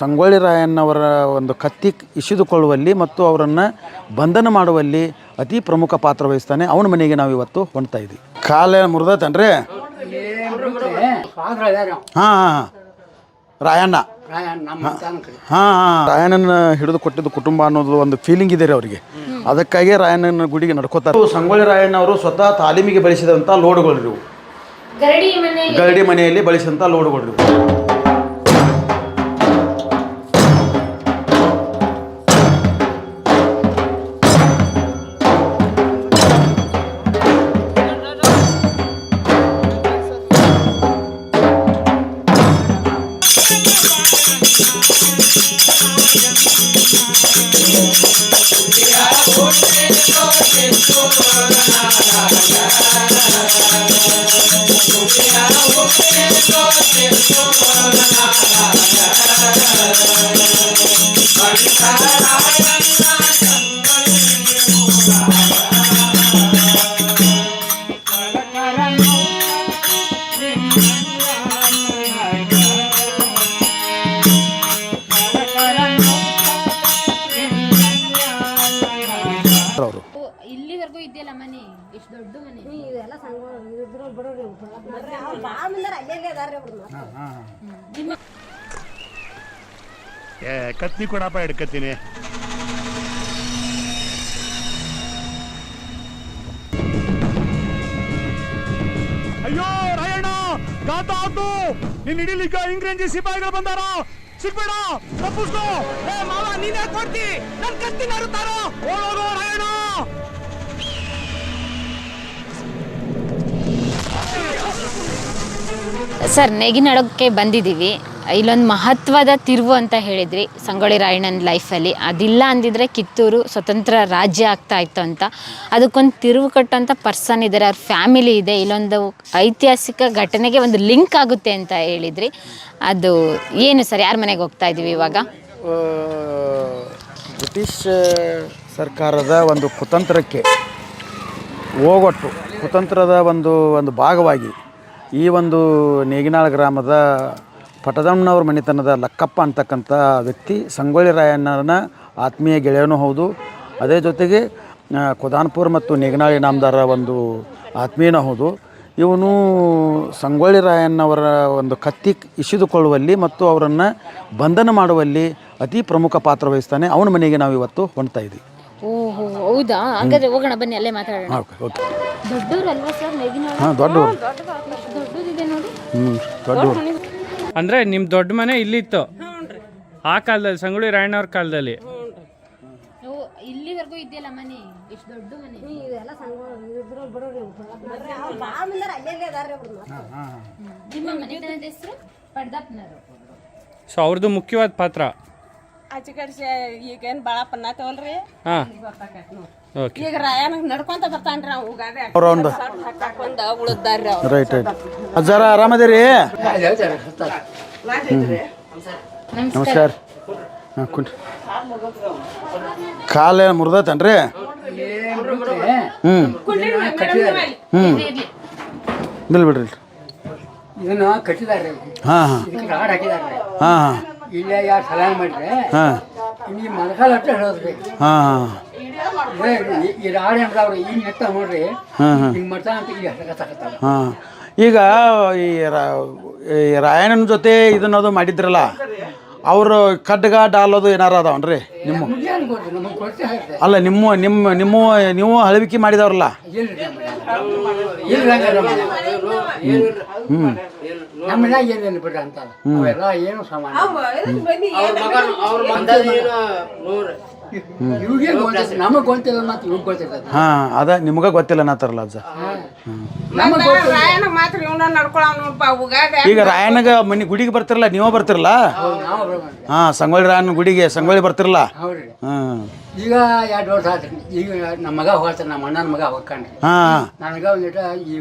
ಸಂಗೊಳ್ಳಿ ರಾಯಣ್ಣವರ ಒಂದು ಕತ್ತಿ ಇಸಿದುಕೊಳ್ಳುವಲ್ಲಿ ಮತ್ತು ಅವರನ್ನು ಬಂಧನ ಮಾಡುವಲ್ಲಿ ಅತಿ ಪ್ರಮುಖ ಪಾತ್ರ ವಹಿಸ್ತಾನೆ. ಅವನ ಮನೆಗೆ ನಾವು ಇವತ್ತು ಹೊಂಟ್ತಾ ಇದ್ದೀವಿ. ಕಾಲ ಮುರಿದತನ್ರಿ. ಹಾಂ ಹಾಂ ರಾಯಣ್ಣ ರಾಯಣ್ಣನ ಹಿಡಿದು ಕೊಟ್ಟಿದ್ದು ಕುಟುಂಬ ಅನ್ನೋದು ಒಂದು ಫೀಲಿಂಗ್ ಇದೆ ರೀ ಅವರಿಗೆ. ಅದಕ್ಕಾಗಿ ರಾಯಣ್ಣನ ಗುಡಿಗೆ ನಡ್ಕೋತಾರೆ. ಸಂಗೊಳ್ಳಿ ರಾಯಣ್ಣ ಅವರು ಸ್ವತಃ ತಾಲೀಮಿಗೆ ಬಳಸಿದಂಥ ಲೋಡ್ಗಳು ಇವು, ಗರಡಿ ಮನೆಯಲ್ಲಿ ಬಳಸಿದಂಥ ಲೋಡ್ಗಳು ಇವು. ಇಲ್ಲಿವರೆಗೂ ಇದೆಯಲ್ಲ ಮನೆ, ಇಷ್ಟು ದೊಡ್ಡ ಮನೆ. ಕತ್ತಿ ಕೊಡಪ್ಪ, ಹಿಡ್ಕತ್ತೀನಿ. ಅಯ್ಯೋ ರಾಯಣ್ಣ, ಗಾತ ಆತು. ನೀನ್ ಹಿಡಿಲಿಕ್ಕ ಇಂಗ್ರೇಜಿ ಸಿಪಾಯಿಗಳು ಬಂದಾರ. ಸಿಗ್ಬೇಡ, ತಪ್ಪಿಸ್ಕೋ. ಏ ಮಾವ, ನೀನೇ ಕೊಡ್ತಿ, ನನ್ ಕತ್ತಿ ನರುತ್ತಾರ. ಓಡೋದು ರಾಯಣ್ಣ. ಸರ್, ನೆಗಿನಡಕ್ಕೆ ಬಂದಿದ್ದೀವಿ. ಇಲ್ಲೊಂದು ಮಹತ್ವದ ತಿರುವು ಅಂತ ಹೇಳಿದ್ರಿ ಸಂಗೊಳ್ಳಿ ರಾಯಣ್ಣನ ಲೈಫಲ್ಲಿ. ಅದಿಲ್ಲ ಅಂದಿದ್ರೆ ಕಿತ್ತೂರು ಸ್ವತಂತ್ರ ರಾಜ್ಯ ಆಗ್ತಾ ಇತ್ತು ಅಂತ. ಅದಕ್ಕೊಂದು ತಿರುವು ಕಟ್ಟೋಂಥ ಪರ್ಸನ್ ಇದ್ದಾರೆ, ಅವ್ರ ಫ್ಯಾಮಿಲಿ ಇದೆ. ಇಲ್ಲೊಂದು ಐತಿಹಾಸಿಕ ಘಟನೆಗೆ ಒಂದು ಲಿಂಕ್ ಆಗುತ್ತೆ ಅಂತ ಹೇಳಿದ್ರಿ. ಅದು ಏನು ಸರ್? ಯಾರ ಮನೆಗೆ ಹೋಗ್ತಾ ಇದ್ದೀವಿ ಇವಾಗ? ಬ್ರಿಟಿಷ್ ಸರ್ಕಾರದ ಒಂದು ಕುತಂತ್ರಕ್ಕೆ ಹೋಗೊಟ್ಟು ಕುತಂತ್ರದ ಒಂದು ಭಾಗವಾಗಿ ಈ ಒಂದು ನೇಗಿನಾಳ ಗ್ರಾಮದ ಪಟದಮ್ಮನವ್ರ ಮನೆತನದ ಲಕ್ಕಪ್ಪ ಅಂತಕ್ಕಂಥ ವ್ಯಕ್ತಿ ಸಂಗೊಳ್ಳಿ ರಾಯಣ್ಣನ ಆತ್ಮೀಯ ಗೆಳೆಯನೂ ಹೌದು. ಅದೇ ಜೊತೆಗೆ ಖುದಾನ್ಪುರ್ ಮತ್ತು ನೇಗಿನಾಳ ಇನಾಮದಾರ ಒಂದು ಆತ್ಮೀಯನೂ ಹೌದು. ಇವನು ಸಂಗೊಳ್ಳಿ ರಾಯಣ್ಣವರ ಒಂದು ಕತ್ತಿ ಇಸಿದುಕೊಳ್ಳುವಲ್ಲಿ ಮತ್ತು ಅವರನ್ನು ಬಂಧನ ಮಾಡುವಲ್ಲಿ ಅತಿ ಪ್ರಮುಖ ಪಾತ್ರ ವಹಿಸ್ತಾನೆ. ಅವನ ಮನೆಗೆ ನಾವು ಇವತ್ತು ಹೊಂಟ್ತಾ ಇದ್ದೀವಿ. ಓಹೋ, ಹೌದಾ? ಹಾಗಾದ್ರೆ ಹೋಗೋಣ ಬನ್ನಿ, ಅಲ್ಲೇ ಮಾತಾಡೋಣ. ಓಕೆ. ದೊಡ್ಡವರು ಅಲ್ವಾ ಸರ್ ನೆಗಿನಾಳ? ಹಾಂ, ದೊಡ್ಡವರು. ದೊಡ್ಡದಿದೆ ನೋಡಿ. ದೊಡ್ಡವರು ಅಂದರೆ ನಿಮ್ಮ ದೊಡ್ಡ ಮನೆ ಇಲ್ಲಿತ್ತು ಆ ಕಾಲದಲ್ಲಿ, ಸಂಗೊಳ್ಳಿ ರಾಯಣ್ಣವ್ರ ಕಾಲದಲ್ಲಿ. ಇಲ್ಲಿವರೆಗೂ ಇದೆಯಲ್ಲ ಮನೆ, ಇಷ್ಟು ದೊಡ್ಡ ಮನೆ. ನಿಮ್ಮ ಮನೆತನದ ಹೆಸರು ಪಡ್ದಪ್ಪನವರು. ಸೊ ಅವ್ರದ್ದು ಮುಖ್ಯವಾದ ಪಾತ್ರ. ಆಚೆ ಕಡೆ ಈಗೇನು ಬಾಳಪ್ಪನ ತಗೊಳ್ರಿ. ಹಾಂ, ಈಗ ರಾಯಣ್ಣ ನಡ್ಕೊಂತ ಬರ್ತಾನ್ರಿ. ನಾವು ಗಾಡಿ ಹಾಕೊಂಡ ಉಳಿದಾರ್ರಿ. ರೈಟ್. ಅಜ್ಜಾರ ಆರಾಮದಿರಿ? ನಮಸ್ಕಾರ. ಹಾಂ, ಕುಂಡ್ರಿ. ಕಾಲ ಮುರಿದತನ್ರಿ? ಬಿಲ್ ಬಿಡ್ರಿ. ಇದನ್ನ ಕಟ್ಟಿದಾರೆ. ಹಾಂ ಹಾಂ ರಾಡ್ ಹಾಕಿದಾರೆ. ಹಾಂ ಹಾಂ ಇಲ್ಲೇ ಯಾರು ಸಲಾಮ್ ಮಾಡ್ರೆ ಹಾಂ ಈ ಮನಕಾಲ ಅಷ್ಟೇ ಹೇಳೋದ್ಬೇಕು. ಹಾಂ ಹಾಂ ಈ ರಾಡ್ ಏನ್ರವ್ರು ಈಗ ನೆಟ್ಟ ನೋಡ್ರಿ, ಹಿಂಗೆ ಮಾಡ್ತಾ ಅಂತ ಈಗ ಹಸಕತ್ತಾಗತ್ತಾವ. ಹಾಂ, ಈಗ ಈ ರಾಯಣ್ಣನ ಜೊತೆ ಇದನ್ನದು ಮಾಡಿದ್ರಲ್ಲ, ಅವರು ಖಡ್ಗ ಡಾಲೋದು ಏನಾರ ಅದಾವನ್ರಿ ನಿಮ್ಮ? ನಮಗೆ ಕೊಡ್ತೇ ಹೇಳ್ತಾರೆ. ಅಲ್ಲ, ನೀವು ಹಳವಿಕೆ ಮಾಡಿದವ್ರಲ್ಲ? ನಮ್ಮ ಮನ್ಯಾಗ ಏನೇನು ಬಿಡ್ರಿ ಅಂತ ಅವೆಲ್ಲ ಏನು ಸಮಾನ. ಇವಾಗೇ ಗೊತ್ತಿಲ್ಲ, ನಮಗೆ ಗೊತ್ತಿಲ್ಲ ಮತ್ತು ಇವಾಗ ಗೊತ್ತಿರ್ತದೆ. ಹಾಂ, ಅದ ನಿಮ್ಗೆ ಗೊತ್ತಿಲ್ಲ ಅನ್ನತ್ತಾರಲ್ಲ ಅಜ್ಜ. ಈಗ ರಾಯಣ್ಣಗ ಮನೆ ಗುಡಿಗೆ ಬರ್ತಿರಲ್ಲ, ನೀವೇ ಬರ್ತಿರಲ್ಲ? ಹಾಂ, ಸಂಗೊಳ್ಳಿ ರಾಯಣ್ಣನ ಗುಡಿಗೆ ಸಂಗೊಳ್ಳಿ ಬರ್ತಿರಲ್ಲ? ಹಾಂ. ಈಗ 2 ವರ್ಷ ಆತ್ರಿ. ಈಗ ನಮ್ಮ ಮಗ ಹೋಗ್ತಾನೆ, ನಮ್ಮ ಅಣ್ಣನ ಮಗ ಹೋಗ್ಕಂಡ್ರಿ. ಹಾಂ, ನನಗೆ ಒಂದಿಟ ಈ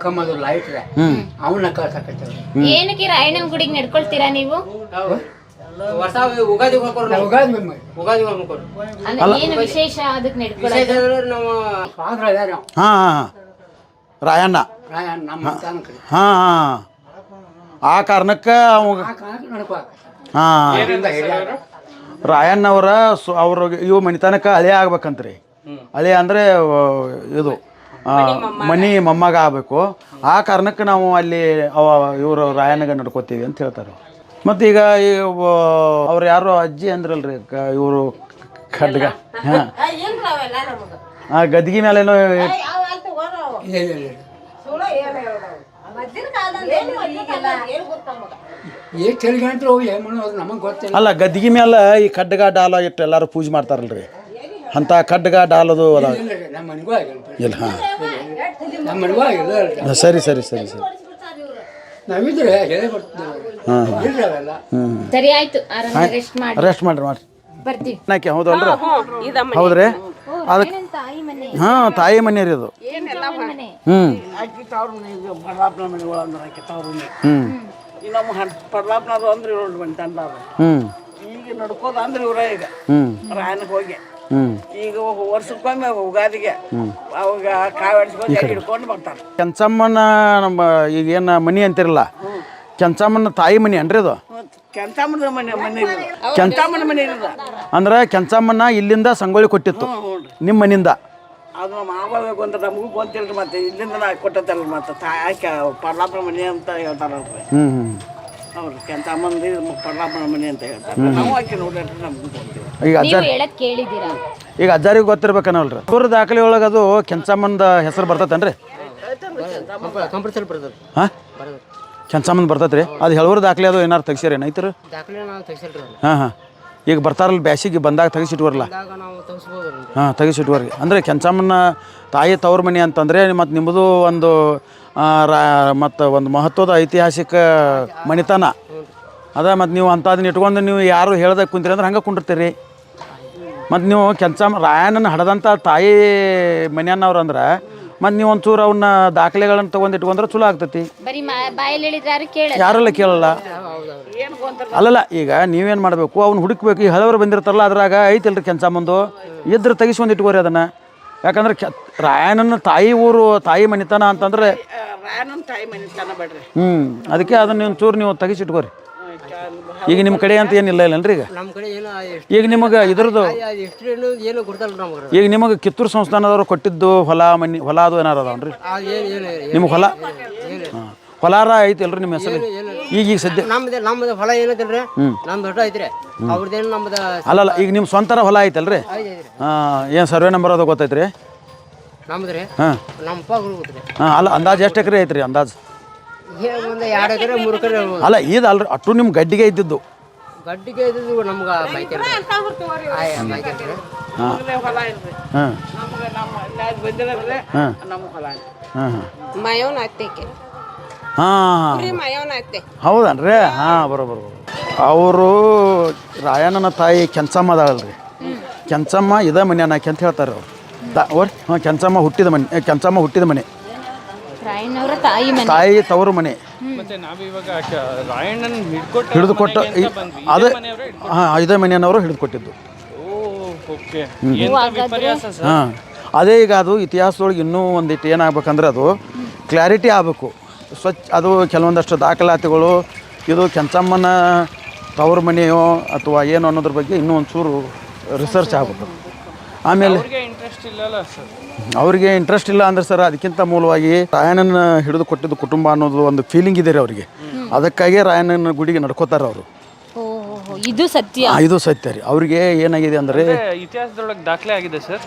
ಕಮ್ಮದು ಲೈಟ್ ರೀ, ಅವನ್ನ ಕಳ್ಸಕತ್ತೇವೆ. ಏನಕ್ಕೆ ರಾಯಣ್ಣನ ಗುಡಿಗೆ ನಡ್ಕೊಳ್ತೀರಾ ನೀವು? ಏನು ವಿಶೇಷ ಅದಕ್ಕೆ ನಡ್ಕೊಳ್ಳೋದು? ಹಾಂ, ರಾಯಣ್ಣ. ನಮ್ಮ ಹಾಂ ಹಾಂ, ಆ ಕಾರಣಕ್ಕೆ ಅವಾಗ ಹಾಂ ರಾಯಣ್ಣವರ ಅವ್ರ ಇವು ಮನಿತನಕ ಹಳೆ ಆಗ್ಬೇಕಂತ್ರಿ. ಹಳೆ ಅಂದರೆ ಇದು ಮನಿ ಮೊಮ್ಮಗ ಆಗಬೇಕು. ಆ ಕಾರಣಕ್ಕೆ ನಾವು ಅಲ್ಲಿ ಇವರು ರಾಯಣ್ಣಗೆ ನಡ್ಕೋತೀವಿ ಅಂತ ಹೇಳ್ತಾರೆ. ಮತ್ತು ಈಗ ಅವ್ರು ಯಾರೋ ಅಜ್ಜಿ ಅಂದ್ರಲ್ರಿ ಇವರು ಖಡ್ಗ, ಹಾಂ ಆ ಗದ್ಗಿ ಮೇಲೇನೋ ಅಲ್ಲ ಗದ್ಗಿ ಮೇಲೆ ಈ ಖಡ್ಗ ಡಾಲ ಇಟ್ಟು ಎಲ್ಲರೂ ಪೂಜೆ ಮಾಡ್ತಾರಲ್ರಿ, ಅಂಥ ಖಡ್ಗ ಡಾಲದು ಅದ ಇಲ್ಲ? ಹಾಂ ಸರಿ ಸರಿ ಸರಿ ಸರಿ ಹಾಂ ಸರಿ ಆಯ್ತು, ರೆಸ್ಟ್ ಮಾಡಿ ರೆಸ್ಟ್ ಮಾಡ್ರಿ ಮಾಡ್ರಿ ಬರ್ತೀವಿ. ನಾಕೆ ಹೌದಲ್ರಿ? ಹೌದ್ರಿ, ಅದಕ್ಕೆ ಹಾಂ ತಾಯಿ ಮನೆ ರೀ ಅದು. ಹ್ಞೂ ಪರ್ಲಾಪ್ನವ್ರು ಅಂದ್ರೆ ಇವ್ರು ಬಂತಂದಾರ. ಈಗ ನಡ್ಕೋದ ಅಂದ್ರೆ ಇವ್ರ ಈಗ ರಾಯನಿಗೆ ಹೋಗಿ ಈಗ ವರ್ಷಕ್ಕೊಮ್ಮೆ ಉಗಾದಿಗೆ ಅವಾಗ ಕಾವಡಿಸ್ಕೊಂಡು ಹಿಡ್ಕೊಂಡು ಬರ್ತಾರೆ. ಕೆಂಚಮ್ಮನ ನಮ್ಮ ಈಗೇನು ಮನಿ ಅಂತಿರಲ್ಲ, ಕೆಂಚಮ್ಮನ ತಾಯಿ ಮನಿ ಅನ್ರಿ ಅದು? ಕೆಂಚಮ್ಮನ ಕೆಂಚಮ್ಮನ ಮನೆ ಇರೋದು ಅಂದ್ರೆ ಕೆಂಚಮ್ಮನ ಇಲ್ಲಿಂದ ಸಂಗೊಳ್ಳಿ ಕೊಟ್ಟಿತ್ತು ನಿಮ್ಮ ಮನಿಂದ. ಅದು ಮಾವಬೇಕು ಅಂತ ನಮಗೂ ಗೊತ್ತಿಲ್ರಿ. ಮತ್ತೆ ಇಲ್ಲಿಂದ ನಾ ಕೊಟ್ಟತ್ತಲ್ಲ, ಮತ್ತೆ ತಾಯಿ ಪರ್ಲಾಪನ ಮನೆ ಅಂತ ಹೇಳ್ತಾರಲ್ರಿ ಅವ್ರು. ಕೆಂಚಮ್ಮಂದು ಪರ್ಲಾಪನ ಮನೆ ಅಂತ ಹೇಳ್ತಾರೆ. ನಾವು ಆಕೆ ನೋಡ್ರಿ ನಮ್ಗೂ ಗೊತ್ತಿಲ್ಲ. ಈಗ ಅಜ್ಜಾರ್ ಹೇಳಕ್ ಕೇಳಿದ್ದೀರಾ? ಈಗ ಅಜ್ಜಾರಿಗೆ ಗೊತ್ತಿರ್ಬೇಕನ್ನಲ್ರಿ. ಊರ ದಾಖಲೆ ಒಳಗೆ ಅದು ಕೆಂಚಮ್ಮಂದ ಹೆಸರು ಬರ್ತೈತೇನ್ರಿ? ಹಾಂ ಕೆಂಚಮ್ಮಂದು ಬರ್ತೈತ್ರಿ. ಅದು ಹೇಳೂರು ದಾಖಲೆ ಅದು ಏನಾರು ತೆಗ್ಸಿರಿ ಏನೈತ್ರಿ? ಹಾಂ ಹಾಂ ಈಗ ಬರ್ತಾರಲ್ಲ ಬ್ಯಾಸಿಗೆ ಬಂದಾಗ ತೆಗಿಸಿಟ್ವರಲ್ಲ? ಹಾಂ ತೆಗಿಸಿಟ್ವರ್ರಿ. ಅಂದರೆ ಕೆಂಚಮ್ಮನ ತಾಯಿ ತವ್ರ ಮನೆ ಅಂತಂದರೆ ಮತ್ತು ನಿಮ್ಮದು ಒಂದು ಮತ್ತು ಒಂದು ಮಹತ್ವದ ಐತಿಹಾಸಿಕ ಮಣಿತನ ಅದ. ಮತ್ತು ನೀವು ಅಂಥದನ್ನ ಇಟ್ಕೊಂಡು ನೀವು ಯಾರು ಹೇಳ್ದಾಗ ಕುಂತೀರಿ ಅಂದ್ರೆ ಹಂಗೆ ಕುಂಡಿರ್ತೀರಿ. ಮತ್ತು ನೀವು ಕೆಂಚಮ್ಮ ರಾಯಣ್ಣನ ಹಡದಂಥ ತಾಯಿ ಮನೆಯನ್ನವ್ರು ಅಂದ್ರೆ ಮತ್ತು ನೀವು ಒಂಚೂರು ಅವನ್ನ ದಾಖಲೆಗಳನ್ನ ತೊಗೊಂಡು ಇಟ್ಕೊಂಡ್ರೆ ಚಲೋ ಆಗ್ತೈತಿ. ಯಾರೆಲ್ಲ ಕೇಳಲ್ಲ. ಅಲ್ಲಲ್ಲ, ಈಗ ನೀವೇನು ಮಾಡಬೇಕು, ಅವ್ನು ಹುಡುಕ್ಬೇಕು. ಈ ಹಳವರು ಬಂದಿರ್ತಾರಲ್ಲ ಅದ್ರಾಗ ಐತಿಲ್ರಿ ಕೆಂಚಮ್ಮಂದು ಇದ್ರೆ ತೆಗಿಸ್ಕೊಂಡು ಇಟ್ಕೋರಿ ಅದನ್ನು. ಯಾಕಂದ್ರೆ ರಾಯಣ್ಣನ ತಾಯಿ ಊರು ತಾಯಿ ಮನಿತನ ಅಂತಂದ್ರೆ ಅದಕ್ಕೆ ಅದನ್ನ ಒಂಚೂರು ನೀವು ತೆಗಿಸಿಟ್ಕೋರಿ. ಈಗ ನಿಮ್ಮ ಕಡೆ ಅಂತ ಏನಿಲ್ಲ ಇಲ್ಲನ್ರಿ? ಈಗ ನಿಮಗೆ ಇದ್ರದ್ದು ಈಗ ನಿಮಗೆ ಕಿತ್ತೂರು ಸಂಸ್ಥಾನದವ್ರು ಕೊಟ್ಟಿದ್ದು ಹೊಲ ಮನಿ ಹೊಲ ಅದು ಏನಾರು ಅದಾವನ್ರಿ ನಿಮ್ಗೆ? ಹೊಲ ಹೊಲಾರ ಐತಿಲ್ರಿ ನಿಮ್ಮ ಹೆಸರು? ಈಗ ಸದ್ಯ ನಮ್ದು ಹೊಲ ಏನೈತಿಲ್ರಿ, ನಮ್ದು ದೊಡ್ಡ ಐತ್ರಿ, ಅವ್ರದ್ದೇನು ನಮ್ದು ಅಲ್ಲಲ್ಲ. ಈಗ ನಿಮ್ಮ ಸ್ವಂತರ ಹೊಲ ಐತಲ್ರಿ? ಹಾಂ ಏನು ಸರ್ವೆ ನಂಬರ್ ಅದು ಗೊತ್ತೈತ್ರಿ? ನಮ್ದು ರೀ. ಹಾಂ ನಮ್ಮಪ್ಪ ಹುಡುಗ್ರಿ. ಹಾಂ ಅಲ್ಲ, ಅಂದಾಜು ಎಷ್ಟು ಎಕರೆ ಐತ್ರಿ ಅಂದಾಜು? ಒಂದು 2 ಎಕರೆ 3 ಎಕರೆ. ಅಲ್ಲ ಇದು ಅಲ್ರಿ, ಅಷ್ಟು ನಿಮ್ಮ ಗಡ್ಡಿಗೆ ಇದ್ದಿದ್ದು? ಗಡ್ಡಿಗೆ ಇದ್ದಿದ್ದು ನಮ್ಗೆ ಮೈಕಲ್ರಿ. ಮೈಕಲ್ರಿ. ಹಾಂ ಹಾಂ ಹಾಂ ಹಾಂ ಮಯೋನ್ ಅತ್ತೆಗೆ ಹಾಂ ಮಯೋನ್ ಅತ್ತೆ. ಹೌದನ್ರಿ? ಹಾಂ ಬರೋಬರು. ಅವರು ರಾಯಣ್ಣನ ತಾಯಿ ಕೆಂಚಮ್ಮ ಅದಾಳಲ್ರಿ, ಕೆಂಚಮ್ಮ ಇದ ಮನೆ ಅನ್ನಕ್ಕೆ ಅಂತ ಹೇಳ್ತಾರೆ ಅವ್ರು. ಹಾಂ ಕೆಂಚಮ್ಮ ಹುಟ್ಟಿದ ಮನೆ ರಾಯಣ್ಣವರ ತಾಯಿ ತವರು ಮನೆ. ಮತ್ತೆ ನಾವಿವಾಗ ರಾಯಣ್ಣನ ಹಿಡಿದುಕೊಟ್ಟ ಅದೇ ಹಾಂ ಇದೇ ಮನೆಯನ್ನವರು ಹಿಡಿದುಕೊಟ್ಟಿದ್ದು. ಹಾಂ ಅದೇ. ಈಗ ಅದು ಇತಿಹಾಸದೊಳಗೆ ಇನ್ನೂ ಒಂದಿಟ್ಟು ಏನಾಗಬೇಕಂದ್ರೆ ಅದು ಕ್ಲಾರಿಟಿ ಆಗಬೇಕು, ಸ್ವಚ್ಛ. ಅದು ಕೆಲವೊಂದಷ್ಟು ದಾಖಲಾತಿಗಳು ಇದು ಕೆಂಚಮ್ಮನ ತವ್ರ ಮನೆಯೋ ಅಥವಾ ಏನು ಅನ್ನೋದ್ರ ಬಗ್ಗೆ ಇನ್ನೂ ಒಂಚೂರು ರಿಸರ್ಚ್ ಆಗಬೇಕು. ಆಮೇಲೆ ಅವ್ರಿಗೆ ಇಂಟ್ರೆಸ್ಟ್ ಇಲ್ಲ ಅಂದ್ರೆ ಸರ್, ಅದಕ್ಕಿಂತ ಮೂಲವಾಗಿ ರಾಯಣ್ಣನ ಹಿಡಿದು ಕೊಟ್ಟಿದ್ದು ಕುಟುಂಬ ಅನ್ನೋದು ಒಂದು ಫೀಲಿಂಗ್ ಇದೆ ರೀ ಅವ್ರಿಗೆ. ಅದಕ್ಕಾಗಿ ರಾಯಣ್ಣನ ಗುಡಿಗೆ ನಡ್ಕೋತಾರೆ ಅವರು. ಇದು ಸತ್ಯ. ಇದು ಸತ್ಯ ರೀ. ಅವ್ರಿಗೆ ಏನಾಗಿದೆ ಅಂದರೆ ಇತಿಹಾಸದೊಳಗೆ ದಾಖಲೆ ಆಗಿದೆ ಸರ್.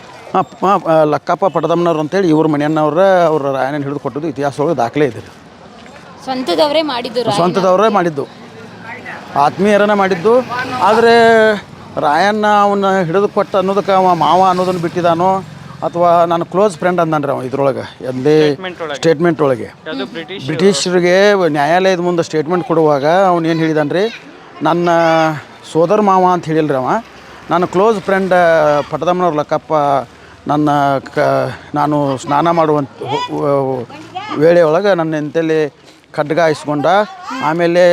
ಲಕ್ಕಪ್ಪ ಪಡದಮ್ಮನವ್ರು ಅಂತೇಳಿ ಇವ್ರ ಮನೆಯನ್ನವ್ರ ಅವ್ರ ರಾಯಣ್ಣನ ಹಿಡಿದು ಕೊಟ್ಟಿದ್ದು ಇತಿಹಾಸದೊಳಗೆ ದಾಖಲೆ ಇದೆ ರೀ. ಸ್ವಂತದವರೇ ಮಾಡಿದ್ದು, ಆತ್ಮೀಯರನ್ನ ಮಾಡಿದ್ದು. ಆದರೆ ರಾಯಣ್ಣ ಅವನ್ನ ಹಿಡಿದು ಕೊಟ್ಟ ಅನ್ನೋದಕ್ಕೆ ಅವ ಮಾವ ಅನ್ನೋದನ್ನು ಬಿಟ್ಟಿದ್ದಾನೋ ಅಥವಾ ನಾನು ಕ್ಲೋಸ್ ಫ್ರೆಂಡ್ ಅಂದನ್ರಿ ಅವ ಇದ್ರೊಳಗೆ ಎಲ್ಲಿ ಸ್ಟೇಟ್ಮೆಂಟ್ ಒಳಗೆ. ಬ್ರಿಟಿಷರಿಗೆ ನ್ಯಾಯಾಲಯದ ಮುಂದೆ ಸ್ಟೇಟ್ಮೆಂಟ್ ಕೊಡುವಾಗ ಅವ್ನು ಏನು ಹೇಳಿದಾನ್ರಿ, ನನ್ನ ಸೋದರ ಮಾವ ಅಂತ ಹೇಳಿಲ್ರಿ ಅವ, ನಾನು ಕ್ಲೋಸ್ ಫ್ರೆಂಡ್ ಪಟ್ಟದಮ್ಮನವ್ರ ಲಕ್ಕಪ್ಪ ನಾನು ಸ್ನಾನ ಮಾಡುವಂಥ ವೇಳೆಯೊಳಗೆ ನನ್ನ ಎಂತಲ್ಲಿ ಖಡ್ಗ ಇಸ್ಕೊಂಡ ಆಮೇಲೆ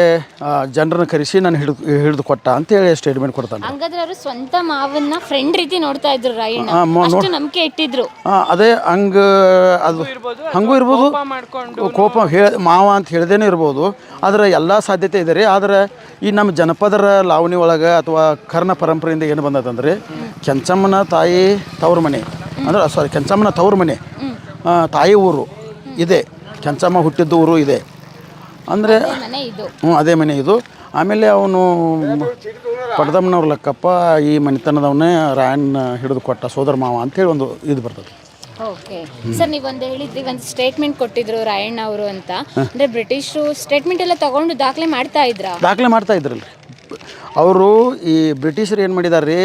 ಜನರನ್ನ ಕರೆಸಿ ನಾನು ಹಿಡಿದು ಕೊಟ್ಟ ಅಂತೇಳಿ ಸ್ಟೇಟ್ಮೆಂಟ್ ಕೊಡ್ತಾನೆ. ಹಂಗಾದ್ರೆ ಅವರು ಸ್ವಂತ ಮಾವನ್ನ ಫ್ರೆಂಡ್ ರೀತಿ ನೋಡ್ತಾ ಇದ್ರು ರಾಯಣ್ಣ, ಅಷ್ಟು ನಂಬಿಕೆ ಇಟ್ಟಿದ್ರು. ಅದೇ ಹಂಗೆ ಅದು ಹಂಗೂ ಇರ್ಬೋದು, ಕೋಪ ಮಾವ ಅಂತ ಹೇಳ್ದೇನೆ ಇರ್ಬೋದು. ಆದರೆ ಎಲ್ಲ ಸಾಧ್ಯತೆ ಇದೆ ರೀ. ಆದರೆ ಈ ನಮ್ಮ ಜನಪದರ ಲಾವಣಿ ಒಳಗೆ ಅಥವಾ ಕರ್ಣ ಪರಂಪರೆಯಿಂದ ಏನು ಬಂದದಂದ್ರೆ ಕೆಂಚಮ್ಮನ ತಾಯಿ ತವ್ರ ಮನೆ ಅಂದ್ರೆ ಕೆಂಚಮ್ಮನ ತವ್ರ ಮನೆ ತಾಯಿ ಊರು ಇದೆ, ಕೆಂಚಮ್ಮ ಹುಟ್ಟಿದ್ದ ಊರು ಇದೆ ಅಂದರೆ ಅದೇ ಮನೆ ಇದು. ಆಮೇಲೆ ಅವನು ಪಡ್ದಮ್ಮನವ್ರ ಲೆಕ್ಕಪ್ಪ ಈ ಮನೆತನದವನ್ನೇ ರಾಯಣ್ಣ ಹಿಡಿದು ಕೊಟ್ಟ ಸೋದರ ಮಾವ ಅಂತೇಳಿ ಒಂದು ಇದು ಬರ್ತದೆ. ಓಕೆ ಸರ್, ನೀವೊಂದು ಹೇಳಿದ್ರಿ ಒಂದು ಸ್ಟೇಟ್ಮೆಂಟ್ ಕೊಟ್ಟಿದ್ರು ರಾಯಣ್ಣ ಅವರು ಅಂತ. ಅಂದರೆ ಬ್ರಿಟಿಷರು ಸ್ಟೇಟ್ಮೆಂಟ್ ಎಲ್ಲ ತಗೊಂಡು ದಾಖಲೆ ಮಾಡ್ತಾ ಇದ್ರಲ್ರಿ ಅವರು. ಈ ಬ್ರಿಟಿಷರು ಏನು ಮಾಡಿದ್ದಾರೆ ರೀ,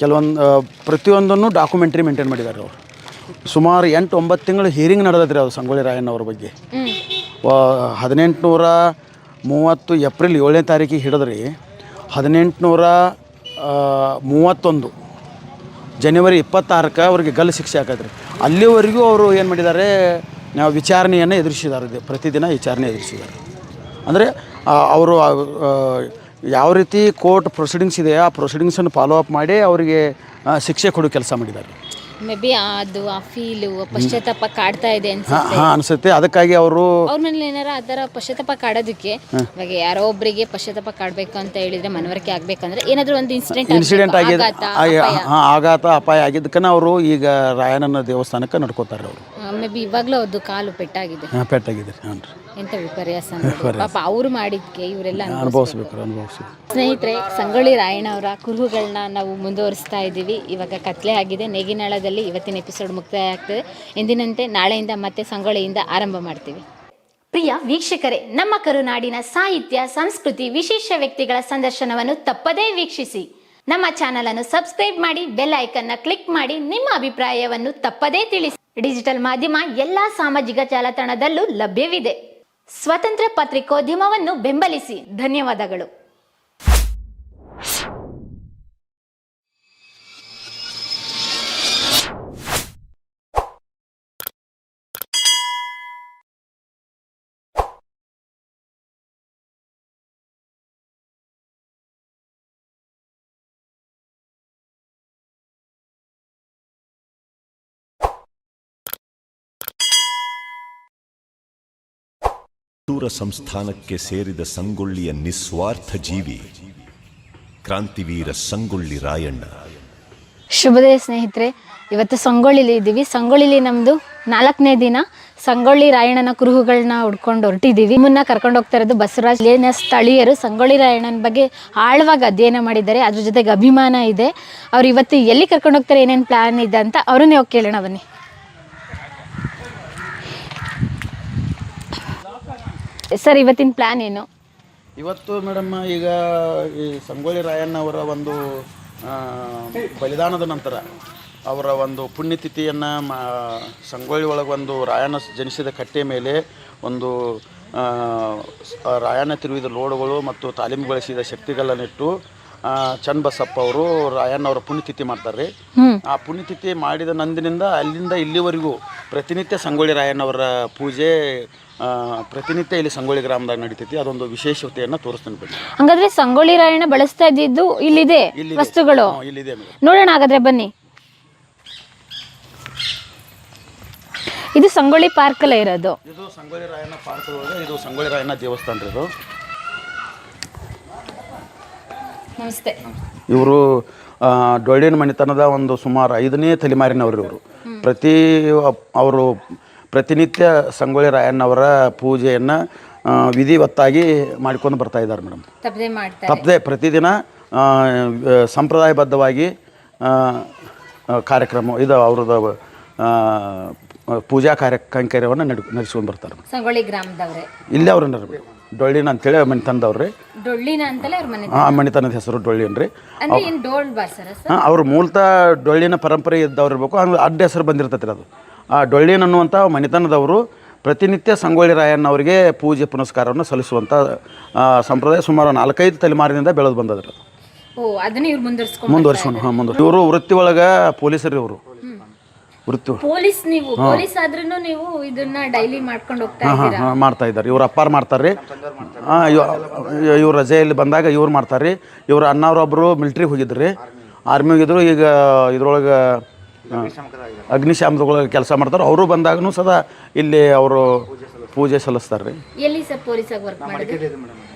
ಕೆಲವೊಂದು ಪ್ರತಿಯೊಂದನ್ನು ಡಾಕ್ಯುಮೆಂಟ್ರಿ ಮೇಂಟೈನ್ ಮಾಡಿದ್ದಾರೆ ಅವರು. ಸುಮಾರು 8-9 ತಿಂಗಳು ಹೀರಿಂಗ್ ನಡೆದದ್ರಿ ಅದು ಸಂಗೊಳ್ಳಿ ರಾಯಣ್ಣ ಅವ್ರ ಬಗ್ಗೆ. 1830 ಏಪ್ರಿಲ್ 7ನೇ ತಾರೀಕಿಗೆ ಹಿಡಿದ್ರಿ 1831 ಜನವರಿ 26ಕ್ಕೆ ಅವ್ರಿಗೆ ಗಲ್ಲು ಶಿಕ್ಷೆ ಹಾಕಿದ್ರಿ. ಅಲ್ಲಿವರೆಗೂ ಅವರು ಏನು ಮಾಡಿದ್ದಾರೆ, ವಿಚಾರಣೆಯನ್ನು ಎದುರಿಸಿದ್ದಾರೆ, ಪ್ರತಿದಿನ ವಿಚಾರಣೆ ಎದುರಿಸಿದ್ದಾರೆ. ಅಂದರೆ ಅವರು ಯಾವ ರೀತಿ ಕೋರ್ಟ್ ಪ್ರೊಸೀಡಿಂಗ್ಸ್ ಇದೆ ಆ ಪ್ರೊಸೀಡಿಂಗ್ಸನ್ನು ಫಾಲೋ ಅಪ್ ಮಾಡಿ ಅವರಿಗೆ ಶಿಕ್ಷೆ ಕೊಡೋ ಕೆಲಸ ಮಾಡಿದ್ದಾರೆ. ಮೇ ಬಿ ಅದು ಆ ಫೀಲು ಪಶ್ಚಾತ್ತಾಪ ಕಾಡ್ತಾ ಇದೆ ಅನ್ಸುತ್ತೆ. ಅನಿಸುತ್ತೆ. ಅದಕ್ಕಾಗಿ ಅವರು ಅವ್ರ ಮೇಲೆ ಏನಾರ ಆ ಥರ ಪಶ್ಚಾತ್ತಾಪ ಕಾಡೋದಕ್ಕೆ ಇವಾಗ ಯಾರೋ ಒಬ್ಬರಿಗೆ ಪಶ್ಚಾತ್ತಾಪ ಕಾಡಬೇಕು ಅಂತ ಹೇಳಿದ್ರೆ, ಮನವರಿಕೆ ಆಗ್ಬೇಕಂದ್ರೆ ಏನಾದರೂ ಒಂದು ಇನ್ಸಿಡೆಂಟ್ ಆಗಿದೆ, ಆಘಾತ ಅಪಾಯ ಆಗಿದ್ದಕ್ಕೆ ಅವರು ಈಗ ರಾಯಣ್ಣನ ದೇವಸ್ಥಾನಕ್ಕೆ ನಡ್ಕೋತಾರೆ. ಅವರು ಮೇ ಬಿ ಇವಾಗಲೂ ಅವ್ರದ್ದು ಕಾಲು ಪೆಟ್ಟಾಗಿದೆ. ಹಾಂ ರೀ. ಎಂಥ ವಿಪರ್ಯಾಸ ಪಾಪ ಅವ್ರು ಮಾಡಿದ್ಕೆ ಇವರೆಲ್ಲ ಅನುಭವಿಸ್ಬೇಕು. ಸ್ನೇಹಿತರೆ, ಸಂಗೊಳ್ಳಿ ರಾಯಣ್ಣ ಅವರ ಕುರುಹುಗಳನ್ನ ನಾವು ಮುಂದುವರಿಸ್ತಾ ಇದ್ದೀವಿ. ಇವಾಗ ಕತ್ಲೆ ಆಗಿದೆ. ನೇಗಿನಾಳದಲ್ಲಿ ಇವತ್ತಿನ ಎಪಿಸೋಡ್ ಮುಕ್ತಾಯ ಆಗ್ತದೆ. ಎಂದಿನಂತೆ ನಾಳೆಯಿಂದ ಮತ್ತೆ ಸಂಗೊಳ್ಳಿಯಿಂದ ಆರಂಭ ಮಾಡ್ತೀವಿ. ಪ್ರಿಯ ವೀಕ್ಷಕರೇ, ನಮ್ಮ ಕರುನಾಡಿನ ಸಾಹಿತ್ಯ, ಸಂಸ್ಕೃತಿ, ವಿಶೇಷ ವ್ಯಕ್ತಿಗಳ ಸಂದರ್ಶನವನ್ನು ತಪ್ಪದೇ ವೀಕ್ಷಿಸಿ. ನಮ್ಮ ಚಾನಲ್ ಅನ್ನು ಸಬ್ಸ್ಕ್ರೈಬ್ ಮಾಡಿ, ಬೆಲ್ ಐಕನ್ನ ಕ್ಲಿಕ್ ಮಾಡಿ, ನಿಮ್ಮ ಅಭಿಪ್ರಾಯವನ್ನು ತಪ್ಪದೇ ತಿಳಿಸಿ. ಡಿಜಿಟಲ್ ಮಾಧ್ಯಮ ಎಲ್ಲಾ ಸಾಮಾಜಿಕ ಜಾಲತಾಣದಲ್ಲೂ ಲಭ್ಯವಿದೆ. ಸ್ವತಂತ್ರ ಪತ್ರಿಕೋದ್ಯಮವನ್ನು ಬೆಂಬಲಿಸಿ. ಧನ್ಯವಾದಗಳು. ಕಿತ್ತೂರ ಸಂಸ್ಥಾನಕ್ಕೆ ಸೇರಿದ ಸಂಗೊಳ್ಳಿಯ ನಿಸ್ವಾರ್ಥ ಜೀವಿ ಕ್ರಾಂತಿವೀರ ಸಂಗೊಳ್ಳಿ ರಾಯಣ್ಣ. ಶುಭೋದಯ ಸ್ನೇಹಿತರೆ, ಇವತ್ತು ಸಂಗೊಳ್ಳಿಲಿ ಇದ್ದೀವಿ. ಸಂಗೊಳ್ಳಿಲಿ ನಮ್ಮದು 4ನೇ ದಿನ. ಸಂಗೊಳ್ಳಿ ರಾಯಣ್ಣನ ಕುರುಹುಗಳನ್ನ ಹುಡ್ಕೊಂಡು ಹೊರಟಿದ್ದೀವಿ. ಮುನ್ನ ಕರ್ಕೊಂಡು ಹೋಗ್ತಾ ಇರೋದು ಬಸವರಾಜ್. ಇಲ್ಲಿನ ಸ್ಥಳೀಯರು ಸಂಗೊಳ್ಳಿ ರಾಯಣ್ಣನ ಬಗ್ಗೆ ಆಳವಾಗಿ ಅಧ್ಯಯನ ಮಾಡಿದ್ದಾರೆ, ಅದ್ರ ಜೊತೆಗೆ ಅಭಿಮಾನ ಇದೆ. ಅವ್ರು ಇವತ್ತು ಎಲ್ಲಿ ಕರ್ಕೊಂಡು ಹೋಗ್ತಾರೆ, ಏನೇನು ಪ್ಲ್ಯಾನ್ ಇದೆ ಅಂತ ಅವ್ರನ್ನೇ ಹೋಗಿ ಕೇಳೋಣ ಬನ್ನಿ. ಸರ್, ಇವತ್ತಿನ ಪ್ಲ್ಯಾನ್ ಏನು? ಇವತ್ತು ಮೇಡಮ್, ಈಗ ಈ ಸಂಗೊಳ್ಳಿ ರಾಯಣ್ಣ ಅವರ ಒಂದು ಬಲಿದಾನದ ನಂತರ ಅವರ ಒಂದು ಪುಣ್ಯತಿಥಿಯನ್ನು ಸಂಗೊಳ್ಳಿ ಒಳಗೆ ಒಂದು ರಾಯಣ್ಣ ಜನಿಸಿದ ಕಟ್ಟೆ ಮೇಲೆ ಒಂದು ರಾಯಣ್ಣ ತಿರುವಿದ ಲೋಡುಗಳು ಮತ್ತು ತಾಲೀಮುಗೊಳಿಸಿದ ಶಕ್ತಿಗಳನ್ನಿಟ್ಟು ಚನ್ನಬಸಪ್ಪ ಅವರು ರಾಯಣ್ಣ ಅವರ ಪುಣ್ಯತಿಥಿ ಮಾಡ್ತಾರೆ. ಆ ಪುಣ್ಯತಿಥಿ ಮಾಡಿದ ನಂದಿನಿಂದ ಅಲ್ಲಿಂದ ಇಲ್ಲಿವರೆಗೂ ಪ್ರತಿನಿತ್ಯ ಸಂಗೊಳ್ಳಿ ರಾಯಣ್ಣವರ ಪೂಜೆ ಪ್ರತಿನಿತ್ಯ ಇಲ್ಲಿ ಸಂಗೊಳ್ಳಿ ಗ್ರಾಮದಾಗ ನಡೀತೈತಿ. ಅದೊಂದು ವಿಶೇಷತೆಯನ್ನು ತೋರಿಸ್ತಾನೆ ಬನ್ನಿ. ಹಂಗಾದ್ರೆ ಸಂಗೊಳ್ಳಿ ರಾಯಣ್ಣ ಬಳಸ್ತಾ ಇದ್ದಿದ್ದು ಇಲ್ಲಿದೆ ವಸ್ತುಗಳು, ಇಲ್ಲಿದೆ ನೋಡೋಣ. ಹಾಗಾದ್ರೆ ಬನ್ನಿ. ಇದು ಸಂಗೊಳ್ಳಿ ಪಾರ್ಕ್ ಅಲ್ಲೇ ಇರೋದು. ಇದು ಸಂಗೊಳ್ಳಿ ರಾಯಣ್ಣ ಪಾರ್ಕ್ ಒಳಗೆ ಇದು ಸಂಗೊಳ್ಳಿ ರಾಯಣ್ಣ ದೇವಸ್ಥಾನ ರೀ. ಇದು ನಮಸ್ತೆ. ಇವರು ಡೊಳ್ಳಿನ ಮನೆತನದ ಒಂದು ಸುಮಾರು 5ನೇ ತಲೆಮಾರಿನವರು. ಅವರು ಪ್ರತಿನಿತ್ಯ ಸಂಗೊಳ್ಳಿ ರಾಯಣ್ಣವರ ಪೂಜೆಯನ್ನು ವಿಧಿವತ್ತಾಗಿ ಮಾಡಿಕೊಂಡು ಬರ್ತಾ ಇದ್ದಾರೆ ಮೇಡಮ್. ತಪ್ಪದೆ ಪ್ರತಿದಿನ ಸಂಪ್ರದಾಯಬದ್ಧವಾಗಿ ಕಾರ್ಯಕ್ರಮ ಇದು ಅವ್ರದ್ದು ಪೂಜಾ ಕೈಂಕರ್ಯವನ್ನು ನಡೆಸ್ಕೊಂಡು ಬರ್ತಾರೆ. ಸಂಗೊಳ್ಳಿ ಗ್ರಾಮದವ್ರೆ ಇಲ್ಲೇ ಅವ್ರ ಡೊಳ್ಳಿನ ಅಂತೇಳಿ ಮನೆತನದವ್ರಿ. ಡೊಳ್ಳಿನ ಅಂತಲೇ ಅವ್ರ ಮನೆ ಮನೆತನದ ಹೆಸರು ಡೊಳ್ಳಿನ್ರಿ. ಹಾಂ, ಅವ್ರು ಮೂಲತಃ ಡೊಳ್ಳಿನ ಪರಂಪರೆ ಇದ್ದವ್ರು ಇರಬೇಕು. ಅಡ್ಡ ಹೆಸರು ಬಂದಿರ್ತೈತಿ ಅದು. ಆ ಡೊಳ್ಳಿನ ಅನ್ನುವಂಥ ಮನೆತನದವರು ಪ್ರತಿನಿತ್ಯ ಸಂಗೊಳ್ಳಿ ರಾಯಣ್ಣ ಅವರಿಗೆ ಪೂಜೆ ಪುನಸ್ಕಾರವನ್ನು ಸಲ್ಲಿಸುವಂಥ ಸಂಪ್ರದಾಯ ಸುಮಾರು 4-5 ತಲೆಮಾರಿನಿಂದ ಬೆಳೆದು ಬಂದದ್ರು. ಮುಂದುವರ್ಸ್ಕೊಂಡು ಇವರು ವೃತ್ತಿ ಒಳಗೆ ಪೊಲೀಸರು. ಇವರು ವೃತ್ತಿ ನೀವು ಪೊಲೀಸ್ ಆದ್ರೂ ನೀವು ಇದನ್ನ ಡೈಲಿ ಮಾಡ್ಕೊಂಡು ಹೋಗ್ತಾ ಹಾಂ ಹಾಂ ಹಾಂ ಮಾಡ್ತಾ ಇದ್ದಾರೆ. ಇವ್ರ ಅಪ್ಪಾರು ಮಾಡ್ತಾರೆ ರೀ. ಹಾಂ ಇವ್ರು ರಜೆಯಲ್ಲಿ ಬಂದಾಗ ಇವ್ರು ಮಾಡ್ತಾರೆ ರೀ. ಇವ್ರ ಅಣ್ಣವ್ರೊಬ್ಬರು ಮಿಲ್ಟ್ರಿಗೆ ಹೋಗಿದ್ರು ರೀ, ಆರ್ಮಿ ಹೋಗಿದ್ರು. ಈಗ ಇದ್ರೊಳಗೆ ಅಗ್ನಿಶಾಮದೊಳಗೆ ಕೆಲಸ ಮಾಡ್ತಾರೆ. ಅವರು ಬಂದಾಗೂ ಸದಾ ಇಲ್ಲಿ ಅವರು ಪೂಜೆ ಸಲ್ಲಿಸ್ತಾರೆ ರೀ. ಎಲ್ಲಿ ಸರ್ ಪೊಲೀಸ್ ಆಗಿ ವರ್ಕ್ ಮಾಡಿದ್ರೆ?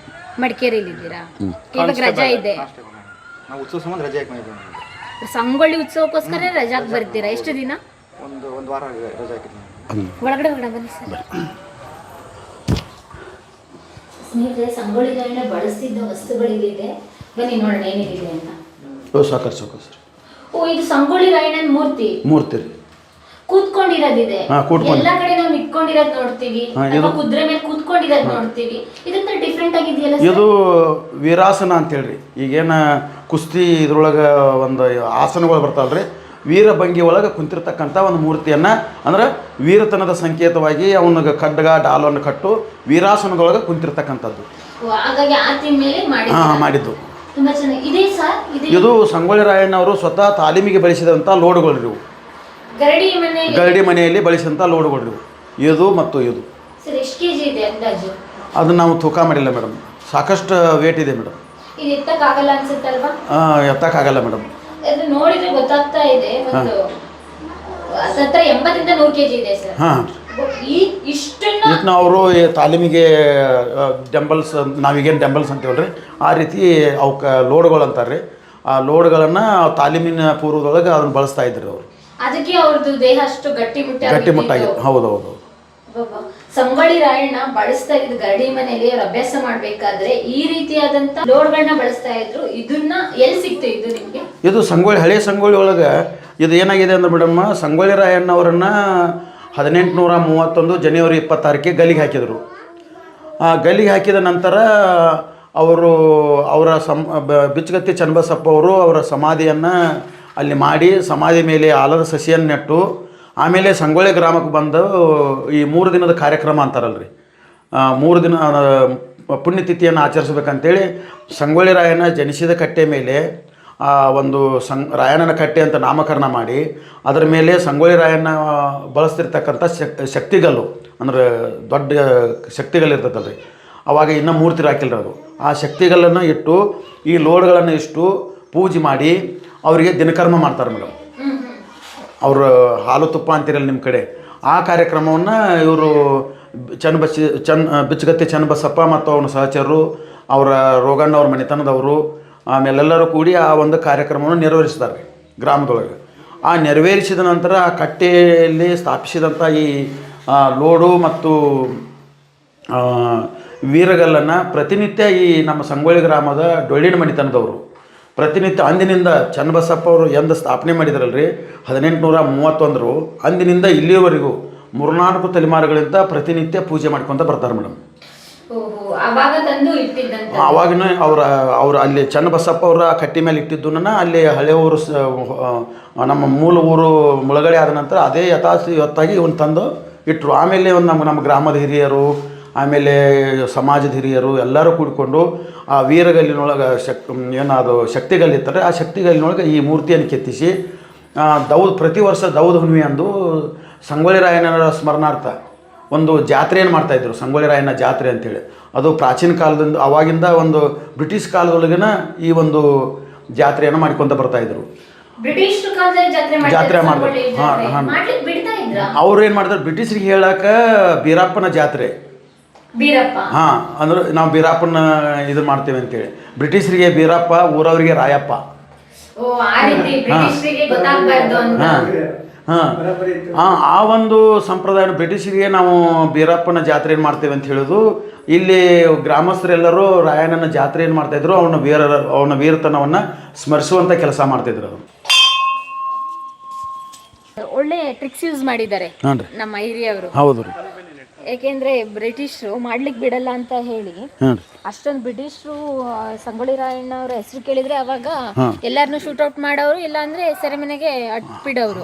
ಮಡಿಕೇರಿಯಲ್ಲಿ ಇದ್ದೀರಾ? ಇವಾಗ ರಜಾ ಇದೆ, ನಾವು ಉತ್ಸವ ಸಂಬಂಧ ರಜೆ ಹಾಕಿದ್ದೀವಿ. ಸಂಗೊಳ್ಳಿ ಉತ್ಸವಕ್ಕೋಸ್ಕರ ರಜಾಕ್ ಬರ್ತೀರಾ? ಎಷ್ಟು ದಿನ? ಒಂದು ವಾರ ರಜೆ ಹಾಕಿದ್ದೀವಿ. ಒಳಗಡೆ ಬನ್ನಿ ಸರ್. ಸ್ನೇಹಿತರೆ, ಸಂಗೊಳ್ಳಿ ರಾಯಣ್ಣ ಬಳಸ್ತಿದ್ದ ವಸ್ತುಗಳಿದೆ, ಬನ್ನಿ ನೋಡೋಣ ಏನೇನಿದೆ ಅಂತ. Soccer sir. ಓ, ಇದು ಸಂಗೊಳ್ಳಿ ರಾಯಣ್ಣನ ಮೂರ್ತಿ ರೀ. ಕೂತ್ಕೊಂಡಿರೋದಿದೆ. ಎಲ್ಲ ಕಡೆ ನಾವು ನಿಂತ್ಕೊಂಡಿರೋದು ನೋಡ್ತೀವಿ, ಅಥವಾ ಕುದುರೆ ಮೇಲೆ ಕೂತ್ಕೊಂಡಿರೋದು ನೋಡ್ತೀವಿ. ಇದನ್ನ ಡಿಫ್ರೆಂಟ್ ಆಗಿದೆಯಲ್ಲ ಸರ್? ಇದು ವೀರಾಸನ ಅಂತೇಳ್ರಿ. ಈಗೇನು ಕುಸ್ತಿ ಇದ್ರೊಳಗೆ ಒಂದು ಆಸನಗಳು ಬರ್ತಾವಲ್ರಿ, ವೀರಭಂಗಿ ಒಳಗೆ ಕುಂತಿರ್ತಕ್ಕಂಥ ಒಂದು ಮೂರ್ತಿಯನ್ನು, ಅಂದ್ರೆ ವೀರತನದ ಸಂಕೇತವಾಗಿ ಅವನಿಗೆ ಖಡ್ಗ ಡಾಲನ್ನು ಕಟ್ಟು ವೀರಾಸನದೊಳಗೆ ಕುಂತಿರ್ತಕ್ಕಂಥದ್ದು. ಹಾಗಾಗಿ ಆ ಥೀಮ್ ಮೇಲೆ ಮಾಡಿದ್ದು. ತುಂಬಾ ಚೆನ್ನಾಗಿ ಇದೆ ಸರ್. ಇದು ಸಂಗೊಳ್ಳಿ ರಾಯಣ್ಣ ಅವರು ಸ್ವತಃ ತಾಲೀಮಿಗೆ ಬಳಸಿದಂಥ ಲೋಡ್ಗಳು ಇವು. ಗರಡಿ ಮನೆಯಲ್ಲಿ ಬಳಸಿದಂಥ ಲೋಡ್ಗಳು ಇವು. ಇದು ಮತ್ತು ಇದು ಸರ್ ಎಷ್ಟು ಕೆಜಿ ಇದೆ ಅಂದಾಜು? ಅದು ನಾವು ತೂಕ ಮಾಡಿಲ್ಲ ಮೇಡಮ್, ಸಾಕಷ್ಟು ವೇಟ್ ಇದೆ ಮೇಡಮ್. ಇದು ಎತ್ತಕ್ಕಾಗಲ್ಲ ಅನ್ಸುತ್ತಲ್ವಾ? ಎತ್ತಕ್ಕಾಗಲ್ಲ ಮೇಡಮ್. ಅದು ನೋಡಿದ್ರೆ ಗೊತ್ತಾಗ್ತಾ ಇದೆ, ಒಂದು ಹತ್ರ 80 ರಿಂದ 100 ಕೆಜಿ ಇದೆ ಸರ್. ಹಾಂ, ಇದನ್ನ ಅವರು ತಾಲೀಮಿಗೆ ಡಂಬಲ್ಸ್, ನಾವೀಗೇನು ಡಂಬಲ್ಸ್ ಅಂತೀವಲ್ರಿ, ಆ ರೀತಿ ಅವಕ್ಕೆ ಲೋಡ್ಗಳು ಅಂತಾರೆ ರೀ. ಆ ಲೋಡ್ಗಳನ್ನು ತಾಲೀಮಿನ ಪೂರ್ವದೊಳಗೆ ಅದನ್ನು ಬಳಸ್ತಾ ಇದ್ರು ಅವರು. ಅದಕ್ಕೆ ಅವ್ರದ್ದು ದೇಹ ಅಷ್ಟು ಗಟ್ಟಿಮುಟ್ಟಾಗಿತ್ತು. ಹೌದೌದು. ಸಂಗೊಳ್ಳಿ ರಾಯಣ್ಣ ಬಳಸ್ತಾ ಇದ್ದು ಗರಡಿ ಮನೆಯಲ್ಲಿ ಅವ್ರು ಅಭ್ಯಾಸ ಮಾಡ್ಬೇಕಾದ್ರೆ ಈ ರೀತಿಯಾದಂತ ಲೋಡ್ಗಳನ್ನ ಬಳಸ್ತಾ ಇದ್ರು. ಇದನ್ನ ಎಲ್ಲಿ ಸಿಕ್ತು ಇದು ನಿಮ್ಗೆ? ಇದು ಹಳೆ ಸಂಗೊಳ್ಳಿ ಒಳಗೆ ಇದು ಏನಾಗಿದೆ ಅಂದ್ರೆ ಮೇಡಮ್, ಸಂಗೊಳ್ಳಿ ರಾಯಣ್ಣ ಅವರನ್ನು 1831 ಜನವರಿ 26ಕ್ಕೆ ಗಲ್ಲಿಗೆ ಹಾಕಿದರು. ಆ ಗಲ್ಲಿಗೆ ಹಾಕಿದ ನಂತರ ಅವರು ಅವರ ಬಿಚ್ಚಗತ್ತಿ ಚನ್ನಬಸಪ್ಪ ಅವರು ಅವರ ಸಮಾಧಿಯನ್ನು ಅಲ್ಲಿ ಮಾಡಿ, ಸಮಾಧಿ ಮೇಲೆ ಆಲದ ಸಸಿಯನ್ನು ನೆಟ್ಟು, ಆಮೇಲೆ ಸಂಗೊಳ್ಳಿ ಗ್ರಾಮಕ್ಕೆ ಬಂದು ಈ 3 ದಿನದ ಕಾರ್ಯಕ್ರಮ ಅಂತಾರಲ್ರಿ, 3 ದಿನ ಪುಣ್ಯತಿಥಿಯನ್ನು ಆಚರಿಸ್ಬೇಕಂತೇಳಿ ಸಂಗೊಳ್ಳಿ ರಾಯಣ್ಣ ಜನಿಸಿದ ಕಟ್ಟೆ ಮೇಲೆ ಒಂದು ರಾಯಣ್ಣನ ಕಟ್ಟೆ ಅಂತ ನಾಮಕರಣ ಮಾಡಿ, ಅದರ ಮೇಲೆ ಸಂಗೊಳ್ಳಿ ರಾಯಣ್ಣ ಬಳಸ್ತಿರ್ತಕ್ಕಂಥ ಶಕ್ತಿಗಲ್ಲು, ಅಂದ್ರೆ ದೊಡ್ಡ ಶಕ್ತಿಗಲ್ಲು ಇರ್ತದಲ್ರಿ, ಅವಾಗ ಇನ್ನೂ ಮೂರ್ತಿ ಹಾಕಿಲ್ರಿ ಅದು. ಆ ಶಕ್ತಿಗಲ್ಲನ್ನು ಇಟ್ಟು ಈ ಲೋಡ್ಗಳನ್ನು ಇಷ್ಟು ಪೂಜೆ ಮಾಡಿ ಅವರಿಗೆ ದಿನಕರ್ಮ ಮಾಡ್ತಾರೆ ಮೇಡಮ್. ಅವರು ಹಾಲು ತುಪ್ಪ ಅಂತಿರಲ್ಲ ನಿಮ್ಮ ಕಡೆ, ಆ ಕಾರ್ಯಕ್ರಮವನ್ನು ಇವರು ಬಿಚ್ಚಗತ್ತಿ ಚನ್ನಬಸಪ್ಪ ಮತ್ತು ಅವನ ಸಹಚರರು, ಅವರ ರೋಗಣ್ಣ ಅವ್ರ ಮನೆತನದವರು, ಆಮೇಲೆಲ್ಲರೂ ಕೂಡಿ ಆ ಒಂದು ಕಾರ್ಯಕ್ರಮವನ್ನು ನೆರವೇರಿಸ್ತಾರೆ ಗ್ರಾಮದೊಳಗೆ. ಆ ನೆರವೇರಿಸಿದ ನಂತರ ಆ ಕಟ್ಟೆಯಲ್ಲಿ ಸ್ಥಾಪಿಸಿದಂಥ ಈ ಲೋಡು ಮತ್ತು ವೀರಗಲ್ಲನ್ನು ಪ್ರತಿನಿತ್ಯ ಈ ನಮ್ಮ ಸಂಗೊಳ್ಳಿ ಗ್ರಾಮದ ಡೊಳ್ಳಿನ ಮನೆತನದವರು ಪ್ರತಿನಿತ್ಯ ಅಂದಿನಿಂದ ಚನ್ನಬಸಪ್ಪ ಅವರು ಎಂದು ಸ್ಥಾಪನೆ ಮಾಡಿದ್ರಲ್ರಿ 1831 ಅಂದಿನಿಂದ ಇಲ್ಲಿಯವರೆಗೂ 3-4 ತಲೆಮಾರುಗಳಿಂದ ಪ್ರತಿನಿತ್ಯ ಪೂಜೆ ಮಾಡ್ಕೊತ ಬರ್ತಾರೆ ಮೇಡಮ್. ಅವಾಗಿನ ಅವ್ರು ಅಲ್ಲಿ ಚನ್ನಬಸಪ್ಪ ಅವರ ಕಟ್ಟಿ ಮೇಲೆ ಇಟ್ಟಿದ್ದನ್ನ ಅಲ್ಲಿ ಹಳೆ ಊರು ನಮ್ಮ ಮೂಲ ಊರು ಮುಳುಗಡೆ ಆದ ನಂತರ ಅದೇ ಯಥಾವತ್ತಾಗಿ ಇವನು ತಂದು ಇಟ್ಟರು. ಆಮೇಲೆ ಒಂದು ನಮ್ಮ ಗ್ರಾಮದ ಹಿರಿಯರು, ಆಮೇಲೆ ಸಮಾಜದ ಹಿರಿಯರು ಎಲ್ಲರೂ ಕೂಡಿಕೊಂಡು ಆ ವೀರಗಲ್ಲಿನೊಳಗೆ ಏನದು ಶಕ್ತಿಗಲ್ಲಿರ್ತಾರೆ, ಆ ಶಕ್ತಿಗಲ್ಲಿನೊಳಗೆ ಈ ಮೂರ್ತಿಯನ್ನು ಕೆತ್ತಿಸಿ ಪ್ರತಿ ವರ್ಷ ದೌದ ಹುಣ್ಣಿಮೆ ಅಂದು ಸಂಗೊಳ್ಳಿ ರಾಯಣ್ಣನ ಸ್ಮರಣಾರ್ಥ ಒಂದು ಜಾತ್ರೆಯನ್ನು ಮಾಡ್ತಾಯಿದ್ರು, ಸಂಗೊಳ್ಳಿ ರಾಯಣ್ಣ ಜಾತ್ರೆ ಅಂಥೇಳಿ. ಅದು ಪ್ರಾಚೀನ ಕಾಲದಿಂದ, ಆವಾಗಿಂದ ಒಂದು ಬ್ರಿಟಿಷ್ ಕಾಲದೊಳಗಿನ ಈ ಒಂದು ಜಾತ್ರೆಯನ್ನು ಮಾಡ್ಕೊತ ಬರ್ತಾಯಿದ್ರು. ಜಾತ್ರೆ ಮಾಡ್ತಾರೆ. ಅವ್ರು ಏನು ಮಾಡ್ತಾರೆ, ಬ್ರಿಟಿಷರಿಗೆ ಹೇಳಕ್ಕೆ ಬೀರಪ್ಪನ ಜಾತ್ರೆ, ಹಾಂ, ಅಂದ್ರೆ ನಾವು ಬೀರಪ್ಪನ ಇದು ಮಾಡ್ತೇವೆ ಅಂತೇಳಿ. ಬ್ರಿಟಿಷರಿಗೆ ಬೀರಪ್ಪ, ಊರವರಿಗೆ ರಾಯಪ್ಪ. ಆ ಒಂದು ಸಂಪ್ರದಾಯ ಬ್ರಿಟಿಷರಿಗೆ ನಾವು ಬೀರಪ್ಪನ ಜಾತ್ರೆ ಏನು ಮಾಡ್ತೇವೆ ಅಂತ ಹೇಳೋದು. ಇಲ್ಲಿ ಗ್ರಾಮಸ್ಥರೆಲ್ಲರೂ ರಾಯಣ್ಣನ ಜಾತ್ರೆ ಏನು ಮಾಡ್ತಾಯಿದ್ರು, ಅವನ ವೀರತನವನ್ನು ಸ್ಮರಿಸುವಂಥ ಕೆಲಸ ಮಾಡ್ತಾಯಿದ್ರು. ಅದು ಒಳ್ಳೆ ಟ್ರಿಕ್ಸ್ ಯೂಸ್ ಮಾಡಿದ್ದಾರೆ ನಮ್ಮ ಹಿರಿಯವರು. ಹೌದು ರೀ. ಏಕೆಂದ್ರೆ ಬ್ರಿಟಿಷರು ಮಾಡ್ಲಿಕ್ಕೆ ಬಿಡಲ್ಲ ಅಂತ ಹೇಳಿ ಅಷ್ಟೊಂದು ಬ್ರಿಟಿಷರು ಸಂಗೊಳ್ಳಿ ರಾಯಣ್ಣ ಅವರ ಹೆಸರು ಕೇಳಿದ್ರೆ ಅವಾಗ ಎಲ್ಲಾರನ್ನೂ ಶೂಟ್ ಔಟ್ ಮಾಡೋರು, ಇಲ್ಲ ಅಂದ್ರೆ ಸೆರೆಮನೆಗೆ ಅಟ್ಬಿಡೋರು.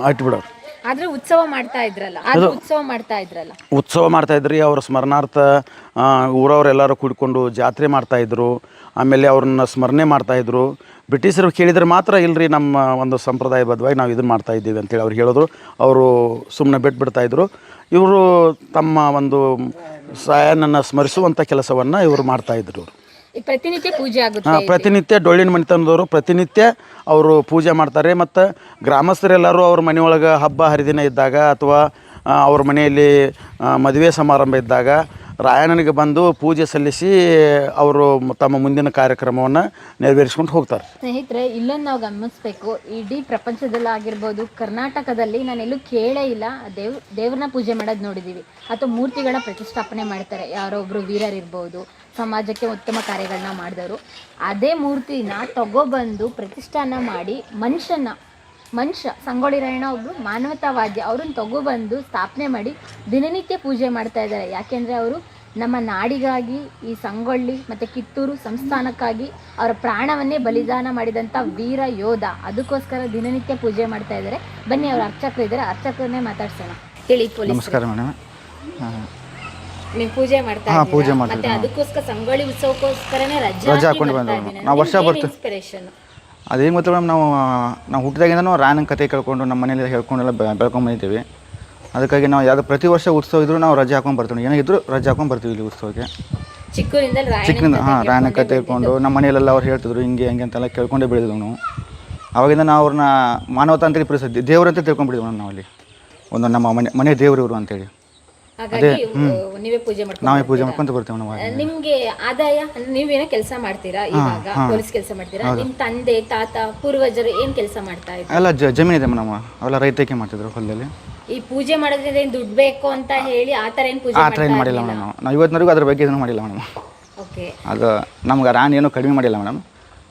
ಆದ್ರೆ ಉತ್ಸವ ಮಾಡ್ತಾ ಇದ್ರಲ್ಲ, ಉತ್ಸವ ಮಾಡ್ತಾಯಿದ್ರಿ. ಅವ್ರ ಸ್ಮರಣಾರ್ಥ ಊರವರೆಲ್ಲರೂ ಕೂಡಿಕೊಂಡು ಜಾತ್ರೆ ಮಾಡ್ತಾಯಿದ್ರು. ಆಮೇಲೆ ಅವ್ರನ್ನ ಸ್ಮರಣೆ ಮಾಡ್ತಾಯಿದ್ರು. ಬ್ರಿಟಿಷರು ಕೇಳಿದರೆ ಮಾತ್ರ ಇಲ್ಲರಿ ನಮ್ಮ ಒಂದು ಸಂಪ್ರದಾಯಬದ್ಧವಾಗಿ ನಾವು ಇದನ್ನು ಮಾಡ್ತಾಯಿದ್ದೀವಿ ಅಂತೇಳಿ ಅವ್ರು ಹೇಳಿದ್ರು. ಅವರು ಸುಮ್ಮನೆ ಬಿಟ್ಬಿಡ್ತಾಯಿದ್ರು. ಇವರು ತಮ್ಮ ಒಂದು ಸಾಯನನ್ನು ಸ್ಮರಿಸುವಂಥ ಕೆಲಸವನ್ನು ಇವರು ಮಾಡ್ತಾಯಿದ್ರು. ಪ್ರತಿನಿತ್ಯ ಪೂಜೆ ಆಗುತ್ತೆ. ಪ್ರತಿನಿತ್ಯ ಡೊಳ್ಳಿನ ಮನೆತನದವರು ಪ್ರತಿನಿತ್ಯ ಅವರು ಪೂಜೆ ಮಾಡ್ತಾರೆ. ಮತ್ತು ಗ್ರಾಮಸ್ಥರೆಲ್ಲರೂ ಅವ್ರ ಮನೆಯೊಳಗೆ ಹಬ್ಬ ಹರಿದಿನ ಇದ್ದಾಗ ಅಥವಾ ಅವ್ರ ಮನೆಯಲ್ಲಿ ಮದುವೆ ಸಮಾರಂಭ ಇದ್ದಾಗ ರಾಯಣ್ಣನಿಗೆ ಬಂದು ಪೂಜೆ ಸಲ್ಲಿಸಿ ಅವರು ತಮ್ಮ ಮುಂದಿನ ಕಾರ್ಯಕ್ರಮವನ್ನು ನೆರವೇರಿಸ್ಕೊಂಡು ಹೋಗ್ತಾರೆ. ಸ್ನೇಹಿತರೆ, ಇಲ್ಲೊಂದು ನಾವು ಗಮನಿಸಬೇಕು, ಇಡೀ ಪ್ರಪಂಚದಲ್ಲಾಗಿರ್ಬೋದು, ಕರ್ನಾಟಕದಲ್ಲಿ ನಾನೆಲ್ಲೂ ಕೇಳೇ ಇಲ್ಲ ದೇವ್ರನ್ನ ಪೂಜೆ ಮಾಡೋದು ನೋಡಿದ್ದೀವಿ, ಅಥವಾ ಮೂರ್ತಿಗಳ ಪ್ರತಿಷ್ಠಾಪನೆ ಮಾಡ್ತಾರೆ. ಯಾರೋ ಒಬ್ಬರು ವೀರರಿರ್ಬೋದು, ಸಮಾಜಕ್ಕೆ ಉತ್ತಮ ಕಾರ್ಯಗಳನ್ನ ಮಾಡಿದವರು, ಅದೇ ಮೂರ್ತಿನ ತಗೊಬಂದು ಪ್ರತಿಷ್ಠಾನ ಮಾಡಿ ಮನುಷ್ಯ ಸಂಗೊಳ್ಳಿ ರಾಯಣ್ಣ ಒಬ್ಬರು ಮಾನವತಾವಾದಿ, ಅವ್ರನ್ನ ತಗೊಬಂದು ಸ್ಥಾಪನೆ ಮಾಡಿ ದಿನನಿತ್ಯ ಪೂಜೆ ಮಾಡ್ತಾ ಇದ್ದಾರೆ. ಯಾಕೆಂದರೆ ಅವರು ನಮ್ಮ ನಾಡಿಗಾಗಿ, ಈ ಸಂಗೊಳ್ಳಿ ಮತ್ತು ಕಿತ್ತೂರು ಸಂಸ್ಥಾನಕ್ಕಾಗಿ ಅವರ ಪ್ರಾಣವನ್ನೇ ಬಲಿದಾನ ಮಾಡಿದಂಥ ವೀರ ಯೋಧ. ಅದಕ್ಕೋಸ್ಕರ ದಿನನಿತ್ಯ ಪೂಜೆ ಮಾಡ್ತಾ ಇದ್ದಾರೆ. ಬನ್ನಿ, ಅವ್ರ ಅರ್ಚಕರು ಇದ್ದಾರೆ, ಅರ್ಚಕರನ್ನೇ ಮಾತಾಡ್ಸೋಣ. ಹೇಳಿ ಪೊಲೀಸ್. ನಮಸ್ಕಾರ ಮೇಡಮ್. ನೀವು ಪೂಜೆ ಮಾಡ್ತಾ ಪೂಜೆ ಮತ್ತೆ ಅದಕ್ಕೋಸ್ಕರ ಸಂಗೊಳ್ಳಿ ಉತ್ಸವಕ್ಕೋಸ್ಕರನೇ ರಜೆ ಹಾಕೊಂಡು ಬಂದಿದ್ದೀವಿ. ನಾವು ವರ್ಷ ಬರ್ತೀವಿ. ಇನ್ಸ್ಪಿರೇಷನ್ ಅದೇನು ಗೊತ್ತಿಲ್ಲ ಮೇಡಮ್, ನಾವು ಹುಟ್ಟಿದಾಗಿಂದನೂ ರಾಯಣ್ಣನ ಕತೆ ಕೇಳ್ಕೊಂಡು ನಮ್ಮ ಮನೇಲಿ ಹೇಳ್ಕೊಂಡೆಲ್ಲ ಬೆಳ್ಕೊಂಡು ಬಂದಿದ್ದೀವಿ. ಅದಕ್ಕಾಗಿ ನಾವು ಯಾವುದೋ ಪ್ರತಿ ವರ್ಷ ಉತ್ಸವ ಇದ್ದರೂ ನಾವು ರಜೆ ಹಾಕೊಂಡು ಬರ್ತೀವಿ. ಏನಾಗಿದ್ರು ರಜೆ ಹಾಕೊಂಡು ಬರ್ತೀವಿ ಇಲ್ಲಿ ಉತ್ಸವಕ್ಕೆ. ಚಿಕ್ಕದಿಂದ ರಾಯಣ್ಣನ ಕತೆ ಹೇಳ್ಕೊಂಡು ನಮ್ಮ ಮನೆಯಲ್ಲೆಲ್ಲ ಅವ್ರು ಹೇಳ್ತಿದ್ರು ಹಿಂಗೆ ಹಂಗೆ ಅಂತೆಲ್ಲ ಕೇಳ್ಕೊಂಡೇ ಬೆಳೆದಿದ್ವು ನಾವು. ಅವಾಗಿಂದ ನಾವು ಅವ್ರನ್ನ ಮಾನವತಾ ಅಂತೇಳಿ ಪ್ರೀತಿಸಿದ್ವಿ, ದೇವರಂತ ತಿಳ್ಕೊಂಡ್ಬಿಟ್ಟಿದ್ವಿ ನಾವು ಅಲ್ಲಿ. ಒಂದು ನಮ್ಮ ಮನೆ ದೇವರು ಇವರು ಅಂತೇಳಿ ನೀವೇ ಪೂಜೆ ಮಾಡ್ಕೊಂಡು ನಾವೇ ಪೂಜೆ ಮಾಡ್ಕೊಂತ ಬರ್ತೇವೆ ನಾವು. ನಿಮ್ಗೆ ಆದಾಯ ನೀವೇನೋ ಕೆಲಸ ಮಾಡ್ತೀರಾ, ಇವಾಗ ಪೊಲೀಸ್ ಕೆಲಸ ಮಾಡ್ತೀರಾ. ನಿಮ್ ತಂದೆ ತಾತ ಪೂರ್ವಜರು ಏನ್ ಕೆಲಸ ಮಾಡ್ತಾ ಇದ್ರು? ಎಲ್ಲ ಜಮೀನು ಇದೆ ಮೇಡಮ್, ಅವೆಲ್ಲ ರೈತಕ್ಕೆ ಮಾಡ್ತಿದ್ರು ಹೊಲದಲ್ಲಿ. ಈ ಪೂಜೆ ಮಾಡೋದ್ರಿಂದ ಏನ್ ದುಡ್ಡು ಬೇಕು ಅಂತ ಹೇಳಿ ಆ ತರ ಏನ್ ಪೂಜೆ ಆ ಥರ ಏನು ಮಾಡಿಲ್ಲ ಮೇಡಮ್. ನಾವು ಇವತ್ತಿನವರೆಗೂ ಅದ್ರ ಬಗ್ಗೆ ಇದನ್ನು ಮಾಡಿಲ್ಲ ಮೇಡಮ್. ಓಕೆ, ಅದು ನಮ್ಗೆ ರಾಣಿ ಏನೂ ಕಡಿಮೆ ಮಾಡಿಲ್ಲ ಮೇಡಮ್.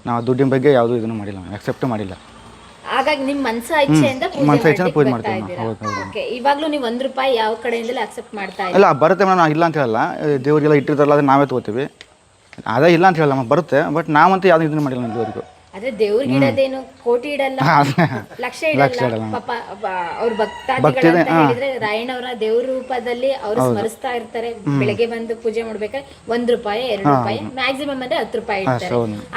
ನಾವು ದುಡ್ಡಿನ ಬಗ್ಗೆ ಯಾವುದೂ ಇದನ್ನು ಮಾಡಿಲ್ಲ ಮೇಡಮ್, ಅಕ್ಸೆಪ್ಟ್ ಮಾಡಿಲ್ಲ. ಹಾಗಾಗಿ ನಿಮ್ಮ ಮನಸ ಇಚ್ಛೆಯಿಂದ ಪೂಜೆ ಮಾಡ್ತಾ ಇದ್ದೀರಾ. ಓಕೆ, ಇವಾಗಲೂ ನೀವು ₹1 ಯಾವ ಕಡೆಯಿಂದಲೂ ಅಕ್ಸೆಪ್ಟ್ ಮಾಡ್ತಾ ಇಲ್ಲ? ಇಲ್ಲ, ಬರುತ್ತೆ ಮೇಡಮ್, ನಾವು ಇಲ್ಲ ಅಂತ ಹೇಳಲ್ಲ. ದೇವರಿಗೆಲ್ಲ ಇಟ್ಟಿರ್ತಾರಲ್ಲ ಅದನ್ನ ನಾವೇ ತೊಗೋತೀವಿ. ಅದೇ ಇಲ್ಲ ಅಂತ ಹೇಳಲ್ಲ, ಬರುತ್ತೆ. ಬಟ್ ನಾವಂತೂ ಯಾವುದೂ ಇದನ್ನು ಮಾಡಿಲ್ಲ ಇದುವರೆಗೂ. ಅದೇ ದೇವ್ರಿಗೆ ಇಡೋದೇನು ಕೋಟಿ ಇಡಲ್ಲ, ಲಕ್ಷ ಇಡಲ್ಲ. ಪಾಪ ಅವ್ರ ಭಕ್ತಾದಿಗಳು ಅಂತ ಹೇಳಿದ್ರೆ ರಾಯಣ್ಣವರ ದೇವ್ರ ರೂಪದಲ್ಲಿ ಅವರು ಸ್ಮರಿಸ್ತಾ ಇರ್ತಾರೆ. ಬೆಳಗ್ಗೆ ಬಂದು ಪೂಜೆ ಮಾಡ್ಬೇಕಾದ್ರೆ ₹1 ₹2 ಮ್ಯಾಕ್ಸಿಮಮ್ ಅಂದ್ರೆ ₹10 ಇಡ್ತಾರೆ.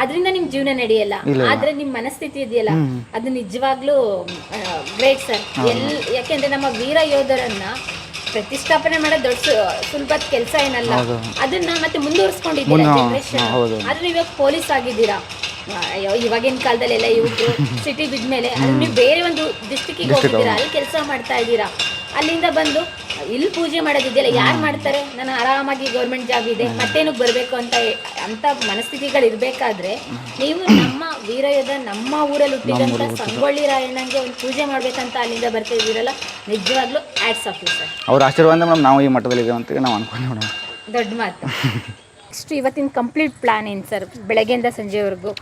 ಅದರಿಂದ ನಿಮ್ ಜೀವನ ನಡೆಯಲ್ಲ. ಆದ್ರೆ ನಿಮ್ ಮನಸ್ಥಿತಿ ಇದೆಯಲ್ಲ, ಅದು ನಿಜವಾಗ್ಲೂ ಗ್ರೇಟ್ ಸರ್. ಯಾಕೆಂದ್ರೆ ನಮ್ಮ ವೀರ ಯೋಧರನ್ನ ಪ್ರತಿಷ್ಠಾಪನೆ ಮಾಡೋದು ದೊಡ್ಡ ಸುಲಭದ ಕೆಲಸ ಏನಲ್ಲ. ಅದನ್ನ ಮತ್ತೆ ಮುಂದುವರಿಸ್ಕೊಂಡಿದ್ದೀರಾ ಜನರೇಷನ್. ಆದ್ರೆ ಇವಾಗ ಪೊಲೀಸ್ ಆಗಿದ್ದೀರಾ. ಇವಾಗಿನ ಕಾಲದಲ್ಲೆಲ್ಲ ಯುವಕರು ಸಿಟಿ ಬಿದ್ಮೇಲೆ ನೀವು ಬೇರೆ ಒಂದು ಡಿಸ್ಟ್ರಿಕ್ಕಿಗೆ ಹೋಗಿದ್ದೀರಾ, ಅಲ್ಲಿ ಕೆಲಸ ಮಾಡ್ತಾ ಇದ್ದೀರಾ. ಅಲ್ಲಿಂದ ಬಂದು ಇಲ್ಲಿ ಪೂಜೆ ಮಾಡೋದಿದೆಯಲ್ಲ, ಯಾರು ಮಾಡ್ತಾರೆ? ನಾನು ಆರಾಮಾಗಿ ಗೌರ್ಮೆಂಟ್ ಜಾಬ್ ಇದೆ, ಮತ್ತೇನಕ್ಕೆ ಬರಬೇಕು ಅಂತ ಮನಸ್ಥಿತಿಗಳು ಇರಬೇಕಾದ್ರೆ ನೀವು ನಮ್ಮ ವೀರಯೋಧ, ನಮ್ಮ ಊರಲ್ಲಿ ಹುಟ್ಟಿದಂಥ ಸಂಗೊಳ್ಳಿ ರಾಯಣ್ಣಂಗೆ ಒಂದು ಪೂಜೆ ಮಾಡ್ಬೇಕಂತ ಅಲ್ಲಿಂದ ಬರ್ತಾ ಇದ್ದೀರಲ್ಲ, ನಿಜವಾಗ್ಲೂ ಆ್ಯಡ್ಸ್ ಆಫ್ ಸರ್. ಅವ್ರ ಆಶೀರ್ವಾದ ಮೇಡಮ್ ನಾವು ಈ ಮಟ್ಟದಲ್ಲಿ ಇದ್ದೇವೆ ಅಂತ ನಾವು ಅನ್ಕೊಂಡು ಮೇಡಮ್. ದೊಡ್ಡ ಮಾತು. ಇಷ್ಟು ಇವತ್ತಿನ ಕಂಪ್ಲೀಟ್ ಪ್ಲಾನ್ ಏನು ಸರ್, ಬೆಳಗ್ಗೆಯಿಂದ ಸಂಜೆವರೆಗೂ?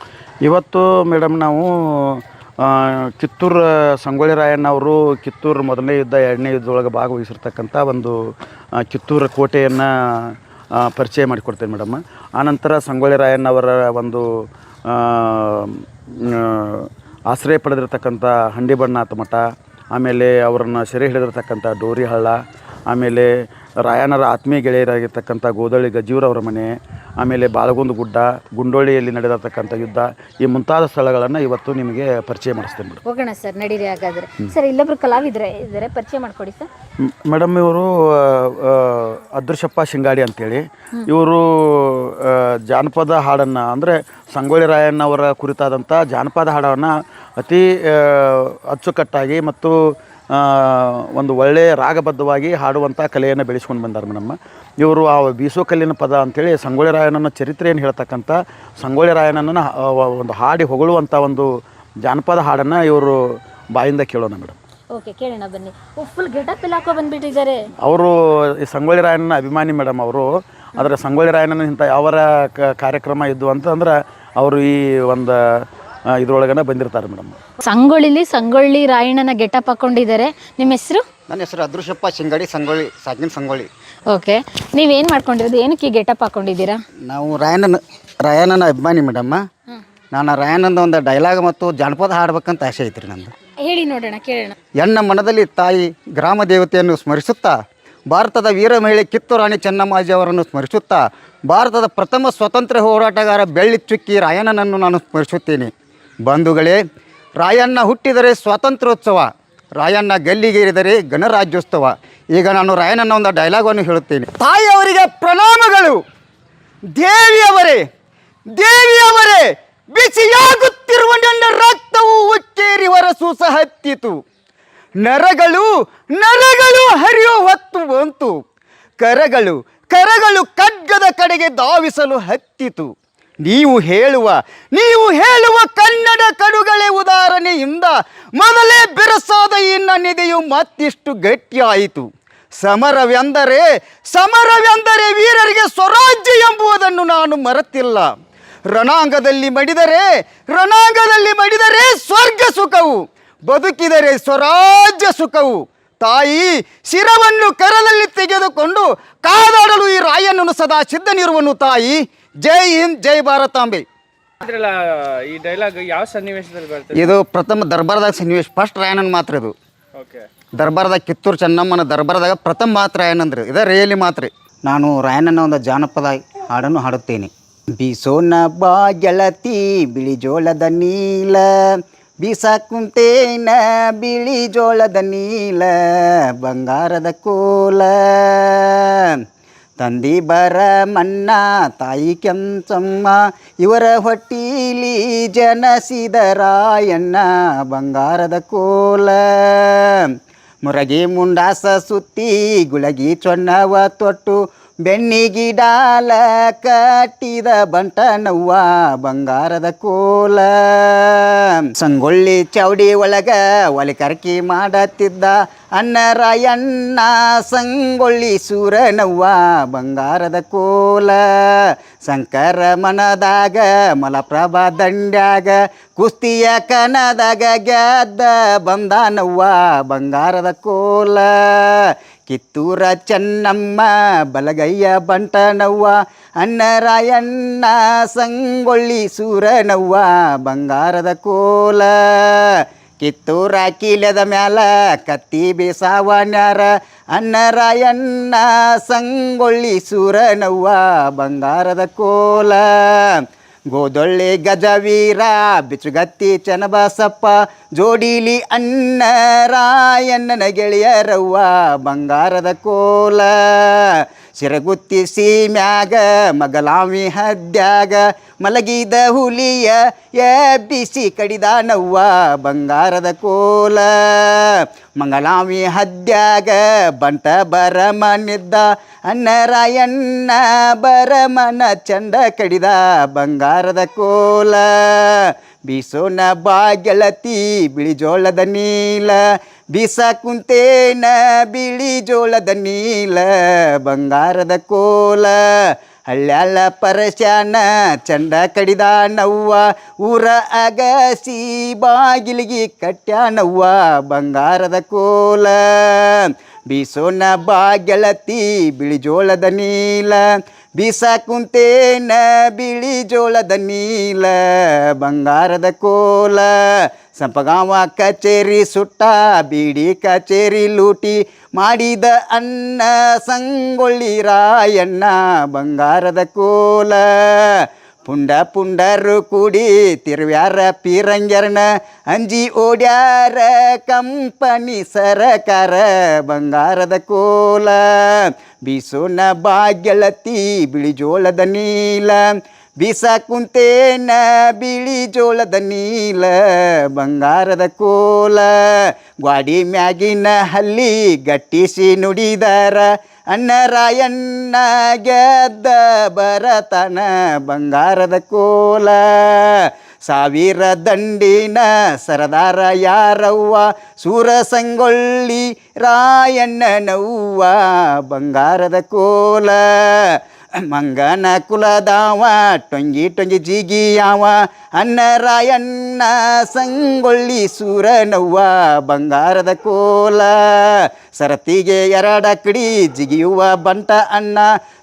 ಇವತ್ತು ಮೇಡಮ್ ನಾವು ಕಿತ್ತೂರು ಸಂಗೊಳ್ಳಿ ರಾಯಣ್ಣ ಅವರು ಕಿತ್ತೂರು ಮೊದಲನೇ ಯುದ್ಧ, ಎರಡನೇ ಯುದ್ಧದೊಳಗೆ ಭಾಗವಹಿಸಿರ್ತಕ್ಕಂಥ ಒಂದು ಕಿತ್ತೂರು ಕೋಟೆಯನ್ನು ಪರಿಚಯ ಮಾಡಿಕೊಡ್ತೇನೆ ಮೇಡಮ್. ಆನಂತರ ಸಂಗೊಳ್ಳಿ ರಾಯಣ್ಣವರ ಒಂದು ಆಶ್ರಯ ಪಡೆದಿರ್ತಕ್ಕಂಥ ಹಂಡಿಬಣ್ಣಾಥ ಮಠ, ಆಮೇಲೆ ಅವರನ್ನು ಸೆರೆ ಹಿಡಿದಿರ್ತಕ್ಕಂಥ ಡೋರಿ ಹಳ್ಳ, ಆಮೇಲೆ ರಾಯಣ್ಣರ ಆತ್ಮೀಯ ಗೆಳೆಯರಾಗಿರ್ತಕ್ಕಂಥ ಗೋದಳ್ಳಿ ಗಜ್ಜೂರವರ ಮನೆ, ಆಮೇಲೆ ಬಾಳಗುಂದ ಗುಡ್ಡ, ಗುಂಡೋಳಿಯಲ್ಲಿ ನಡೆದಿರ್ತಕ್ಕಂಥ ಯುದ್ಧ, ಈ ಮುಂತಾದ ಸ್ಥಳಗಳನ್ನು ಇವತ್ತು ನಿಮಗೆ ಪರಿಚಯ ಮಾಡಿಸ್ತೇನೆ ಮೇಡಮ್. ಹೋಗೋಣ ಸರ್, ನಡೀರಿ. ಹಾಗಾದರೆ ಸರ್, ಇಲ್ಲೊಬ್ರು ಕಲಾವಿದರೆ ಪರಿಚಯ ಮಾಡಿಕೊಡಿ ಸರ್. ಮೇಡಮ್, ಇವರು ಅದೃಶಪ್ಪ ಶಿಂಗಾಡಿ ಅಂತೇಳಿ. ಇವರು ಜಾನಪದ ಹಾಡನ್ನು, ಅಂದರೆ ಸಂಗೊಳ್ಳಿ ರಾಯಣ್ಣವರ ಕುರಿತಾದಂಥ ಜಾನಪದ ಹಾಡನ್ನು ಅತಿ ಅಚ್ಚುಕಟ್ಟಾಗಿ ಮತ್ತು ಒಂದು ಒಳ್ಳೆಯ ರಾಗಬದ್ಧವಾಗಿ ಹಾಡುವಂಥ ಕಲೆಯನ್ನು ಬೆಳೆಸ್ಕೊಂಡು ಬಂದಾರೆ ಮೇಡಮ್. ಇವರು ಆ ಬೀಸೋ ಕಲ್ಲಿನ ಪದ ಅಂಥೇಳಿ ಸಂಗೊಳ್ಳಿ ರಾಯಣ್ಣನ ಚರಿತ್ರೆಯನ್ನು ಹೇಳ್ತಕ್ಕಂಥ, ಸಂಗೊಳ್ಳಿ ರಾಯಣ್ಣನ ಒಂದು ಹಾಡಿ ಹೊಗಳುವಂಥ ಒಂದು ಜಾನಪದ ಹಾಡನ್ನು ಇವರು ಬಾಯಿಂದ ಕೇಳೋಣ ಮೇಡಮ್. ಓಕೆ, ಕೇಳೋಣ ಬನ್ನಿ. ಫುಲ್ ಗೆಟಪ್ ಎಲ್ಲ ಹಾಕೋ ಬಂದುಬಿಟ್ಟಿದ್ದಾರೆ. ಅವರು ಈ ಸಂಗೊಳ್ಳಿ ರಾಯಣ್ಣನ ಅಭಿಮಾನಿ ಮೇಡಮ್ ಅವರು. ಆದರೆ ಸಂಗೊಳ್ಳಿ ರಾಯಣ್ಣನ ಇಂಥ ಯಾವರ ಕಾರ್ಯಕ್ರಮ ಇದ್ದು ಅಂತಂದ್ರೆ ಅವರು ಈ ಒಂದು ಇದ್ರೊಳಗನೆ ಬಂದಿರ್ತಾರೆ ಮೇಡಮ್. ಸಂಗೊಳ್ಳಿ ರಾಯಣ್ಣನ ಗೆಟಪ್ ಹಾಕೊಂಡಿದ್ದಾರೆ. ನಿಮ್ಮ ಹೆಸರು? ನನ್ನ ಹೆಸರು ಅದೃಶಪ್ಪ ಶಿಂಗಾಡಿ, ಸಂಗೊಳ್ಳಿ. ಓಕೆ, ನೀವೇನು ಮಾಡ್ಕೊಂಡಿರೋದು? ಏನಕ್ಕೆ ಈ ಗೆಟಪ್ ಹಾಕೊಂಡಿದ್ದೀರಾ? ನಾವು ರಾಯಣ್ಣನ ಅಭಿಮಾನಿ ಮೇಡಮ್ಮ. ನಾನು ರಾಯಣ್ಣನ ಒಂದು ಡೈಲಾಗ್ ಮತ್ತು ಜಾನಪದ ಹಾಡ್ಬೇಕಂತ ಆಸೆ ಐತ್ರಿ ನಂದು. ಹೇಳಿ ನೋಡೋಣ, ಕೇಳೋಣ. ಎನ್ನ ಮನದಲ್ಲಿ ತಾಯಿ ಗ್ರಾಮ ದೇವತೆಯನ್ನು ಸ್ಮರಿಸುತ್ತಾ, ಭಾರತದ ವೀರ ಮಹಿಳೆ ಕಿತ್ತೂರು ರಾಣಿ ಚೆನ್ನಮ್ಮಾಜಿ ಅವರನ್ನು ಸ್ಮರಿಸುತ್ತಾ, ಭಾರತದ ಪ್ರಥಮ ಸ್ವತಂತ್ರ ಹೋರಾಟಗಾರ ಬೆಳ್ಳಿ ಚುಕ್ಕಿ ರಾಯಣ್ಣನನ್ನು ನಾನು ಸ್ಮರಿಸುತ್ತೇನೆ. ಬಂಧುಗಳೇ, ರಾಯಣ್ಣ ಹುಟ್ಟಿದರೆ ಸ್ವಾತಂತ್ರ್ಯೋತ್ಸವ, ರಾಯಣ್ಣ ಗಲ್ಲಿಗೇರಿದರೆ ಗಣರಾಜ್ಯೋತ್ಸವ. ಈಗ ನಾನು ರಾಯಣ್ಣನ ಒಂದು ಡೈಲಾಗನ್ನು ಹೇಳುತ್ತೇನೆ. ತಾಯಿಯವರಿಗೆ ಪ್ರಣಾಮಗಳು. ದೇವಿಯವರೇ, ದೇವಿಯವರೇ, ಬಿಸಿಯಾಗುತ್ತಿರುವ ನನ್ನ ರಕ್ತವು ಉಕ್ಕೇರಿ ಹೊರಸೂಸ ಹತ್ತಿತು. ನರಗಳು ನರಗಳು ಹರಿಯೋ ಹೊತ್ತು ಬಂತು. ಕರಗಳು ಕರಗಳು ಖಡ್ಗದ ಕಡೆಗೆ ಧಾವಿಸಲು ಹತ್ತಿತು. ನೀವು ಹೇಳುವ ಕನ್ನಡ ಕಡುಗಳೇ ಉದಾಹರಣೆಯಿಂದ ಮೊದಲೇ ಬೆರಸಾದ ಈ ನನ್ನೆದೆಯು ಮತ್ತಿಷ್ಟು ಗಟ್ಟಿಯಾಯಿತು. ಸಮರವೆಂದರೆ ವೀರರಿಗೆ ಸ್ವರಾಜ್ಯ ಎಂಬುದನ್ನು ನಾನು ಮರೆತಿಲ್ಲ. ರಣಾಂಗದಲ್ಲಿ ಮಡಿದರೆ ಸ್ವರ್ಗ ಸುಖವು, ಬದುಕಿದರೆ ಸ್ವರಾಜ್ಯ ಸುಖವು. ತಾಯಿ ಶಿರವನ್ನು ಕರದಲ್ಲಿ ತೆಗೆದುಕೊಂಡು ಕಾದಾಡಲು ಈ ರಾಯಣ್ಣನು ಸದಾ ಸಿದ್ಧನಿರುವನು. ತಾಯಿ ಜೈ ಹಿಂದ್, ಜೈ ಭಾರತಾಂಬೆ. ಈ ಡೈಲಾಗ್ ಯಾವ ಸನ್ನಿವೇಶದಲ್ಲಿ ಬರ್ತದೆ? ಇದು ಪ್ರಥಮ ದರ್ಬಾರ್ದಾಗ ಸನ್ನಿವೇಶ, ಫಸ್ಟ್ ರಾಯಣ್ಣನ ಮಾತ್ರ. ಇದು ದರ್ಬಾರ್ದಾಗ ಕಿತ್ತೂರು ಚೆನ್ನಮ್ಮನ ದರ್ಬಾರ್ದಾಗ ಪ್ರಥಮ ಮಾತ್ರ ರಾಯಣ್ಣಂದ್ರೆ ಇದು ರಿಯಲಿ ಮಾತ್ರ. ನಾನು ರಾಯಣ್ಣನ ಒಂದು ಜಾನಪದ ಹಾಡನ್ನು ಹಾಡುತ್ತೇನೆ. ಬೀಸೋನ ಬಾ ಗೆಳತಿ ಬಿಳಿ ಜೋಳದ ನೀಲ, ಬೀಸಾಕುಂತೇನ ಬಿಳಿ ಜೋಳದ ನೀಲ, ಬಂಗಾರದ ಕೋಲ ತಂದಿ ಬರ ಮನ್ನ ತಾಯಿ ಕೆಂಚಮ್ಮ, ಇವರ ಹೊಟ್ಟೀಲಿ ಜನಸಿದ ರಾಯಣ್ಣ ಬಂಗಾರದ ಕೋಲ. ಮುರಗಿ ಮುಂಡಾಸ ಸುತ್ತಿ ಗುಳಗಿ ಚೊನ್ನವ ತೊಟ್ಟು, ಬೆನ್ನಿಗಿಡಾಲ ಕಟ್ಟಿದ ಬಂಟನವ್ವ ಬಂಗಾರದ ಕೋಲ. ಸಂಗೊಳ್ಳಿ ಚೌಡಿ ಒಳಗ ಒಲೆ ಕರ್ಕಿ ಮಾಡತ್ತಿದ್ದ ಅನ್ನ ರಾಯಣ್ಣ, ಸಂಗೊಳ್ಳಿ ಸೂರನವ್ವ ಬಂಗಾರದ ಕೋಲ. ಶಂಕರ ಮನದಾಗ ಮಲಪ್ರಭಾ ದಂಡ್ಯಾಗ, ಕುಸ್ತಿಯ ಕನದಾಗ ಗೆದ್ದ ಬಂದಾನವ್ವ ಬಂಗಾರದ ಕೋಲ. ಕಿತ್ತೂರ ಚೆನ್ನಮ್ಮ ಬಲಗಯ್ಯ ಬಂಟನವ್ವ, ಅನ್ನ ರಾಯಣ್ಣ ಸಂಗೊಳ್ಳಿ ಸೂರನವ್ವ ಬಂಗಾರದ ಕೋಲ. ಕಿತ್ತೂರ ಕೀಲದ ಮ್ಯಾಲ ಕತ್ತಿ ಬೇಸಾವನ್ಯಾರ, ಅನ್ನ ರಾಯಣ್ಣ ಸಂಗೊಳ್ಳಿ ಸೂರನವ್ವ ಬಂಗಾರದ ಕೋಲ. ಗೋದೊಳ್ಳಿ ಗಜವೀರ ಬಿಚುಗತ್ತಿ ಚನ್ನಬಸಪ್ಪ, ಜೋಡಿಲಿ ಅನ್ನ ರಾಯಣ್ಣನ ಗೆಳೆಯರವ್ವ ಬಂಗಾರದ ಕೋಲ. ಸಿರಗುತ್ತಿ ಸೀಮ್ಯಾಗ ಮಗಲಾವಿ ಹದ್ಯಾಗ, ಮಲಗಿದ ಹುಲಿಯ ಎಬ್ಬಿಸಿ ಕಡಿದಾನವ್ವ ಬಂಗಾರದ ಕೋಲ. ಮಂಗಲಾವಿ ಹದ್ಯಾಗ ಬಂಟ ಬರಮನಿದ್ದ, ಅನ್ನ ರಾಯಣ್ಣ ಬರಮನ ಚಂಡ ಕಡಿದ ಬಂಗಾರದ ಕೋಲ. ಬೀಸೋನ ಬಾ ಗೆಳತಿ ಬಿಳಿ ಜೋಳದ ನೀಲ, ಬೀಸಾಕುಂತೇನ ಬಿಳಿ ಜೋಳದ ನೀಲ, ಬಂಗಾರದ ಕೋಲ. ಹಳ್ಳ್ಯಾಳ ಪರಶ್ಯಾನ ಚಂಡ ಕಡಿದಾನವ್ವ, ಊರ ಅಗಸಿ ಬಾಗಿಲಿಗೆ ಕಟ್ಯಾನವ್ವ ಬಂಗಾರದ ಕೋಲ. ಬೀಸೋನ ಬಾ ಗೆಳತಿ ಬಿಳಿ ಜೋಳದ ನೀಲ, ಬೀಸಾಕುಂತೇನ ಬಿಳಿ ಜೋಳದ ನೀಲ, ಬಂಗಾರದ ಕೋಲ. ಸಂಪಗಾವ ಕಚೇರಿ ಸುಟ್ಟ ಬೀಡಿ ಕಚೇರಿ ಲೂಟಿ, ಮಾಡಿದ ಅನ್ನ ಸಂಗೊಳ್ಳಿ ರಾಯಣ್ಣ ಬಂಗಾರದ ಕೋಲ. ಪುಂಡರು ಕೂಡಿ ತಿರುವ್ಯಾರ ಪೀರಂಗ್ಯರ್ನ, ಅಂಜಿ ಓಡ್ಯಾರ ಕಂಪನಿ ಸರಕಾರ ಬಂಗಾರದ ಕೋಲ. ಬೀಸೋನ ಬಾ ಗೆಳತಿ ಬಿಳಿ ಜೋಳದ ನೀಲ, ಬೀಸಾಕುಂತೇನ ಬಿಳಿ ಜೋಳದ ನೀಲ, ಬಂಗಾರದ ಕೋಲ. ಗ್ವಾಡಿ ಮ್ಯಾಗಿನ ಹಲ್ಲಿ ಗಟ್ಟಿಸಿ ನುಡಿದಾರ, ಅನ್ನ ರಾಯಣ್ಣ ಗೆದ್ದ ಬರತನ ಬಂಗಾರದ ಕೋಲ. ಸಾವಿರ ದಂಡಿನ ಸರದಾರ ಯಾರವ್ವ, ಸೂರ ಸಂಗೊಳ್ಳಿ ರಾಯಣ್ಣನವ್ವ ಬಂಗಾರದ ಕೋಲ. ಮಂಗನ ಕುಲದಾವ ಟೊಂಗಿ ಟೊಂಗಿ ಜಿಗಿಯಾವ ಅನ್ನರಾಯಣ್ಣ ಸಂಗೊಳ್ಳಿ ಸೂರನವ್ವ ಬಂಗಾರದ ಕೋಲ ಸರತಿಗೆ ಎರಡಕಡಿ ಜಿಗಿಯುವ ಬಂಟ ಅಣ್ಣ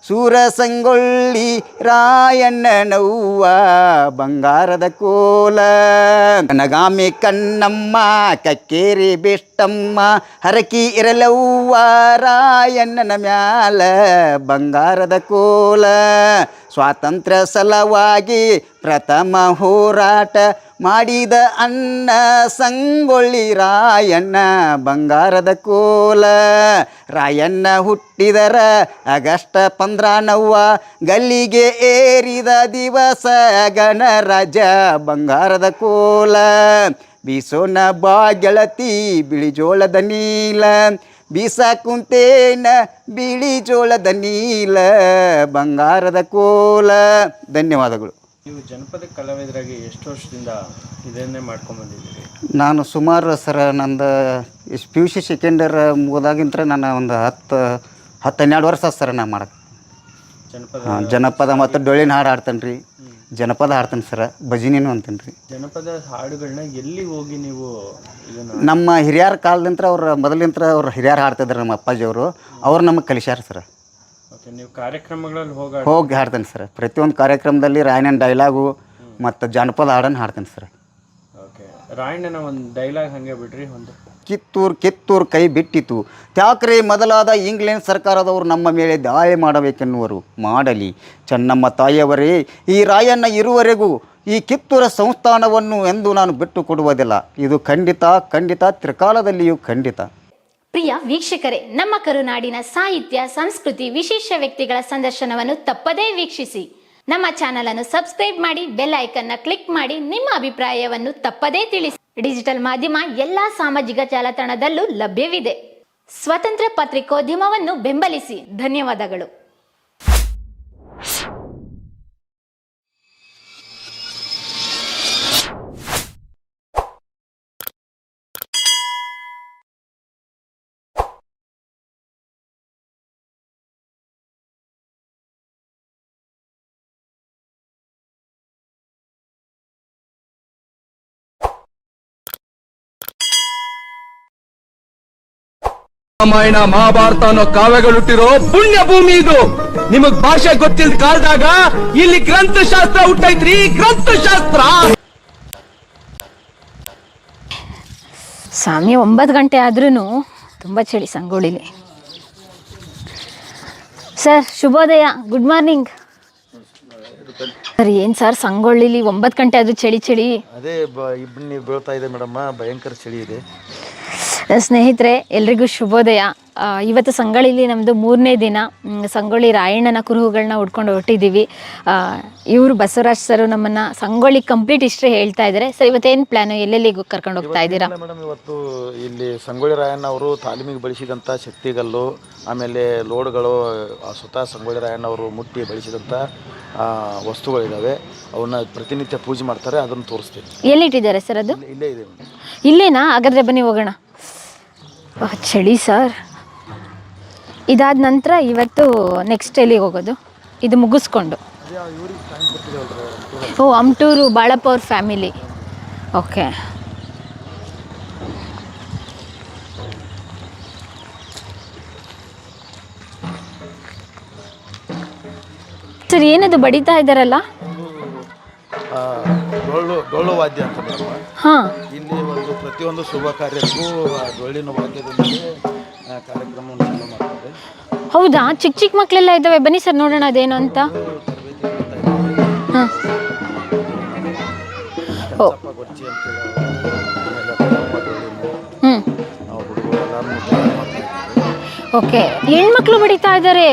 ಸೂರ ಸಂಗೊಳ್ಳಿ ರಾಯಣ್ಣನವ್ವ ಬಂಗಾರದ ಕೋಲ ನಗಾಮಿ ಕಣ್ಣಮ್ಮ ಕಕ್ಕೇರಿ ಬೆಷ್ಟಮ್ಮ ಹರಕಿ ಇರಲವ್ವ ರಾಯಣ್ಣನ ಮ್ಯಾಲ ಬಂಗಾರದ ಕೋಲ ಸ್ವಾತಂತ್ರ್ಯ ಸಲುವಾಗಿ ಪ್ರಥಮ ಹೋರಾಟ ಮಾಡಿದ ಅಣ್ಣ ಸಂಗೊಳ್ಳಿ ರಾಯಣ್ಣ ಬಂಗಾರದ ಕೋಲ ರಾಯಣ್ಣ ಹುಟ್ಟಿದರ ಆಗಸ್ಟ್ 15 ಗಲ್ಲಿಗೆ ಏರಿದ ದಿವಸ ಗಣರಾಜ ಬಂಗಾರದ ಕೋಲ ಬೀಸೋಣ ಬಾ ಗೆಳತಿ ಬಿಳಿ ಜೋಳದ ನೀಲ ಬೀಸ ಕುಂತೇನ ಬಿಳಿ ಜೋಳದ ನೀಲ ಬಂಗಾರದ ಕೋಲ. ಧನ್ಯವಾದಗಳು. ನೀವು ಜನಪದ ಕಲಾವಿದರಾಗಿ ಎಷ್ಟು ವರ್ಷದಿಂದ ಇದನ್ನೇ ಮಾಡ್ಕೊಂಡ್ಬಂದಿದ್ದೀರಿ? ನಾನು ಸುಮಾರು ಸರ ನಂದು PUC ಸೆಕೆಂಡ್ ಇಯರ್ ಮುಗಿದಾಗಿಂತ ನಾನು ಒಂದು 10-12 ವರ್ಷ ಸರ್ ನಾನು ಮಾಡಕ್ಕೆ ಜನಪದ ಮತ್ತು ಡೊಳ್ಳಿನ ಹಾಡು ಹಾಡ್ತೇನೆ ರೀ, ಜನಪದ ಹಾಡ್ತೇನೆ ಸರ, ಭಜನಿನೂ ಅಂತೇನೆ ರೀ. ಜನಪದ ಹಾಡುಗಳನ್ನ ಎಲ್ಲಿ ಹೋಗಿ ನೀವು ಇದನ್ನು ನಮ್ಮ ಹಿರಿಯರ ಕಾಲದಿಂತ್ರ ಅವ್ರು ಮೊದಲಿಂತ್ರ ಅವ್ರು ಹಿರಿಯರು ಹಾಡ್ತಿದ್ರು, ನಮ್ಮ ಅಪ್ಪಾಜಿಯವರು, ಅವ್ರು ನಮಗೆ ಕಲಿಸ್ಯಾರ ಸರ್. ಓಕೆ, ನೀವು ಕಾರ್ಯಕ್ರಮಗಳಲ್ಲಿ ಹೋಗಿ ಹಾಡ್ತೇನೆ ಸರ್. ಪ್ರತಿಯೊಂದು ಕಾರ್ಯಕ್ರಮದಲ್ಲಿ ರಾಯಣ್ಣನ ಡೈಲಾಗು ಮತ್ತು ಜಾನಪದ ಹಾಡನ್ನು ಹಾಡ್ತೇನೆ ಸರ್. ಓಕೆ, ರಾಯಣ್ಣನ ಒಂದು ಡೈಲಾಗ್ ಹಾಗೆ ಬಿಡ್ರಿ. ಒಂದು ಕಿತ್ತೂರು ಕೈ ಬಿಟ್ಟಿತು ತ್ಯಾಕ್ರೆ ಮೊದಲಾದ ಇಂಗ್ಲೆಂಡ್ ಸರ್ಕಾರದವರು ನಮ್ಮ ಮೇಲೆ ದಾಳಿ ಮಾಡಬೇಕೆನ್ನುವರು, ಮಾಡಲಿ ಚೆನ್ನಮ್ಮ ತಾಯಿಯವರೇ, ಈ ರಾಯಣ್ಣ ಇರುವವರೆಗೂ ಈ ಕಿತ್ತೂರ ಸಂಸ್ಥಾನವನ್ನು ಎಂದು ನಾನು ಬಿಟ್ಟು ಕೊಡುವುದಿಲ್ಲ. ಇದು ಖಂಡಿತ ಖಂಡಿತ ತ್ರಿಕಾಲದಲ್ಲಿಯೂ ಖಂಡಿತ. ಪ್ರಿಯ ವೀಕ್ಷಕರೇ, ನಮ್ಮ ಕರುನಾಡಿನ ಸಾಹಿತ್ಯ, ಸಂಸ್ಕೃತಿ, ವಿಶೇಷ ವ್ಯಕ್ತಿಗಳ ಸಂದರ್ಶನವನ್ನು ತಪ್ಪದೇ ವೀಕ್ಷಿಸಿ. ನಮ್ಮ ಚಾನಲ್ ಅನ್ನು ಸಬ್ಸ್ಕ್ರೈಬ್ ಮಾಡಿ, ಬೆಲ್ ಐಕನ್ನ ಕ್ಲಿಕ್ ಮಾಡಿ, ನಿಮ್ಮ ಅಭಿಪ್ರಾಯವನ್ನು ತಪ್ಪದೇ ತಿಳಿಸಿ. ಡಿಜಿಟಲ್ ಮಾಧ್ಯಮ ಎಲ್ಲಾ ಸಾಮಾಜಿಕ ಜಾಲತಾಣದಲ್ಲೂ ಲಭ್ಯವಿದೆ. ಸ್ವತಂತ್ರ ಪತ್ರಿಕೋದ್ಯಮವನ್ನು ಬೆಂಬಲಿಸಿ. ಧನ್ಯವಾದಗಳು. ರಾಮಾಯಣ ಮಹಾಭಾರತ ಅನ್ನೋ ಕಾವ್ಯಗಳು ಹುಟ್ಟಿರೋ ಪುಣ್ಯ ಭೂಮಿ ಇದು. ನಿಮಗ್ ಭಾಷೆ ಗೊತ್ತಿಲ್ದ ಕಾಲದಾಗ ಇಲ್ಲಿ ಗ್ರಂಥಶಾಸ್ತ್ರ ಹುಟ್ಟೈತ್ರಿ, ಗ್ರಂಥಶಾಸ್ತ್ರ. ಸಮಯ 9 ಗಂಟೆ ಆದ್ರೂ ತುಂಬ ಚಳಿ ಸಂಗೊಳ್ಳಿಲಿ. ಸರ್ ಶುಭೋದಯ, ಗುಡ್ ಮಾರ್ನಿಂಗ್ ಸರ್. ಏನು ಸರ್ ಸಂಗೊಳ್ಳಿಲಿ 9 ಗಂಟೆ ಆದರೂ ಚಳಿ ಚಳಿ? ಅದೇ ಇಬ್ಬನಿ ಬೀಳ್ತಾ ಇದೆ ಮೇಡಮ್ಮ, ಭಯಂಕರ ಚಳಿ ಇದೆ. ಸ್ನೇಹಿತರೆ ಎಲ್ರಿಗೂ ಶುಭೋದಯ. ಇವತ್ತು ಸಂಗೊಳ್ಳಿಲಿ ನಮ್ಮದು 3ನೇ ದಿನ. ಸಂಗೊಳ್ಳಿ ರಾಯಣ್ಣನ ಕುರುಹುಗಳನ್ನ ಉಡ್ಕೊಂಡು ಹೊರಟಿದ್ದೀವಿ. ಇವರು ಬಸವರಾಜ್ ಸರ್ ನಮ್ಮನ್ನು ಸಂಗೊಳ್ಳಿ ಕಂಪ್ಲೀಟ್ ಹಿಸ್ಟ್ರಿ ಹೇಳ್ತಾ ಇದ್ದಾರೆ. ಸರ್ ಇವತ್ತೇನು ಪ್ಲ್ಯಾನು, ಎಲ್ಲೆಲ್ಲಿಗೂ ಕರ್ಕೊಂಡು ಹೋಗ್ತಾ ಇದ್ದೀರಾ? ಮೇಡಮ್ ಇವತ್ತು ಇಲ್ಲಿ ಸಂಗೊಳ್ಳಿ ರಾಯಣ್ಣ ಅವರು ತಾಲೀಮಿಗೆ ಬಳಸಿದಂಥ ಶಕ್ತಿಗಲ್ಲು, ಆಮೇಲೆ ಲೋಡ್ಗಳು, ಸ್ವತಃ ಸಂಗೊಳ್ಳಿ ರಾಯಣ್ಣ ಅವರು ಮುಟ್ಟಿ ಬಳಸಿದಂಥ ವಸ್ತುಗಳಿದ್ದಾವೆ. ಅವನ್ನ ಪ್ರತಿನಿತ್ಯ ಪೂಜೆ ಮಾಡ್ತಾರೆ, ಅದನ್ನು ತೋರಿಸ್ತೀನಿ. ಎಲ್ಲಿಟ್ಟಿದ್ದಾರೆ ಸರ್ ಅದು? ಇಲ್ಲೇ ಇದೆ. ಇಲ್ಲೇನಾ? ಹಾಗಾದರೆ ಬನ್ನಿ ಹೋಗೋಣ. ಚಳಿ ಸರ್. ಇದಾದ ನಂತರ ಇವತ್ತು ನೆಕ್ಸ್ಟ್ ಎಲ್ಲಿಗೆ ಹೋಗೋದು? ಇದು ಮುಗಿಸ್ಕೊಂಡು ಅಮ್ಟೂರು ಬಾಳಪ್ಪ ಅವ್ರ ಫ್ಯಾಮಿಲಿ. ಓಕೆ, ಸರ್ ಏನದು ಬಡಿತಾ ಇದ್ದಾರಲ್ಲ? ಡೊಳ್ಳು ವಾದ್ಯ ಅಂತ ಮೇಡಮ್. ಹಾಂ, ಇಲ್ಲಿ ಒಂದು ಪ್ರತಿಯೊಂದು ಶುಭ ಕಾರ್ಯಕ್ಕೂ ಡೊಳ್ಳಿನ ವಾದ್ಯದೊಂದಿಗೆ ಕಾರ್ಯಕ್ರಮವನ್ನು ಚಾಲೂ ಮಾಡ್ತಾರೆ. ಹೌದಾ? ಚಿಕ್ಕ ಚಿಕ್ಕ ಮಕ್ಕಳೆಲ್ಲ ಇದ್ದಾವೆ, ಬನ್ನಿ ಸರ್ ನೋಡೋಣ ಅದೇನು ಅಂತ. ಹಾಂ, ಓ ಓಕೆ. ಹೆಣ್ಮಕ್ಳು ಬಡಿತಾ ಇದ್ದಾರೆ.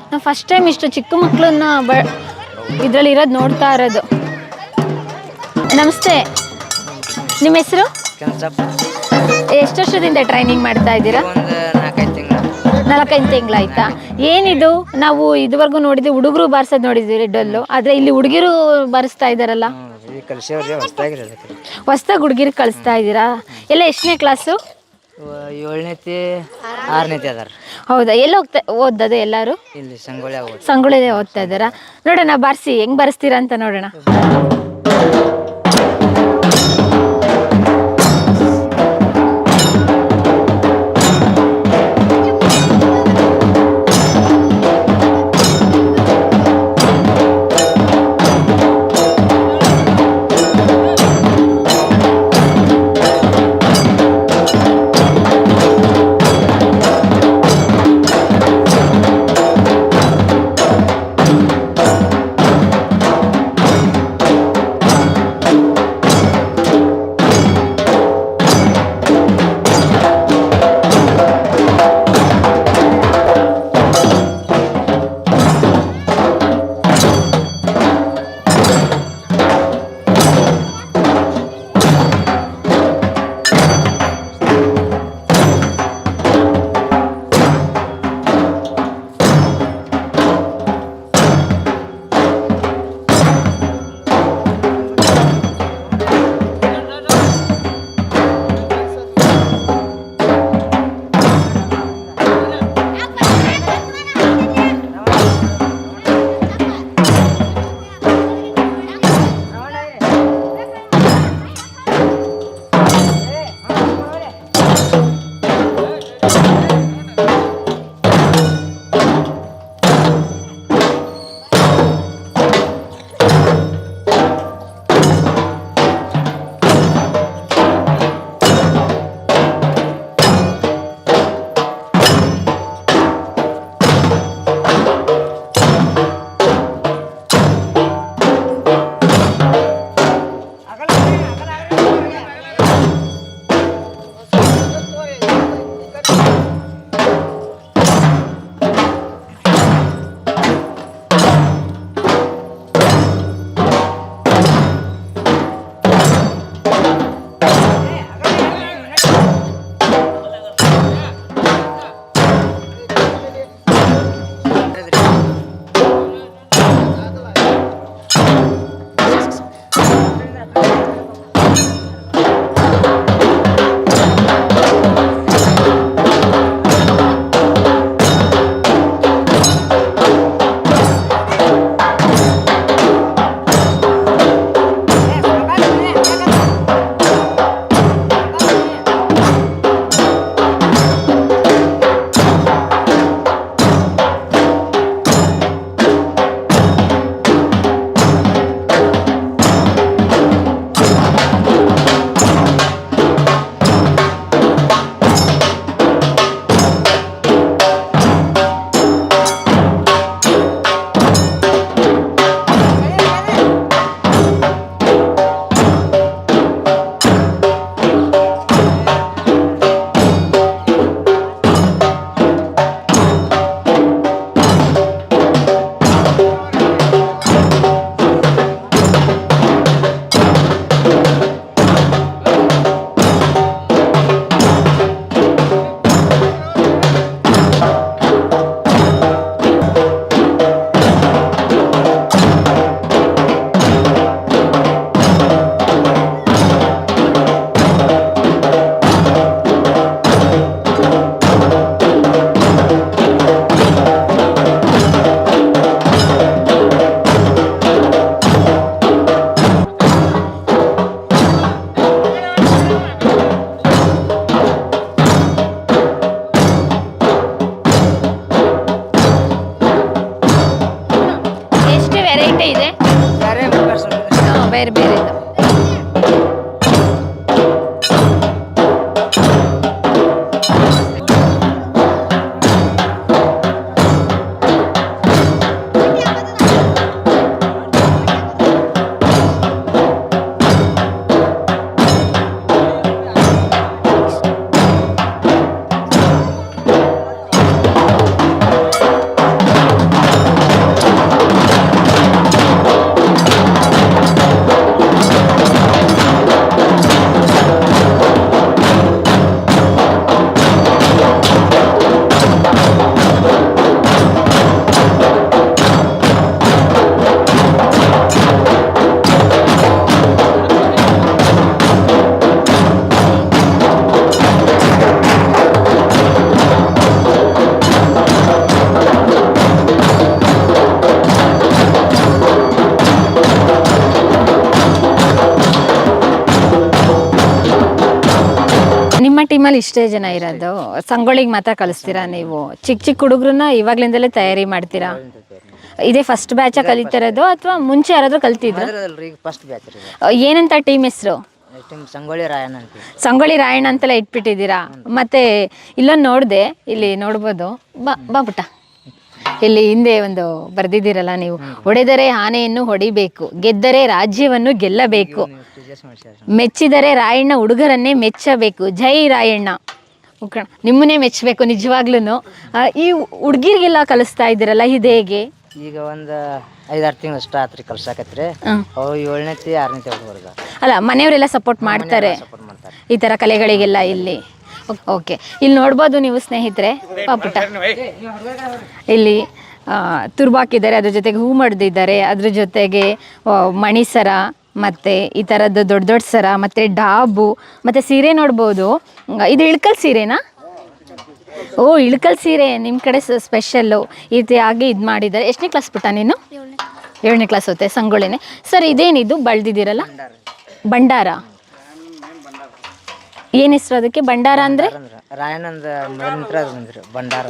ನಾವು ಫಸ್ಟ್ ಟೈಮ್ ಇಷ್ಟು ಚಿಕ್ಕ ಮಕ್ಕಳನ್ನ ಇದರಲ್ಲಿ ಇರೋದು ನೋಡ್ತಾ ಇರೋದು. ನಮಸ್ತೆ, ನಿಮ್ಮ ಹೆಸರು? ಎಷ್ಟು ವರ್ಷದಿಂದ ಟ್ರೈನಿಂಗ್ ಮಾಡ್ತಾ ಇದ್ದೀರಾ? 4-5 ತಿಂಗಳಾಯ್ತಾ? ಏನಿದು? ನಾವು ಇದುವರೆಗೂ ನೋಡಿದ್ವಿ ಹುಡುಗರು ಬಾರಿಸೋದು ನೋಡಿದ್ದೀವಿ ಡೊಳ್ಳು, ಆದರೆ ಇಲ್ಲಿ ಹುಡುಗಿರು ಬಾರಿಸ್ತಾ ಇದ್ದಾರಲ್ಲ? ಹೊಸ್ದಾಗಿ ಹುಡುಗಿರು ಕಳಿಸ್ತಾ ಇದ್ದೀರಾ? ಎಲ್ಲ ಎಷ್ಟನೇ ಕ್ಲಾಸು? ಏಳನೇತಿ 6ನೇತಿ ಅದಾರ ಹೌದಾ, ಎಲ್ಲಿ ಓದ್ದದೆ ಎಲ್ಲರೂ? ಇಲ್ಲಿ ಸಂಗೊಳ್ಳಿ ಸಂಗೊಳ್ಳಿದೆ ಓದ್ತಾ ಇದ್ದಾರಾ? ನೋಡೋಣ ಬಾರಿಸಿ, ಹೆಂಗ್ ಬಾರಿಸ್ತೀರಾ ಅಂತ ನೋಡೋಣ. ಟೀಮಲ್ಲಿ ಇಷ್ಟೇ ಜನ ಇರೋದು. ಸಂಗೊಳ್ಳಿಗೆ ಮಾತ್ರ ಕಳಿಸ್ತೀರಾ ನೀವು? ಚಿಕ್ಕ ಚಿಕ್ಕ ಹುಡುಗ್ರನ್ನ ಇವಾಗ್ಲಿಂದಲೇ ತಯಾರಿ ಮಾಡ್ತೀರಾ? ಇದೇ ಫಸ್ಟ್ ಬ್ಯಾಚ ಕಲಿತಿರೋದು ಅಥವಾ ಮುಂಚೆ ಯಾರಾದರೂ ಕಲ್ತಿದ್ರು? ಈಗ ಫಸ್ಟ್ ಬ್ಯಾಚ್ ರೀ. ಏನಂತ ಟೀಮ್ ಹೆಸರು? ಟೀಮ್ ಸಂಗೊಳ್ಳಿ ರಾಯಣ್ಣ ಅಂತ. ಸಂಗೊಳ್ಳಿ ರಾಯಣ್ಣ ಅಂತೆಲ್ಲ ಇಟ್ಬಿಟ್ಟಿದ್ದೀರಾ. ಮತ್ತೆ ಇಲ್ಲೊಂದು ನೋಡಿದೆ, ಇಲ್ಲಿ ನೋಡ್ಬೋದು, ಬಾ ಪುಟ್ಟ, ಇಲ್ಲಿ ಹಿಂದೆ ಒಂದು ಬರೆದಿದ್ದೀರಲ್ಲ ನೀವು, ಹೊಡೆದರೆ ಆನೆಯನ್ನು ಹೊಡಿಬೇಕು, ಗೆದ್ದರೆ ರಾಜ್ಯವನ್ನು ಗೆಲ್ಲಬೇಕು, ಮೆಚ್ಚಿದರೆ ರಾಯಣ್ಣ ಹುಡುಗರನ್ನೇ ಮೆಚ್ಚಬೇಕು, ಜೈ ರಾಯಣ್ಣ. ನಿಮ್ಮನ್ನೇ ಮೆಚ್ಚಬೇಕು ನಿಜವಾಗ್ಲೂ. ಈ ಹುಡುಗಿರಿಗೆಲ್ಲ ಕಲಿಸ್ತಾ ಇದ್ದೀರಲ್ಲ, ಇದು ಹೇಗೆ? ಈಗ ಒಂದು 5-6 ತಿಂಗಳು ಅಷ್ಟು ಆತ್ರಿ ಕಲ್ಸಾಕತ್ರಿ. ಅವ್ರು 7ನೇತಿ 6ನೇತಿ ಹುಡುಗರ್ಗ. ಅಲ್ಲ, ಮನೆಯವರೆಲ್ಲ ಸಪೋರ್ಟ್ ಮಾಡ್ತಾರೆ ಈ ಥರ ಕಲೆಗಳಿಗೆಲ್ಲ ಇಲ್ಲಿ? ಓಕೆ, ಇಲ್ಲಿ ನೋಡ್ಬೋದು ನೀವು ಸ್ನೇಹಿತರೆ, ಪಾಪುಟ ಇಲ್ಲಿ ತುರ್ಬಾಕಿದ್ದಾರೆ, ಅದ್ರ ಜೊತೆಗೆ ಹೂ ಮಡ್ದಿದ್ದಾರೆ, ಅದ್ರ ಜೊತೆಗೆ ಮಣಿಸರ ಮತ್ತು ಈ ಥರದ್ದು ದೊಡ್ಡ ದೊಡ್ಡ ಸರ ಮತ್ತು ಡಾಬು ಮತ್ತು ಸೀರೆ ನೋಡ್ಬೋದು. ಇದು ಇಳ್ಕಲ್ ಸೀರೆನಾ? ಓ, ಇಳ್ಕಲ್ ಸೀರೆ ನಿಮ್ಮ ಕಡೆ ಸ್ಪೆಷಲ್ಲು ಈ ರೀತಿಯಾಗಿ ಇದು ಮಾಡಿದ್ದಾರೆ. ಎಷ್ಟನೇ ಕ್ಲಾಸ್ ಪುಟ್ಟ ನೀನು? 7ನೇ ಕ್ಲಾಸ್ ಹೋತೆ, ಸಂಗೊಳ್ಳಿನೇ. ಸರ್, ಇದೇನಿದು ಬಳ್ದಿದ್ದೀರಲ್ಲ? ಭಂಡಾರ. ಏನು ಹೆಸರು ಅದಕ್ಕೆ? ಭಂಡಾರ ಅಂದರೆ? ರಾಯಣ್ಣಂದ ಭಂಡಾರ.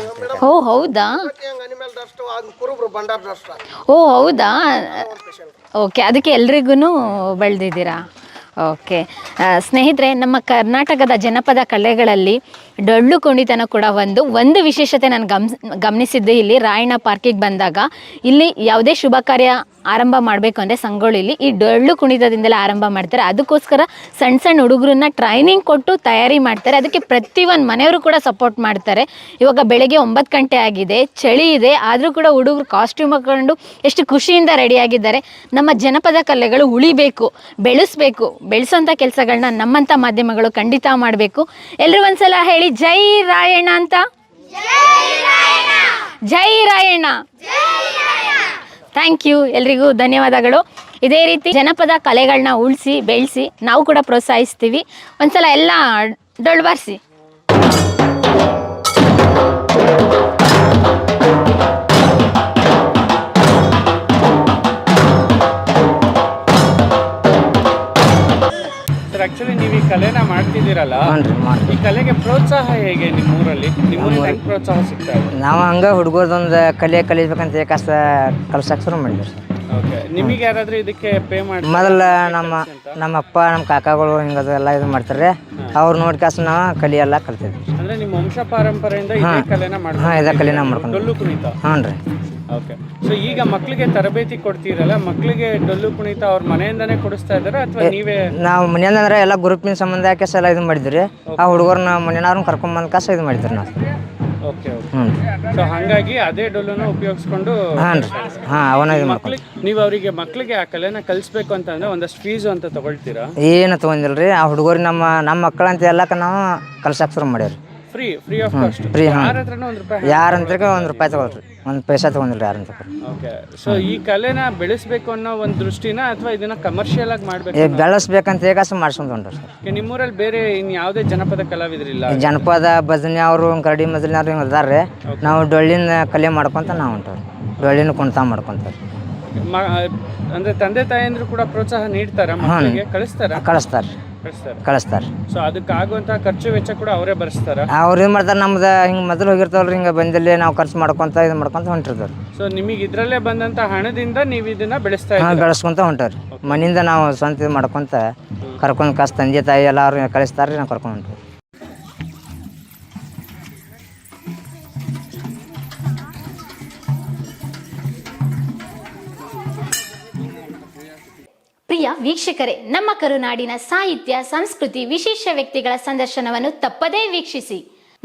ಓ ಹೌದಾ? ಓ ಹೌದಾ? ಓಕೆ, ಅದಕ್ಕೆ ಎಲ್ರಿಗೂ ಬೆಳೆದಿದ್ದೀರಾ? ಓಕೆ ಸ್ನೇಹಿತರೆ, ನಮ್ಮ ಕರ್ನಾಟಕದ ಜನಪದ ಕಲೆಗಳಲ್ಲಿ ಡೊಳ್ಳು ಕುಣಿತನ ಕೂಡ ಒಂದು ವಿಶೇಷತೆ ನಾನು ಗಮನಿಸಿದ್ದು ಇಲ್ಲಿ ರಾಯಣ್ಣ ಪಾರ್ಕಿಗೆ ಬಂದಾಗ. ಇಲ್ಲಿ ಯಾವುದೇ ಶುಭ ಕಾರ್ಯ ಆರಂಭ ಮಾಡಬೇಕು ಅಂದರೆ ಸಂಗೊಳ್ಳಿಲಿ ಈ ಡೊಳ್ಳು ಕುಣಿತದಿಂದಲೇ ಆರಂಭ ಮಾಡ್ತಾರೆ. ಅದಕ್ಕೋಸ್ಕರ ಸಣ್ಣ ಸಣ್ಣ ಹುಡುಗರನ್ನ ಟ್ರೈನಿಂಗ್ ಕೊಟ್ಟು ತಯಾರಿ ಮಾಡ್ತಾರೆ. ಅದಕ್ಕೆ ಪ್ರತಿಯೊಂದು ಮನೆಯವರು ಕೂಡ ಸಪೋರ್ಟ್ ಮಾಡ್ತಾರೆ. ಇವಾಗ ಬೆಳಗ್ಗೆ 9 ಗಂಟೆ ಆಗಿದೆ, ಚಳಿ ಇದೆ, ಆದರೂ ಕೂಡ ಹುಡುಗರು ಕಾಸ್ಟ್ಯೂಮ್ ಹಾಕೊಂಡು ಎಷ್ಟು ಖುಷಿಯಿಂದ ರೆಡಿಯಾಗಿದ್ದಾರೆ. ನಮ್ಮ ಜನಪದ ಕಲೆಗಳು ಉಳಿಬೇಕು, ಬೆಳೆಸೋಂಥ ಕೆಲಸಗಳನ್ನ ನಮ್ಮಂಥ ಮಾಧ್ಯಮಗಳು ಖಂಡಿತ ಮಾಡಬೇಕು. ಎಲ್ಲರೂ ಒಂದ್ಸಲ ಹೇಳಿ ಜೈ ರಾಯಣ್ಣ ಅಂತ. ಜೈ ರಾಯಣ್ಣ. ಥ್ಯಾಂಕ್ ಯು, ಎಲ್ರಿಗೂ ಧನ್ಯವಾದಗಳು. ಇದೇ ರೀತಿ ಜನಪದ ಕಲೆಗಳನ್ನ ಉಳಿಸಿ ಬೆಳೆಸಿ ನಾವು ಕೂಡ ಪ್ರೋತ್ಸಾಹಿಸ್ತೀವಿ. ಒಂದ್ಸಲ ಎಲ್ಲ ಡೊಳ್ಳು ಬಾರಿಸಿ. ಸರ್, ಆ್ಯಕ್ಚುಲಿ ನೀವು ಈ ಕಲೆನ ಮಾಡ್ತಿದ್ದೀರಲ್ಲ, ಈ ಕಲೆಗೆ ಪ್ರೋತ್ಸಾಹ ಹೇಗೆ ನಿಮ್ಮೂರಲ್ಲಿ? ನಿಮ್ಮೂರಲ್ಲಿ ಹೆಂಗೆ ಪ್ರೋತ್ಸಾಹ ಸಿಗ್ತಾ ಇದೆ? ನಾವು ಹಂಗೆ ಹುಡುಗರದೊಂದು ಕಲಿಬೇಕಂತ ಏಕಾಸ ಕಲ್ಸಕ್ಕೆ ಶುರು ಮಾಡಿದ್ವಿ ಸರ್. ಓಕೆ, ನಿಮಗೆ ಯಾರಾದರೂ ಇದಕ್ಕೆ ಪೇ ಮಾಡಿ? ಮೊದಲ ನಮ್ಮ ಅಪ್ಪ ನಮ್ಮ ಕಾಕಾಗಳು ಹಿಂಗದೆಲ್ಲ ಇದು ಮಾಡ್ತಾರೆ. ಅವ್ರು ನೋಡಿ ಕಾಸು ನಾವು ಕಲಿಯೆಲ್ಲ ಕಲ್ತಿದ್ವಿ. ಅಂದರೆ ನಿಮ್ಮ ವಂಶ ಪಾರಂಪರೆಯಿಂದ ಇದೇ ಕಲೆನ ಮಾಡ್ಕೊಂಡು? ಹಾಂ, ಇದೇ ಕಲಿನ ಮಾಡ್ಕೊಂಡು. ಡೊಳ್ಳು ಕುಣಿತ? ಹ್ಞೂ ರೀ. ಓಕೆ, ಸೊ ಈಗ ಮಕ್ಕಳಿಗೆ ತರಬೇತಿ ಕೊಡ್ತೀರಲ್ಲ, ಮಕ್ಕಳಿಗೆ ಡೊಳ್ಳು ಕುಣಿತ ಅವ್ರ ಮನೆಯಿಂದನೇ ಕೊಡಿಸ್ತಾ ಇದ್ದಾರೆ ಅಥವಾ ನೀವೇ? ನಾವು ಮನೆಯಿಂದ ಅಂದ್ರೆ ಎಲ್ಲ ಗ್ರೂಪಿನ ಸಂಬಂಧ ಯಾಕೆ ಎಲ್ಲ ಇದು ಮಾಡಿದ್ರಿ. ಆ ಹುಡುಗರನ್ನ ಮನೆಯವ್ರನ್ನ ಕರ್ಕೊಂಬಂದು ಕಾಸು ಇದು ಮಾಡಿದ್ರಿ ನಾವು. Okay okay. ಸೊ ಹಾಗಾಗಿ ಅದೇ ಡೊಲ್ಲನ್ನು ಉಪಯೋಗಿಸ್ಕೊಂಡು ಅವನ ಇದು ಮಕ್ಕಳಿಗೆ ನೀವು ಅವರಿಗೆ ಮಕ್ಕಳಿಗೆ ಆ ಕಲೆನ ಕಲಿಸ್ಬೇಕು ಅಂತಂದ್ರೆ ಒಂದಷ್ಟು ಫೀಸು ಅಂತ ತಗೊಳ್ತೀರಾ? ಏನು ತೊಗೊಂಡಿಲ್ರಿ. ಆ ಹುಡುಗರಿಗೆ ನಮ್ಮ ಮಕ್ಕಳಂತ ಎಲ್ಲಕ್ಕೆ ನಾವು ಕಲ್ಸಕ್ಕೆ ಶುರು ಮಾಡ್ಯಾರ. Free of cost? ಫ್ರೀ. ಯಾರ ಹತ್ರನೂ ₹1 ಯಾರಂತಕ್ಕೆ ₹1 ತಗೊಳ್ರಿ, 1 ಪೈಸಾ ತಗೊಂಡಿಲ್ರಿ ಯಾರಂತ. ಓಕೆ, ಸೊ ಈ ಕಲೆನ ಬೆಳೆಸ್ಬೇಕು ಅನ್ನೋ ಒಂದು ದೃಷ್ಟಿನ ಅಥವಾ ಇದನ್ನ ಕಮರ್ಷಿಯಲ್ ಆಗಿ ಮಾಡಬೇಕು? ಬೆಳೆಸ್ಬೇಕಂತ ಏಕಾಸ ಮಾಡ್ಸ್ಕೊಂಡ್ರಿ ಸರ್. ನಿಮ್ಮೂರಲ್ಲಿ ಬೇರೆ ಇನ್ನು ಯಾವುದೇ ಜನಪದ ಕಲಾವಿದರಿಲ್ಲ? ಜನಪದ ಭಜನೆ ಅವರು ಕರಡಿ ಮಜಲಿನ ಅವ್ರು ಹಿಂಗೆ ಅದಾರೆ. ನಾವು ಡೊಳ್ಳಿನ ಕಲೆ ಮಾಡ್ಕೊಂತ ನಾವು ಹೊಂಟವ್ರಿ, ಡೊಳ್ಳಿನ ಕುಣಿತ ಮಾಡ್ಕೊಂತಾರೆ. ಅಂದ್ರೆ ತಂದೆ ತಾಯಂದ್ರು ಕೂಡ ಪ್ರೋತ್ಸಾಹ ನೀಡ್ತಾರ ಮಕ್ಕಳಿಗೆ? ಕಳಿಸ್ತಾರೆ. ಸೊ ಅದಕ್ಕಾಗುವಂತ ಖರ್ಚು ವೆಚ್ಚ ಕೂಡ ಅವರೇ ಭರಿಸ್ತಾರ? ಅವ್ರು ಏನು ಮಾಡ್ತಾರೆ, ನಮ್ದು ಹಿಂಗೆ ಮೊದಲು ಹೋಗಿರ್ತಾವಲ್ರಿ, ಹಿಂಗೆ ಬಂದಲ್ಲಿ ನಾವು ಖರ್ಚು ಮಾಡ್ಕೊಂತ ಇದು ಮಾಡ್ಕೊಂತ ಹೊಂಟಿರ್ತಾರೆ. ಸೊ ನಿಮಗೆ ಇದರಲ್ಲೇ ಬಂದಂತ ಹಣದಿಂದ ನೀವು ಇದನ್ನ ಬೆಳೆಸ್ತಾ ಇದ್ದೀರಾ? ಬೆಳೆಸ್ಕೊಂತ ಹೊಂಟವ್ರಿ. ಮನೆಯಿಂದ ನಾವು ಸ್ವಂತ ಇದು ಮಾಡ್ಕೊಂತ ಕರ್ಕೊಂಡು ಕಾಸು ತಂದೆ ತಾಯಿ ಎಲ್ಲರೂ ಕಳಿಸ್ತಾರೆ, ನಾವು ಕರ್ಕೊಂಡು ಹೊಂಟವ್ರಿ. ಪ್ರಿಯ ವೀಕ್ಷಕರೇ, ನಮ್ಮ ಕರುನಾಡಿನ ಸಾಹಿತ್ಯ, ಸಂಸ್ಕೃತಿ, ವಿಶೇಷ ವ್ಯಕ್ತಿಗಳ ಸಂದರ್ಶನವನ್ನು ತಪ್ಪದೇ ವೀಕ್ಷಿಸಿ.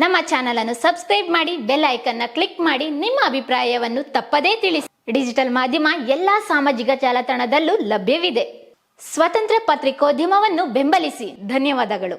ನಮ್ಮ ಚಾನಲ್ ಅನ್ನು ಸಬ್ಸ್ಕ್ರೈಬ್ ಮಾಡಿ, ಬೆಲ್ ಐಕನ್ನ ಕ್ಲಿಕ್ ಮಾಡಿ, ನಿಮ್ಮ ಅಭಿಪ್ರಾಯವನ್ನು ತಪ್ಪದೇ ತಿಳಿಸಿ. ಡಿಜಿಟಲ್ ಮಾಧ್ಯಮ ಎಲ್ಲಾ ಸಾಮಾಜಿಕ ಜಾಲತಾಣದಲ್ಲೂ ಲಭ್ಯವಿದೆ. ಸ್ವತಂತ್ರ ಪತ್ರಿಕೋದ್ಯಮವನ್ನು ಬೆಂಬಲಿಸಿ. ಧನ್ಯವಾದಗಳು.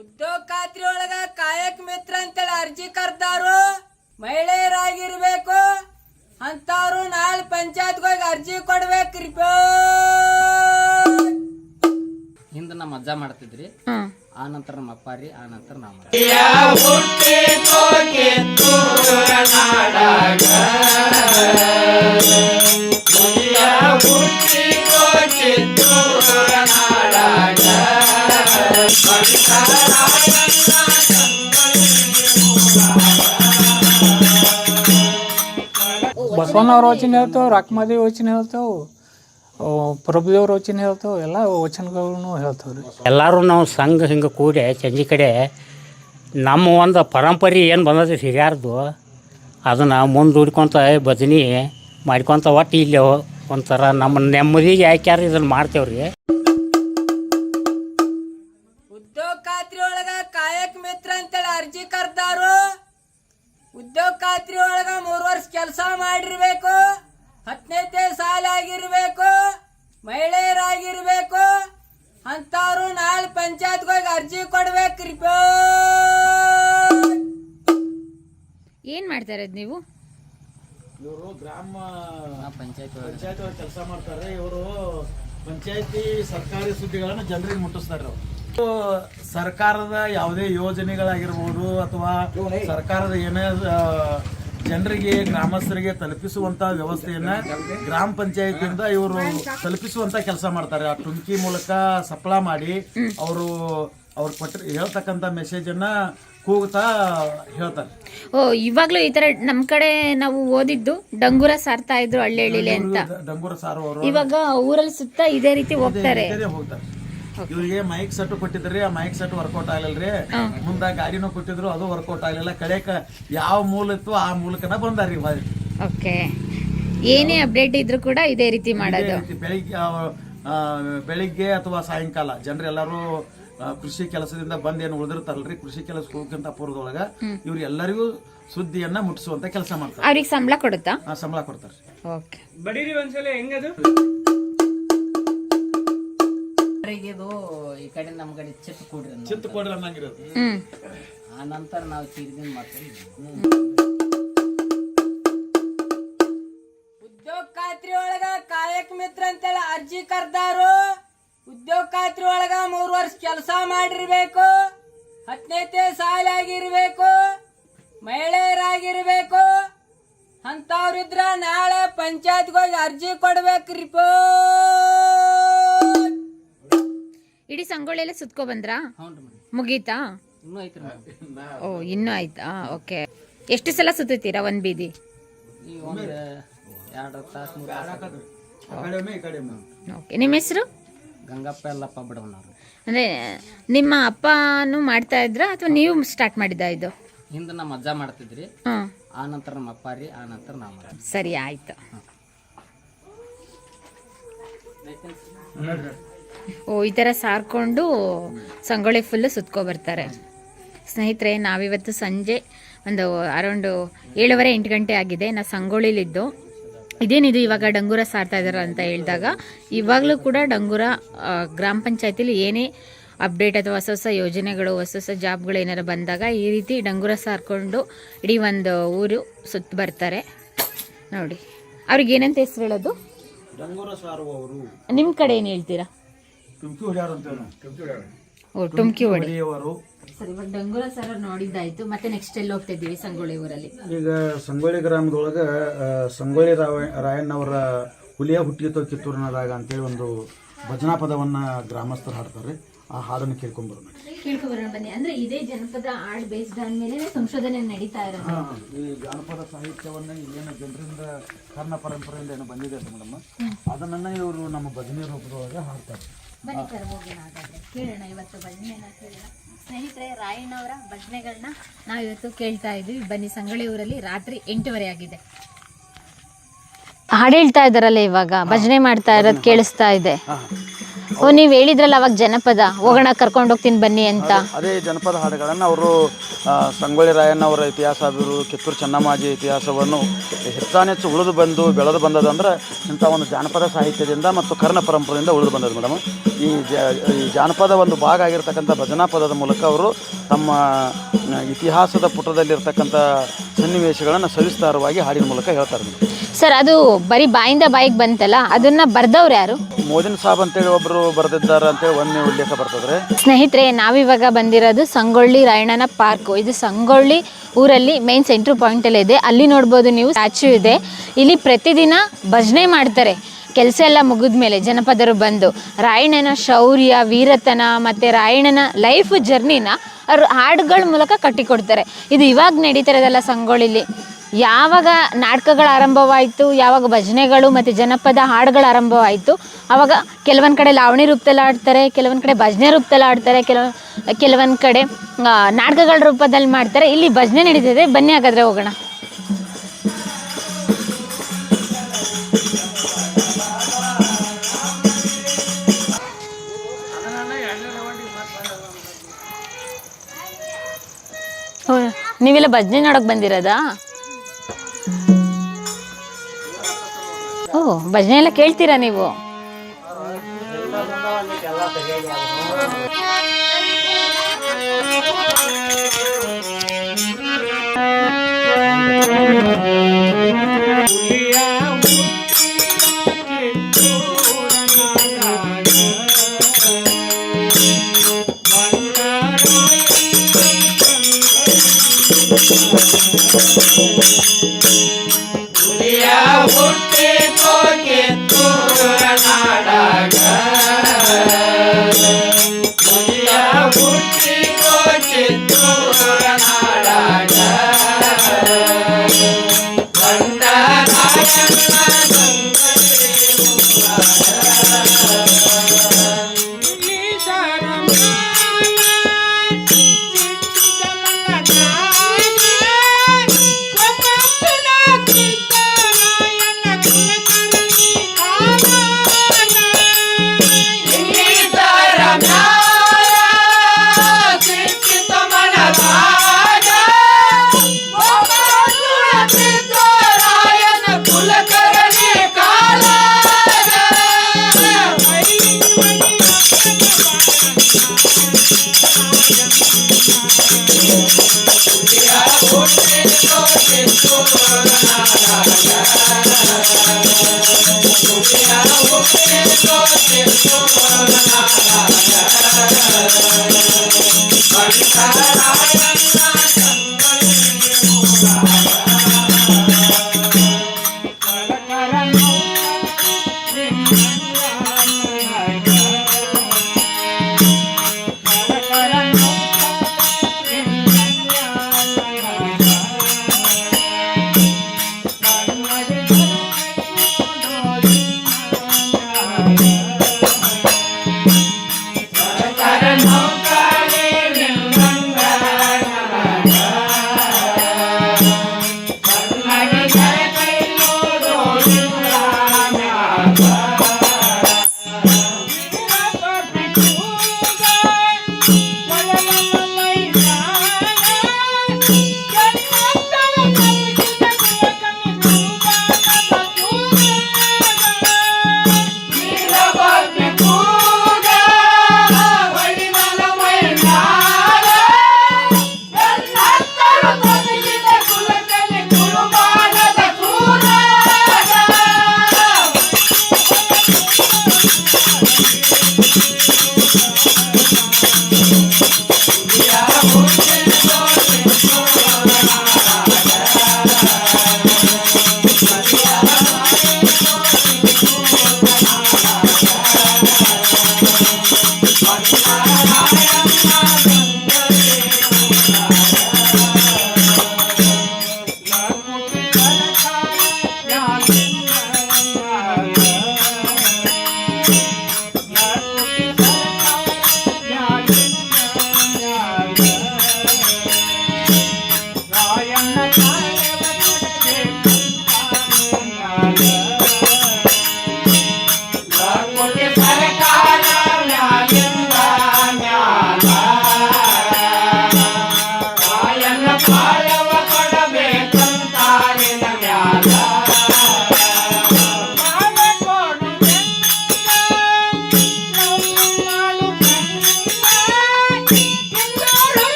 ಉದ್ಯೋಗ ಖಾತ್ರಿ ಒಳಗ ಕಾಯಕ ಕಾಯಕ ಮಿತ್ರ ಅಂತೇಳಿ ಅರ್ಜಿ ಕರ್ದಾರು ಮಹಿಳೆಯರಾಗಿರ್ಬೇಕು ಅಂತವ್ರು ನಾಳೆ ಪಂಚಾಯತ್ಗೆ ಹೋಗಿ ಅರ್ಜಿ ಕೊಡ್ಬೇಕ್ರಿ. ಹಿಂದೆ ನಮ್ಮ ಅಜ್ಜ ಮಾಡ್ತಿದ್ರಿ, ಆ ನಂತರ ನಮ್ಮ ಅಪ್ಪ ರೀ, ಆ ನಂತರ ನಾವು ಬಸವಣ್ಣವ್ರ ವಚನ ಹೇಳ್ತಾವೆ, ರಾಕ್ಮಾದೇವಿ ವಚನ ಹೇಳ್ತಾವೆ, ಪ್ರಭುದೇವ್ರ ವಚನ ಹೇಳ್ತಾವೆ, ಎಲ್ಲ ವಚನಗಳನ್ನು ಹೇಳ್ತಾವೆ ರೀ. ಎಲ್ಲರೂ ನಾವು ಸಂಘ ಹಿಂಗೆ ಕೂಡಿ ಸಂಜೆ ಕಡೆ ನಮ್ಮ ಒಂದು ಪರಂಪರೆ ಏನು ಬಂದದ ಹಿರಿಯಾರ್ದು ಅದನ್ನು ಮುಂದೂಡ್ಕೊತ ಭಜನೆ ಮಾಡ್ಕೊತ ಒಟ್ಟು ಇಲ್ಲಿ ಒಂಥರ ನಮ್ಮ ನೆಮ್ಮದಿಗೆ ಯಾಕ್ಯಾರು ಇದನ್ನು ಮಾಡ್ತೇವ್ರಿ. ಉದ್ಯೋಗ ಖಾತ್ರಿ ಒಳಗ ಕಾಯಕ ಮಿತ್ರ ಅಂತೇಳಿ ಅರ್ಜಿ ಕರ್ದಾರು ಉದ್ಯೋಗ ಖಾತ್ರಿ ಒಳಗ 3 ವರ್ಷ ಕೆಲಸ ಮಾಡಿರ್ಬೇಕು, 10ನೇ ಸಾಲ ಆಗಿರ್ಬೇಕು, ಮಹಿಳೆಯರಾಗಿರ್ಬೇಕು ಅಂತವ್ರು ನಾಳೆ ಪಂಚಾಯತ್ಗೆ ಹೋಗಿ ಅರ್ಜಿ ಕೊಡ್ಬೇಕ್ರಿ. ಏನು ಮಾಡ್ತಾರೆ ನೀವು? ಇವರು ಗ್ರಾಮ ಪಂಚಾಯತ್ ಕೆಲಸ ಮಾಡ್ತಾರೆ. ಇವರು ಪಂಚಾಯತಿ ಸರ್ಕಾರಿ ಸುದ್ದಿಗಳನ್ನು ಜನರಿಗೆ ಮುಟ್ಟಿಸ್ತಾರೆ. ಸರ್ಕಾರದ ಯಾವುದೇ ಯೋಜನೆಗಳಾಗಿರ್ಬೋದು ಅಥವಾ ಸರ್ಕಾರದ ಏನೇ ಜನರಿಗೆ ಗ್ರಾಮಸ್ಥರಿಗೆ ತಲುಪಿಸುವಂತ ವ್ಯವಸ್ಥೆಯನ್ನ ಗ್ರಾಮ ಪಂಚಾಯತಿಯಿಂದ ಇವರು ತಲುಪಿಸುವಂತ ಕೆಲಸ ಮಾಡ್ತಾರೆ. ಆ ಟುಂಕಿ ಮೂಲಕ ಸಪ್ಲೈ ಮಾಡಿ ಅವರು ಹೇಳ್ತಕ್ಕಂಥ ಮೆಸೇಜ್ ಅನ್ನ ಕೂಗ್ತಾ ಹೇಳ್ತಾರೆ. ಓ, ಇವಾಗ್ಲೂ ಈ ತರ ನಮ್ ಕಡೆ ನಾವು ಓದಿದ್ದು ಡಂಗೂರ ಸಾರ್ತಾ ಇದ್ರು ಹಳ್ಳಿ ಅಂತ. ಡಂಗೂರ ಸಾರುವವರು ಇವಾಗ ಊರಲ್ಲಿ ಸುತ್ತ ಇದೇ ರೀತಿ ಹೋಗ್ತಾರೆ. ಇವ್ರಿಗೆ ಮೈಕ್ ಸೆಟ್ ಕೊಟ್ಟಿದ್ರಿ, ಆ ಮೈಕ್ ಸೆಟ್ ವರ್ಕೌಟ್ ಆಗ್ಲಿಲ್ರಿ. ಮುಂದ ಗಾಡಿನೂ ಕೊಟ್ಟಿದ್ರು, ಅದು ವರ್ಕೌಟ್ ಆಗ್ಲಿಲ್ಲ. ಕಡೆಕ ಯಾವ ಮೂಲ ಇತ್ತು ಆ ಮೂಲಕನ ಬಂದಾರ್ರಿ. ಓಕೆ, ಏನೇ ಅಪ್ಡೇಟ್ ಇದ್ರು ಕೂಡ ಇದೇ ರೀತಿ ಮಾಡೋದು. ಬೆಳಿಗ್ಗೆ ಅಥವಾ ಸಾಯಂಕಾಲ ಜನರೆಲ್ಲರೂ ಕೃಷಿ ಕೆಲಸದಿಂದ ಬಂದ್ ಏನು ಉಳಿದಿರ್ತಾರಲ್ರಿ, ಕೃಷಿ ಕೆಲಸಕ್ಕೆ ಹೋಗಕ್ಕಿಂತ ಪೂರ್ವದೊಳಗ ಇವ್ರು ಎಲ್ಲರಿಗೂ ಸುದ್ದಿಯನ್ನ ಮುಟ್ಟಿಸುವಂತ ಕೆಲಸ ಮಾಡ್ತಾರೆ. ಅವ್ರಿಗೆ ಸಂಬಳ ಕೊಡುತ್ತಾ? ಸಂಬಳ ಕೊಡ್ತಾರೆ. ಓಕೆ, ಬಡೀರಿ ಒಂದ್ಸಲ ಹೆಂಗದು ಇದು ಈ ಕಡೆ ನಮ್ಮ ಕಡೆ ಚಿತ್ತ ಕೊಡ್ರಿ ಅನ್ನಂಗಿರೋದು. ಆ ನಂತರ ನಾವು ಚೀರಿದಿಂದ ಮಾಡ್ತೀವಿ. ಉದ್ಯೋಗ ಖಾತ್ರಿ ಒಳಗ ಕಾಯಕ ಮಿತ್ರ ಅಂತೇಳಿ ಅರ್ಜಿ ಕರ್ದಾರು ಉದ್ಯೋಗ ಖಾತ್ರಿ ಒಳಗ 3 ವರ್ಷ ಕೆಲಸ ಮಾಡಿರ್ಬೇಕು, 10ನೇ ಸಾಲ ಆಗಿರ್ಬೇಕು, ಮಹಿಳೆಯರಾಗಿರ್ಬೇಕು ಅಂತವ್ರಿದ್ರ ನಾಳೆ ಪಂಚಾಯತ್ಗೆ ಹೋಗಿ ಅರ್ಜಿ ಕೊಡ್ಬೇಕ್ರಿ. ಇಡೀ ಸಂಗೊಳ್ಳಿ ಎಲ್ಲ ಸುತ್ಕೊ ಬಂದ್ರಾ? ಮುಗೀತಾ? ಓ, ಇನ್ನೂ ಆಯ್ತಾ? ಓಕೆ, ಎಷ್ಟು ಸಲ ಸುತ್ತೀರಾ ಒಂದ್ ಬೀದಿ? ಓಕೆ, ನಿಮ್ಮ ಹೆಸರು? ಗಂಗಪ್ಪ ಎಲ್ಲಪ್ಪ ಬಿಡವನವ್ರು. ಅಂದ್ರೆ ನಿಮ್ಮ ಅಪ್ಪನೂ ಮಾಡ್ತಾ ಇದ್ರ ಅಥವಾ ನೀವು ಸ್ಟಾರ್ಟ್ ಮಾಡಿದ ಇದು? ಹಿಂದೆ ನಮ್ಮ ಅಜ್ಜ ಮಾಡ್ತಿದ್ರಿ, ಆ ನಂತರ ನಮ್ಮ ಅಪ್ಪ ರೀ, ಆ ನಂತರ ನಾವು. ಸರಿ, ಆಯ್ತು. ಓ, ಈ ಥರ ಸಾರ್ಕೊಂಡು ಸಂಗೊಳ್ಳಿ ಫುಲ್ಲು ಸುತ್ಕೊ ಬರ್ತಾರೆ. ಸ್ನೇಹಿತರೆ, ನಾವಿವತ್ತು ಸಂಜೆ ಒಂದು ಅರೌಂಡು 7:30-8 ಗಂಟೆ ಆಗಿದೆ. ನಾವು ಸಂಗೊಳ್ಳಿಲಿದ್ದು. ಇದೇನಿದು ಇವಾಗ ಡಂಗೂರ ಸಾರ್ತಾ ಇದ್ದಾರೆ ಅಂತ ಹೇಳಿದಾಗ, ಇವಾಗಲೂ ಕೂಡ ಡಂಗೂರ ಗ್ರಾಮ ಪಂಚಾಯತಿಲಿ ಏನೇ ಅಪ್ಡೇಟ್ ಅಥವಾ ಹೊಸ ಹೊಸ ಯೋಜನೆಗಳು, ಹೊಸ ಹೊಸ ಜಾಬ್ಗಳು ಏನಾರು ಬಂದಾಗ ಈ ರೀತಿ ಡಂಗೂರ ಸಾರ್ಕೊಂಡು ಇಡೀ ಒಂದು ಊರು ಸುತ್ತ ಬರ್ತಾರೆ. ನೋಡಿ, ಅವ್ರಿಗೆ ಏನಂತ ಹೆಸರು ಹೇಳೋದು? ಡಂಗೂರ ಸಾರುವವರು. ನಿಮ್ಮ ಕಡೆ ಏನು ಹೇಳ್ತೀರಾ? ಟುಮ್ಕಿ ಹೊಡ್ಯಾರ ಅಂತ. ಓ, ಟುಮ್ಕಿ ಹೊಡೆಯುವರು. ಸರಿ, ಇವಾಗ ಡಂಗೂರ ಸಾರ ನೋಡಿದ್ದಾಯ್ತು. ಮತ್ತೆ ನೆಕ್ಸ್ಟ್ ಎಲ್ಲಿ ಹೋಗ್ತಾ ಇದ್ದೀವಿ ಸಂಗೊಳ್ಳಿ ಊರಲ್ಲಿ? ಈಗ ಸಂಗೊಳ್ಳಿ ಗ್ರಾಮದೊಳಗೆ ಸಂಗೊಳ್ಳಿ ರಾಯಣ್ಣವರ ಹುಲಿಯ ಹುಟ್ಟಿತೋ ಕಿತ್ತೂರಿನದಾಗ ಅಂತೇಳಿ ಒಂದು ಭಜನಾ ಪದವನ್ನ ಗ್ರಾಮಸ್ಥರು ಹಾಡ್ತಾರೆ. ಆ ಹಾಡನ್ನು ಕೇಳ್ಕೊಂಡ್ಬರೋಣ ಬನ್ನಿ. ಅಂದ್ರೆ ಇದೇ ಜನಪದ ಹಾಡ್ ಬೇಸ್ಡ್ ಆದ್ಮೇಲೆ ಸಂಶೋಧನೆ ನಡೀತಾ ಇರೋದು. ಈ ಜಾನಪದ ಸಾಹಿತ್ಯವನ್ನ ಇಲ್ಲೇನು ಜನರಿಂದ ಕರ್ಣ ಪರಂಪರೆಯಿಂದ ಏನು ಬಂದಿದೆ ಮೇಡಮ್, ಅದನ್ನ ಇವರು ನಮ್ಮ ಭಜನೆ ರೂಪದೊಳಗೆ ಹಾಡ್ತಾರೆ. ಬನ್ನಿ ಸರ್, ಹೋಗೋಣ ಹಾಗಾದ್ರೆ, ಕೇಳೋಣ ಇವತ್ತು ಭಜನೆನ ಕೇಳೋಣ. ಸ್ನೇಹಿತರೆ, ರಾಯಣ್ಣವರ ಭಜನೆಗಳನ್ನ ನಾವಿವತ್ತು ಕೇಳ್ತಾ ಇದ್ವಿ. ಬನ್ನಿ, ಸಂಗೊಳ್ಳಿ ಊರಲ್ಲಿ ರಾತ್ರಿ 8:30 ಆಗಿದೆ. ಹಾಡು ಹೇಳ್ತಾ ಇದ್ದಾರಲ್ಲ, ಇವಾಗ ಭಜನೆ ಮಾಡ್ತಾ ಇರೋದು ಕೇಳಿಸ್ತಾ ಇದೆ. ಓ, ನೀವು ಹೇಳಿದ್ರಲ್ಲ ಅವಾಗ ಜನಪದ ಹೋಗೋಣ ಕರ್ಕೊಂಡು ಹೋಗ್ತೀನಿ ಬನ್ನಿ ಅಂತ. ಅದೇ ಜನಪದ ಹಾಡುಗಳನ್ನು ಅವರು ಸಂಗೊಳ್ಳಿ ರಾಯಣ್ಣ ಅವರ ಇತಿಹಾಸ ಆಗಿರು, ಕಿತ್ತೂರು ಚೆನ್ನಮ್ಮಾಜಿ ಇತಿಹಾಸವನ್ನು ಹೆಚ್ಚಾನೆಚ್ಚು ಉಳಿದು ಬಂದು ಬೆಳೆದು ಬಂದದಂದ್ರೆ ಇಂಥ ಒಂದು ಜಾನಪದ ಸಾಹಿತ್ಯದಿಂದ ಮತ್ತು ಕರ್ಣ ಪರಂಪರೆಯಿಂದ ಉಳಿದು ಬಂದದ್ದು ಮೇಡಮ್. ಈ ಜಾನಪದ ಒಂದು ಭಾಗ ಆಗಿರ್ತಕ್ಕಂಥ ಭಜನಾ ಪದದ ಮೂಲಕ ಅವರು ತಮ್ಮ ಇತಿಹಾಸದ ಪುಟದಲ್ಲಿರ್ತಕ್ಕಂಥ ಸನ್ನಿವೇಶಗಳನ್ನು ಸವಿಸ್ತಾರವಾಗಿ ಹಾಡಿನ ಮೂಲಕ ಹೇಳ್ತಾರೆ ಮೇಡಮ್. ಸರ್, ಅದು ಬರೀ ಬಾಯಿಂದ ಬಾಯಿಗೆ ಬಂತಲ್ಲ, ಅದನ್ನ ಬರ್ದವ್ರು ಯಾರು? ಮೋದಿನ್ ಸಾಬ್ ಅಂತೇಳಿ ಒಬ್ಬರು ಬರೆದಿದ್ದಾರೆ ಅಂತೇಳಿ ಒಂದೇ ಉಲ್ಲೇಖ ಬರ್ತದ್ರೆ. ಸ್ನೇಹಿತರೆ, ನಾವಿವಾಗ ಬಂದಿರೋದು ಸಂಗೊಳ್ಳಿ ರಾಯಣ್ಣನ ಪಾರ್ಕು. ಇದು ಸಂಗೊಳ್ಳಿ ಊರಲ್ಲಿ ಮೇನ್ ಸೆಂಟ್ರ್ ಪಾಯಿಂಟಲ್ಲೇ ಇದೆ. ಅಲ್ಲಿ ನೋಡ್ಬೋದು ನೀವು, ಸ್ಟ್ಯಾಚ್ಯೂ ಇದೆ. ಇಲ್ಲಿ ಪ್ರತಿದಿನ ಭಜನೆ ಮಾಡ್ತಾರೆ. ಕೆಲಸ ಎಲ್ಲ ಮುಗಿದ ಮೇಲೆ ಜನಪದರು ಬಂದು ರಾಯಣ್ಣನ ಶೌರ್ಯ, ವೀರತನ ಮತ್ತು ರಾಯಣ್ಣನ ಲೈಫ್ ಜರ್ನಿನ ಅವರು ಹಾಡುಗಳ ಮೂಲಕ ಕಟ್ಟಿಕೊಡ್ತಾರೆ. ಇದು ಇವಾಗ ನಡೀತಿರೋದಲ್ಲ ಸಂಗೊಳ್ಳಿಲಿ. ಯಾವಾಗ ನಾಟಕಗಳು ಆರಂಭವಾಯಿತು, ಯಾವಾಗ ಭಜನೆಗಳು ಮತ್ತು ಜನಪದ ಹಾಡುಗಳು ಆರಂಭವಾಯಿತು, ಆವಾಗ ಕೆಲವೊಂದು ಕಡೆ ಲಾವಣಿ ರೂಪದಲ್ಲಿ ಆಡ್ತಾರೆ, ಕೆಲವೊಂದು ಕಡೆ ಭಜನೆ ರೂಪದಲ್ಲಿ ಆಡ್ತಾರೆ, ಕೆಲವೊಂದು ಕಡೆ ನಾಟಕಗಳ ರೂಪದಲ್ಲಿ ಮಾಡ್ತಾರೆ. ಇಲ್ಲಿ ಭಜನೆ ನಡೀತಿದೆ. ಬನ್ನಿ ಹಾಗಾದರೆ ಹೋಗೋಣ. ನೀವೆಲ್ಲ ಭಜನೆ ನೋಡೋಕೆ ಬಂದಿರೋದಾ? ಓ, ಭಜನೆ ಎಲ್ಲ ಕೇಳ್ತೀರಾ ನೀವು?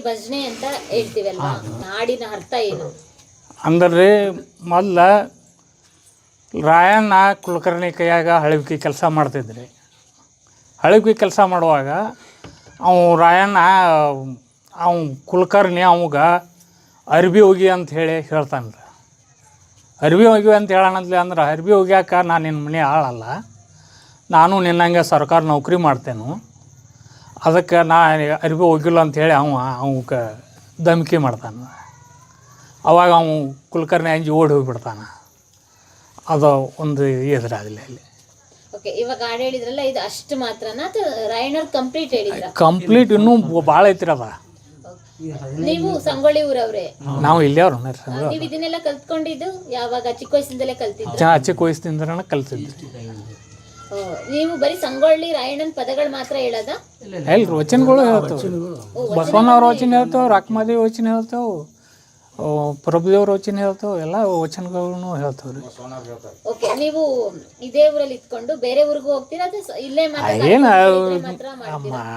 ಭಜನೆ ಅಂತ ಹೇಳ್ತೀವಲ್ವಾ, ಹಾಡಿನ ಅರ್ಥ ಏನು? ಅಂದ್ರೆ ಮೊದಲ ರಾಯಣ್ಣ ಕುಲಕರ್ಣಿ ಕೈಯಾಗ ಹಳವಿಕೆ ಕೆಲಸ ಮಾಡ್ತಿದ್ರಿ. ಹಳವಿಕೆ ಕೆಲಸ ಮಾಡುವಾಗ ರಾಯಣ್ಣ ಕುಲಕರ್ಣಿ ಅವಾಗ ಅರ್ಬಿ ಹೋಗಿ ಅಂತ ಹೇಳಿ ಹೇಳ್ತಾನೆ. ಅರ್ಬಿ ಹೋಗಿ ಅಂತ ಹೇಳೋಣಂತಲೇ ಅಂದ್ರೆ ಅರ್ಬಿ ಹೋಗ್ಯಾಕ ನಾನು ನಿನ್ನ ಮನೆ ಆಳಲ್ಲ, ನಾನು ನಿನ್ನಂಗೆ ಸರ್ಕಾರ ನೌಕರಿ ಮಾಡ್ತೇನೆ, ಅದಕ್ಕೆ ನಾ ಅರ್ಬಿ ಹೋಗಿಲ್ಲ ಅಂಥೇಳಿ ಅವಕ್ಕೆ ಧಮಕಿ ಮಾಡ್ತಾನೆ. ಅವಾಗ ಕುಲಕರ್ಣಿ ಅಂಜಿ ಓಡಿ ಹೋಗಿಬಿಡ್ತಾನೆ. ಅದು ಒಂದು ಎದುರಾಗಲಿ ಅಲ್ಲಿ. ಓಕೆ, ಇವಾಗ ಹಾಡು ಹೇಳಿದ್ರಲ್ಲ, ಇದು ಅಷ್ಟು ಮಾತ್ರನಾ ಅಥವಾ ರಾಯಣ್ಣವ್ರು ಕಂಪ್ಲೀಟ್ ಹೇಳಿದ್ರ? ಕಂಪ್ಲೀಟ್ ಇನ್ನೂ ಭಾಳ ಐತ್ರಿ ಅದ. ನೀವು ಸಂಗೊಳ್ಳಿ ಊರವ್ರೆ? ನಾವು ಇಲ್ಲೇ ಅವ್ರು. ನೀವು ಇದನ್ನೆಲ್ಲ ಕಲ್ತ್ಕೊಂಡಿದ್ದು ಯಾವಾಗ? ಚಿಕ್ಕ ವಯಸ್ಸಿಂದಲೇ ಕಲ್ತಿದ್ದು? ಚಿಕ್ಕ ವಯಸ್ಸಿನಿಂದ ಕಲ್ತಿದ್ವಿ. ನೀವು ಬರೀ ಸಂಗೊಳ್ಳಿ ರಾಯಣ್ಣನ ಪದಗಳು ಮಾತ್ರ ಹೇಳೋದ? ಎಲ್ರಿ ವಚನಗಳು ಹೇಳ್ತೇವೆ. ಬಸವಣ್ಣವ್ರ ವಚನ ಹೇಳ್ತೇವೆ, ರಾಕ್ಮಾದೇವಿ ವಚನ ಹೇಳ್ತೇವೆ, ಪ್ರಭುದೇವ್ರ ವಚನ ಹೇಳ್ತೇವೆ, ಎಲ್ಲ ವಚನಗಳನ್ನು ಹೇಳ್ತೇವ್ರಿ. ಓಕೆ, ನೀವು ಇದೇ ಊರಲ್ಲಿ ಇದ್ಕೊಂಡು ಬೇರೆ ಊರಿಗೂ ಹೋಗ್ತೀರಾ ಅಥವಾ ಇಲ್ಲೇ ಏನು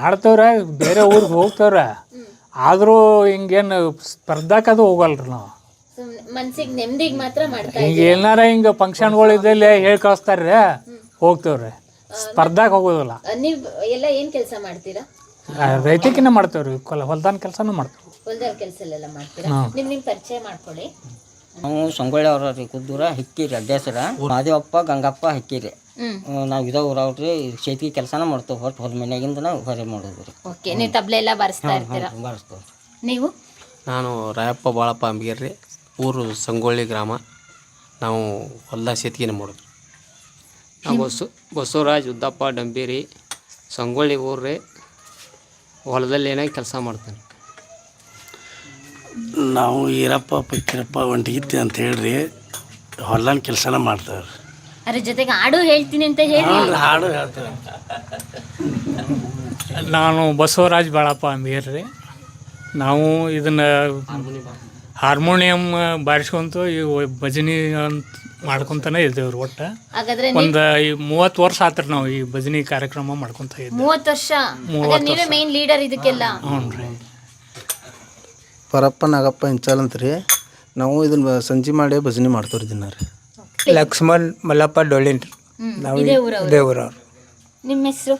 ಮಾಡ್ತೇವ್ರ? ಬೇರೆ ಊರಿಗೆ ಹೋಗ್ತೇವ್ರ, ಆದರೂ ಹಿಂಗೇನು ಸ್ಪರ್ಧಾಕದು ಹೋಗಲ್ರಿ ನಾವು. ಮನ್ಸಿಗೆ ನೆಮ್ಮದಿಗೆ ಮಾತ್ರ ಮಾಡ್ತಾ ಹಿಂಗೆ ಏನಾರ ಹಿಂಗೆ ಫಂಕ್ಷನ್ಗಳು ಇದ್ದಲ್ಲಿ ಹೇಳಿ ಕಳಿಸ್ತಾರ್ರಿ, ಹೋಗ್ತೇವ್ರಿ. ಸ್ಪರ್ಧಾಕ್ ಹೋಗೋದಿಲ್ಲ. ನೀವು ಎಲ್ಲ ಏನು ಕೆಲಸ ಮಾಡ್ತೀರಾ? ರೈತಕಿನ ಮಾಡ್ತೇವ್ರಿ, ಹೊಲ್ದಾನ ಕೆಲಸನೂ ಮಾಡ್ತೇವೆ. ಹೊಲ್ದಾರ ಕೆಲಸ ಎಲ್ಲ ಮಾಡ್ತೀರಾ? ನಿಮ್ಮ ಪರಿಚಯ ಮಾಡ್ಕೊಳ್ಳಿ. ನಾವು ಸಂಗೊಳ್ಳಿ ಅವ್ರ ಕುದ್ದೂರ ಹಿಕ್ಕೀರಿ ಅಡ್ಡೇಸರ ಮಾದೇವಪ್ಪ ಗಂಗಪ್ಪ ಹಿಕ್ಕೀರಿ. ನಾವು ಇದೇ ಊರವ್ರಿ, ಶೇತಿ ಕೆಲಸನ ಮಾಡ್ತೇವೆ. ಹೊಟ್ಟು ಹೊರ ಮನೆಯಾಗಿಂದ ನಾವು ಹೊರ ಮಾಡೋದು ರೀ. ಓಕೆ, ನೀವು ತಬ್ಲೆ ಎಲ್ಲ ಬಾರಿಸ್ತಾ ಇರ್ತೀರಾ? ಬಾರಿಸ್ತೇವೆ. ನೀವು? ನಾನು ರಾಯಪ್ಪ ಬಾಳಪ್ಪ ಅಂಬಿಗೇರಿ, ಊರು ಸಂಗೊಳ್ಳಿ ಗ್ರಾಮ. ನಾವು ಹೊಲ್ದ ಶೇತಿಗೆನ ಮಾಡೋದು. ನಾವು ಬಸವರಾಜ್ ಉದ್ದಪ್ಪ ಡಂಬೀರಿ, ಸಂಗೊಳ್ಳಿ ಊರ್ರಿ, ಹೊಲದಲ್ಲಿ ಏನಾಗಿ ಕೆಲಸ ಮಾಡ್ತೇನೆ. ನಾವು ಈರಪ್ಪ ಪಕ್ಕಿರಪ್ಪ ಒಂಟಿಗಿತ್ತಿ ಅಂತ ಹೇಳ್ರಿ, ಹೊಲ್ದಾನ ಕೆಲಸನ ಮಾಡ್ತೇವ್ರಿ. ಅದ್ರ ಜೊತೆಗೆ ಹಾಡು ಹೇಳ್ತೀನಿ ಅಂತ ಹೇಳಿ. ಹಾಡು ಹೇಳ್ತೇವೆ. ನಾನು ಬಸವರಾಜ್ ಬಾಳಪ್ಪ ಅಂಬಿಗೇರಿ. ನಾವು ಇದನ್ನು ಹಾರ್ಮೋನಿಯಂ ಬಾರಿಸ್ಕೊಂತು ಈ ಭಜನೆ ಅಂತ ಮಾಡ್ಕೊತಾನೆ ಇದ್ದೇವ್ರಿ. ಒಟ್ಟು ಒಂದು 30 ವರ್ಷ ಆತ್ರಿ ನಾವು ಈ ಭಜನೆ ಕಾರ್ಯಕ್ರಮ ಮಾಡ್ಕೊತ ಇದ್ದೇವೆ. 30 ವರ್ಷ? ನೀವೇ ಮೇನ್ ಲೀಡರ್ ಇದಕ್ಕೆಲ್ಲ? ಹ್ಞೂ ರೀ. ಪರಪ್ಪ ನಾಗಪ್ಪ ಇಂಚಾಲ್ ಅಂತ ರೀ. ನಾವು ಇದನ್ನ ಸಂಜೆ ಮಾಡಿ ಭಜನೆ ಮಾಡ್ತೇವ್ರಿ ದಿನ ರೀ. ಲಕ್ಷ್ಮಣ್ ಮಲ್ಲಪ್ಪ ಡೊಳ್ಳಿನ್ ರೀ. ನಾವು ದೇವ್ರವ್ರು. ನಿಮ್ಮ ಹೆಸರು?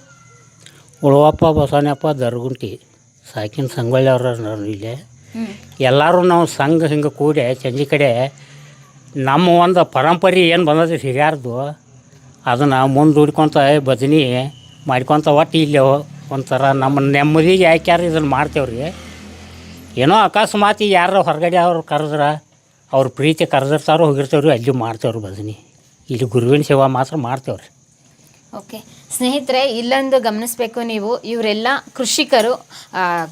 ಉಳವಪ್ಪ ಬಸವನಪ್ಪ ದರ್ಗುಂಟಿ, ಸಾಕಿನ ಸಂಗೊಳ್ಳಿ ಅವ್ರ ಇಲ್ಲೇ. ಎಲ್ಲರೂ ನಾವು ಸಂಘ ಹಿಂಗೆ ಕೂಡಿ ಸಂಜೆ ಕಡೆ ನಮ್ಮ ಒಂದು ಪರಂಪರೆ ಏನು ಬಂದದ ಹಿರಿಯಾರ್ದು ಅದನ್ನು ಮುಂದೂಡ್ಕೊತ ಭಜನೆ ಮಾಡ್ಕೊತ ಒಟ್ಟು ಇಲ್ಲಿ ಒಂಥರ ನಮ್ಮ ನೆಮ್ಮದಿಗೆ ಯಾಕ್ಯಾರು ಇದನ್ನು ಮಾಡ್ತೇವ್ರಿ. ಏನೋ ಅಕಸ್ಮಾತ್ ಯಾರು ಹೊರಗಡೆ ಅವ್ರು ಕರೆದ್ರೆ ಅವ್ರ ಪ್ರೀತಿ ಕರೆದಿರ್ತಾರೋ ಹೋಗಿರ್ತೇವ್ರಿ, ಅಲ್ಲಿ ಮಾಡ್ತೇವ್ರಿ ಭಜನೆ. ಇಲ್ಲಿ ಗುರುವಿನ ಸೇವಾ ಮಾತ್ರ ಮಾಡ್ತೇವ್ರಿ. ಓಕೆ ಸ್ನೇಹಿತರೆ, ಇಲ್ಲೊಂದು ಗಮನಿಸಬೇಕು ನೀವು, ಇವರೆಲ್ಲ ಕೃಷಿಕರು,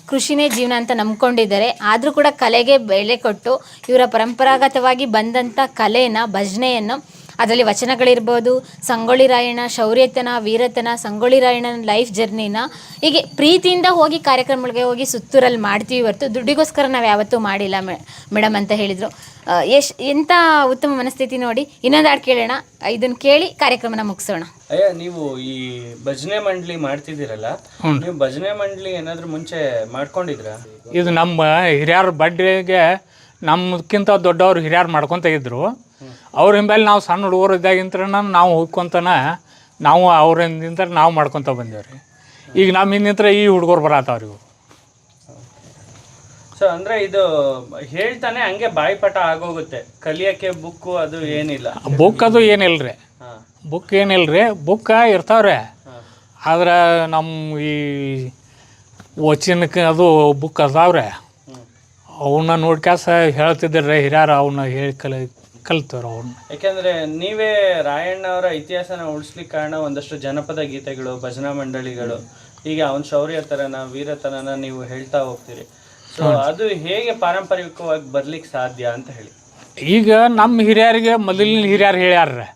ಕೃಷಿನೇ ಜೀವನ ಅಂತ ನಂಬ್ಕೊಂಡಿದ್ದಾರೆ. ಆದರೂ ಕೂಡ ಕಲೆಗೆ ಬೆಲೆ ಕೊಟ್ಟು ಇವರ ಪರಂಪರಾಗತವಾಗಿ ಬಂದಂಥ ಕಲೆಯನ್ನು, ಭಜನೆಯನ್ನು, ಅದರಲ್ಲಿ ವಚನಗಳಿರ್ಬೋದು, ಸಂಗೊಳ್ಳಿ ರಾಯಣ್ಣ ಶೌರ್ಯತನ, ವೀರತನ, ಸಂಗೊಳ್ಳಿ ರಾಯಣ್ಣನ ಲೈಫ್ ಜರ್ನಿನ ಹೀಗೆ ಪ್ರೀತಿಯಿಂದ ಹೋಗಿ ಕಾರ್ಯಕ್ರಮಗಳಿಗೆ ಹೋಗಿ ಸುತ್ತೂರಲ್ಲಿ ಮಾಡ್ತೀವಿ ಹೊರತು ದುಡ್ಡಿಗೋಸ್ಕರ ನಾವು ಯಾವತ್ತೂ ಮಾಡಿಲ್ಲ ಮೇಡಮ್ ಅಂತ ಹೇಳಿದರು. ಎಂಥ ಉತ್ತಮ ಮನಸ್ಥಿತಿ ನೋಡಿ. ಇನ್ನೊಂದು ಹಾಡು ಕೇಳೋಣ, ಇದನ್ನು ಕೇಳಿ ಕಾರ್ಯಕ್ರಮನ ಮುಗಿಸೋಣ. ಅಯ್ಯ, ನೀವು ಈ ಭಜನೆ ಮಂಡಳಿ ಮಾಡ್ತಿದ್ದೀರಲ್ಲ, ನೀವು ಭಜನೆ ಮಂಡಳಿ ಏನಾದರೂ ಮುಂಚೆ ಮಾಡ್ಕೊಂಡಿದ್ರಾ? ಇದು ನಮ್ಮ ಹಿರಿಯರ ಬಡ್ಡಿಗೆ ನಮ್ಮಕ್ಕಿಂತ ದೊಡ್ಡವರು ಹಿರಿಯರು ಮಾಡ್ಕೊತ ಇದ್ದರು. ಅವ್ರ ಹಿಂಬಲ್ಲಿ ನಾವು ಸಣ್ಣ ಹುಡುಗರು ಇದ್ದಾಗಿಂತ ನಾವು ಹೋಗ್ಕೊಂತನ ನಾವು ಅವ್ರಿಂದ ನಾವು ಮಾಡ್ಕೊತ ಬಂದೇವ್ರಿ. ಈಗ ನಮ್ಮ ಹಿಂದಿಂತ್ರ ಈ ಹುಡುಗರು ಬರತ್ತವ್ರಿ. ಇವರು ಸೊ ಅಂದರೆ ಇದು ಹೇಳ್ತಾನೆ ಹಂಗೆ ಬಾಯಿಪಾಠ ಆಗೋಗುತ್ತೆ, ಕಲಿಯೋಕ್ಕೆ ಬುಕ್ಕು ಅದು ಏನಿಲ್ಲ? ಬುಕ್ ಅದು ಏನಿಲ್ಲ ರೀ, ಬುಕ್ ಏನಿಲ್ಲ ರೀ. ಬುಕ್ಕ ಇರ್ತಾವ್ರೆ, ಆದ್ರೆ ನಮ್ಮ ಈ ವಚನಕ್ಕೆ ಅದು ಬುಕ್ ಅದಾವ್ರೆ, ಅವನ್ನ ನೋಡ್ಕ್ಯಾಸ ಹೇಳ್ತಿದ್ದಾರೆ ಹಿರಿಯರು, ಅವನ್ನ ಹೇಳಿ ಕಲ್ತವ್ರು ಅವ್ರನ್ನ. ಯಾಕೆಂದರೆ ನೀವೇ ರಾಯಣ್ಣ ಅವರ ಇತಿಹಾಸನ ಉಳಿಸ್ಲಿಕ್ಕೆ ಕಾರಣ ಒಂದಷ್ಟು ಜನಪದ ಗೀತೆಗಳು, ಭಜನಾ ಮಂಡಳಿಗಳು, ಹೀಗೆ ಅವನ ಶೌರ್ಯತನನ, ವೀರತನನ ನೀವು ಹೇಳ್ತಾ ಹೋಗ್ತೀರಿ. ಸೊ ಅದು ಹೇಗೆ ಪಾರಂಪರಿಕವಾಗಿ ಬರ್ಲಿಕ್ಕೆ ಸಾಧ್ಯ ಅಂತ ಹೇಳಿ. ಈಗ ನಮ್ಮ ಹಿರಿಯರಿಗೆ ಮೊದಲಿನ ಹಿರಿಯರು ಹೇಳ್ಯಾರ್ರಿ,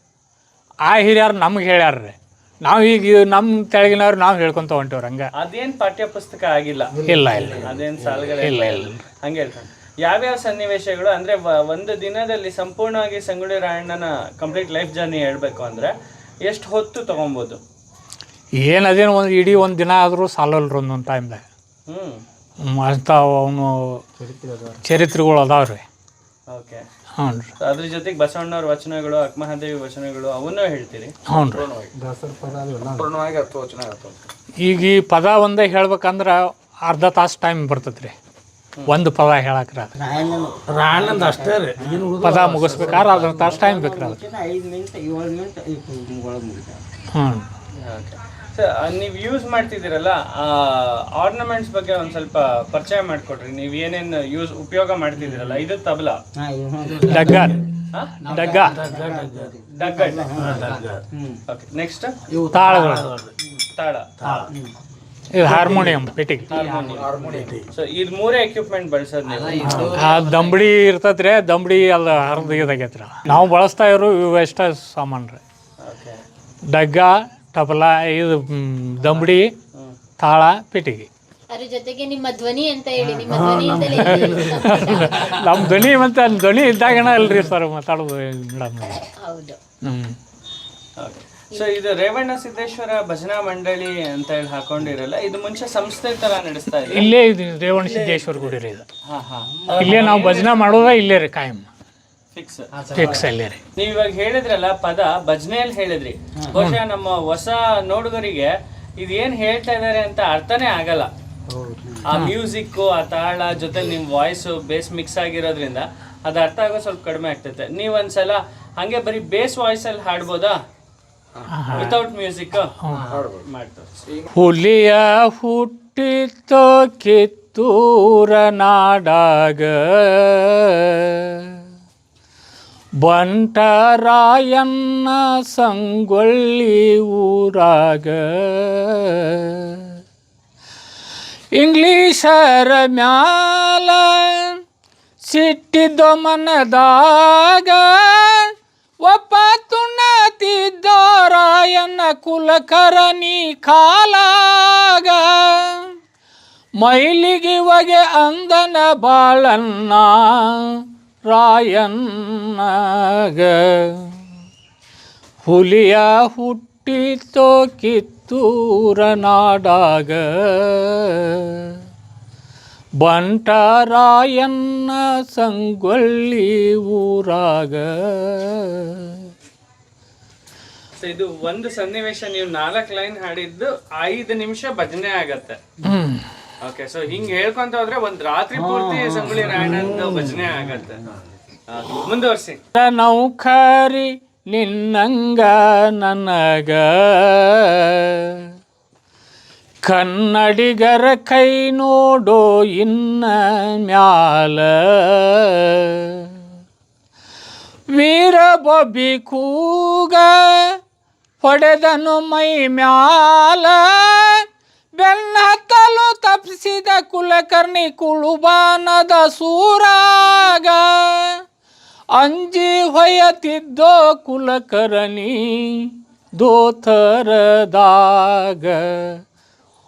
ಆ ಹಿರಿಯರು ನಮ್ಗೆ ಹೇಳ್ಯಾರ್ರಿ. ನಾವು ಈಗ ನಮ್ಮ ತೆಳಗಿನವ್ರು ನಾವು ಹೇಳ್ಕೊಂತ ಹೊಂಟೇವ್ರಿ. ಹಂಗೆ ಅದೇನು ಪಾಠ್ಯ ಪುಸ್ತಕ ಆಗಿಲ್ಲ? ಇಲ್ಲ ಇಲ್ಲ, ಅದೇನು ಸಾಲುಗಳೇ ಇಲ್ಲ ಇಲ್ಲ. ಹಂಗೆ ಹೇಳ್ಕೊಂಡು ಯಾವ್ಯಾವ ಸನ್ನಿವೇಶಗಳು ಅಂದರೆ ಒಂದು ದಿನದಲ್ಲಿ ಸಂಪೂರ್ಣವಾಗಿ ಸಂಗೊಳ್ಳಿ ರಾಯಣ್ಣನ ಕಂಪ್ಲೀಟ್ ಲೈಫ್ ಜರ್ನಿ ಹೇಳ್ಬೇಕು ಅಂದರೆ ಎಷ್ಟು ಹೊತ್ತು ತೊಗೊಬೋದು? ಏನದೇನು ಒಂದು ಇಡೀ ಒಂದು ದಿನ ಆದರೂ ಸಾಲಲ್ರಿ ಒಂದೊಂದು ಟೈಮ್ದಾಗ. ಅಂತ ಅವನು ಚರಿತ್ರೆಗಳು ಅದಾವ್ರಿ. ಓಕೆ. ಹ್ಞೂ ರೀ. ಅದ್ರ ಜೊತೆಗೆ ಬಸವಣ್ಣವ್ರ ವಚನಗಳು, ಅಕ್ಕಮಹಾದೇವಿ ವಚನಗಳು ಅವನ್ನೂ ಹೇಳ್ತೀರಿ? ಹ್ಞೂ ರೀ. ಈಗ ಈ ಪದ ಒಂದೇ ಹೇಳ್ಬೇಕಂದ್ರೆ ಅರ್ಧ ತಾಸು ಟೈಮ್ ಬರ್ತೈತೆ ರೀ ಒಂದು ಪದ ಹೇಳಕ್ರ. ರಾಯಣ್ಣಂದು ಅಷ್ಟೇ ರೀ, ಪದ ಮುಗಿಸ್ಬೇಕಾದ್ರೆ ಅರ್ಧ ತಾಸು ಟೈಮ್ ಬೇಕು ರೀ. 5 ಮಿನಿಟ್ 7 ಮಿನಿಟ್ ಒಳಗೆ ಮುಗಿತಾರೆ. ಹ್ಞೂ. ಸರ್, ನೀವು ಯೂಸ್ ಮಾಡ್ತಿದ್ದೀರಲ್ಲ ಆರ್ನಮೆಂಟ್ಸ್ ಬಗ್ಗೆ ಒಂದು ಸ್ವಲ್ಪ ಪರಿಚಯ ಮಾಡಿಕೊಡ್ರಿ. ನೀವು ಏನೇನು ಉಪಯೋಗ ಮಾಡ್ತಿದ್ದೀರಲ್ಲ. ಇದು ತಬಲಾ, ಡಗ್ಗ, ಡಗ್ಗ, ಓಕೆ. ನೆಕ್ಸ್ಟ್ ತಾಳಗಳು, ತಾಳ, ಇದು ಹಾರ್ಮೋನಿಯಂ, ಪೆಟ್ಟಿಗೆ. ಸೊ ಇದು ಮೂರೇ ಎಕ್ವಿಪ್ಮೆಂಟ್ ಬಳಸೋದು ನೀವು? ಆ ದಂಬಡಿ ಇರ್ತೈತೆ ರೀ, ದಂಬಡಿ ಅಲ್ಲಿ ಹರಿದು ಇದಾಗೈತೆ ರೀ. ನಾವು ಬಳಸ್ತಾ ಇರೋ ಇವು ಎಷ್ಟ ಸಾಮಾನು ರೀ. ಡಗ್ಗ, ತಬಲಾ, ಇದು ದಂಬಡಿ, ತಾಳ, ಪೆಟ್ಟಿಗೆ. ಅದ್ರ ಜೊತೆಗೆ ನಿಮ್ಮ ಧ್ವನಿ ಅಂತ ಹೇಳಿ, ನಿಮ್ಮ ಧ್ವನಿ ನಮ್ಮ ಧ್ವನಿ ಮತ್ತೆ ಧ್ವನಿ ಇದ್ದಾಗಣ ಅಲ್ರಿ ಸರ್ ಮಾತಾಡೋದು ಮೇಡಮ್. ಹೌದು. ಸೊ ಇದು ರೇವಣ್ಣ ಸಿದ್ದೇಶ್ವರ ಭಜನಾ ಮಂಡಳಿ ಅಂತ ಹೇಳಿ ಹಾಕೊಂಡಿರಲ್ಲ, ಇದು ಮುಂಚೆ ಸಂಸ್ಥೆ ತರ ನಡೆಸ್ತಾ ಇದೆ? ಇಲ್ಲೇ ಇದು ರೇವಣ ಸಿದ್ದೇಶ್ವರ ಗುಡಿ ರೀ ಇದು. ಇಲ್ಲೇ ನಾವು ಭಜನಾ ಮಾಡೋದ ಇಲ್ಲೇ ರೀ, ಕಾಯಂ ಫಿಕ್ಸ್ ಅಲ್ಲೇ ರೀ. ನೀವು ಇವಾಗ ಹೇಳಿದ್ರಲ್ಲ ಪದ ಭಜನೆಯಲ್ಲಿ ಹೇಳಿದ್ರಿ, ಬಹುಶಃ ನಮ್ಮ ಹೊಸ ನೋಡುಗರಿಗೆ ಇದೇನ್ ಹೇಳ್ತಾ ಇದಾರೆ ಅಂತ ಅರ್ಥನೇ ಆಗಲ್ಲ. ಆ ಮ್ಯೂಸಿಕ್, ಆ ತಾಳ ಜೊತೆ ನಿಮ್ ವಾಯ್ಸ್ ಬೇಸ್ ಮಿಕ್ಸ್ ಆಗಿರೋದ್ರಿಂದ ಅದು ಅರ್ಥ ಆಗೋ ಸ್ವಲ್ಪ ಕಡಿಮೆ ಆಗ್ತೈತೆ. ನೀವೊಂದ್ಸಲ ಹಂಗೆ ಬರೀ ಬೇಸ್ ವಾಯ್ಸ್ ಅಲ್ಲಿ ಹಾಡ್ಬೋದಾ ವಿತೌಟ್ ಮ್ಯೂಸಿಕ್? ಹುಲಿಯ ಹುಟ್ಟಿತೋ ಕಿತ್ತೂರ ನಾಡಾಗ, ಬಂಟರಾಯಣ್ಣ ಸಂಗೊಳ್ಳಿ ಊರಾಗ, ಇಂಗ್ಲೀಷರ ಮ್ಯಾಲ ಸಿಟ್ಟಿದ್ದೋ ಮನದಾಗ, ಒಪ್ಪ ತುಣ್ಣತಿದ್ದೋ ರಾಯಣ್ಣ ಕುಲಕರ್ಣಿ ಕಾಲಾಗ, ಮೈಲಿಗೆ ಒಗೆ ಅಂದನ ಬಾಳಣ್ಣ ರಾಯಣ್ಣಗ, ಹುಲಿಯ ಹುಟ್ಟಿತೋ ಕಿತ್ತೂರ ನಾಡಾಗ, ಬಂಟರಾಯಣ್ಣ ಸಂಗೊಳ್ಳಿ ಊರಾಗ. ಇದು ಒಂದು ಸನ್ನಿವೇಶ ನೀವು 4 ಲೈನ್ ಹಾಡಿದ್ದು 5 ನಿಮಿಷ ಭಜನೆ ಆಗತ್ತೆ. ಓಕೆ. ಸೊ ಹಿಂಗ್ ಹೇಳ್ಕೊಂತ ಹೋದ್ರೆ ಒಂದ್ ರಾತ್ರಿ ಪೂರ್ತಿ ಸಂಗೊಳ್ಳಿ ರಾಯಣ್ಣನ ಭಜನೆ ಆಗತ್ತೆ. ಮುಂದುವರ್ಸಿ. ನೌಕರಿ ನಿನ್ನಂಗ ನನಗ, ಕನ್ನಡಿಗರ ಕೈ ನೋಡೋ ಇನ್ನ ಮ್ಯಾಲ, ವೀರ ಬೊಬ್ಬಿ ಕೂಗ ಹೊಡೆದನು ಮೈ ಮ್ಯಾಲ, ಬೆನ್ನ ಹತ್ತಲು ತಪ್ಪಿಸಿದ ಕುಲಕರ್ಣಿ ಕುಳುಬಾನದ ಸೂರಾಗ, ಅಂಜಿ ಹೊಯ್ಯತಿದ್ದೋ ಕುಲಕರ್ಣಿ ದೋತರದಾಗ,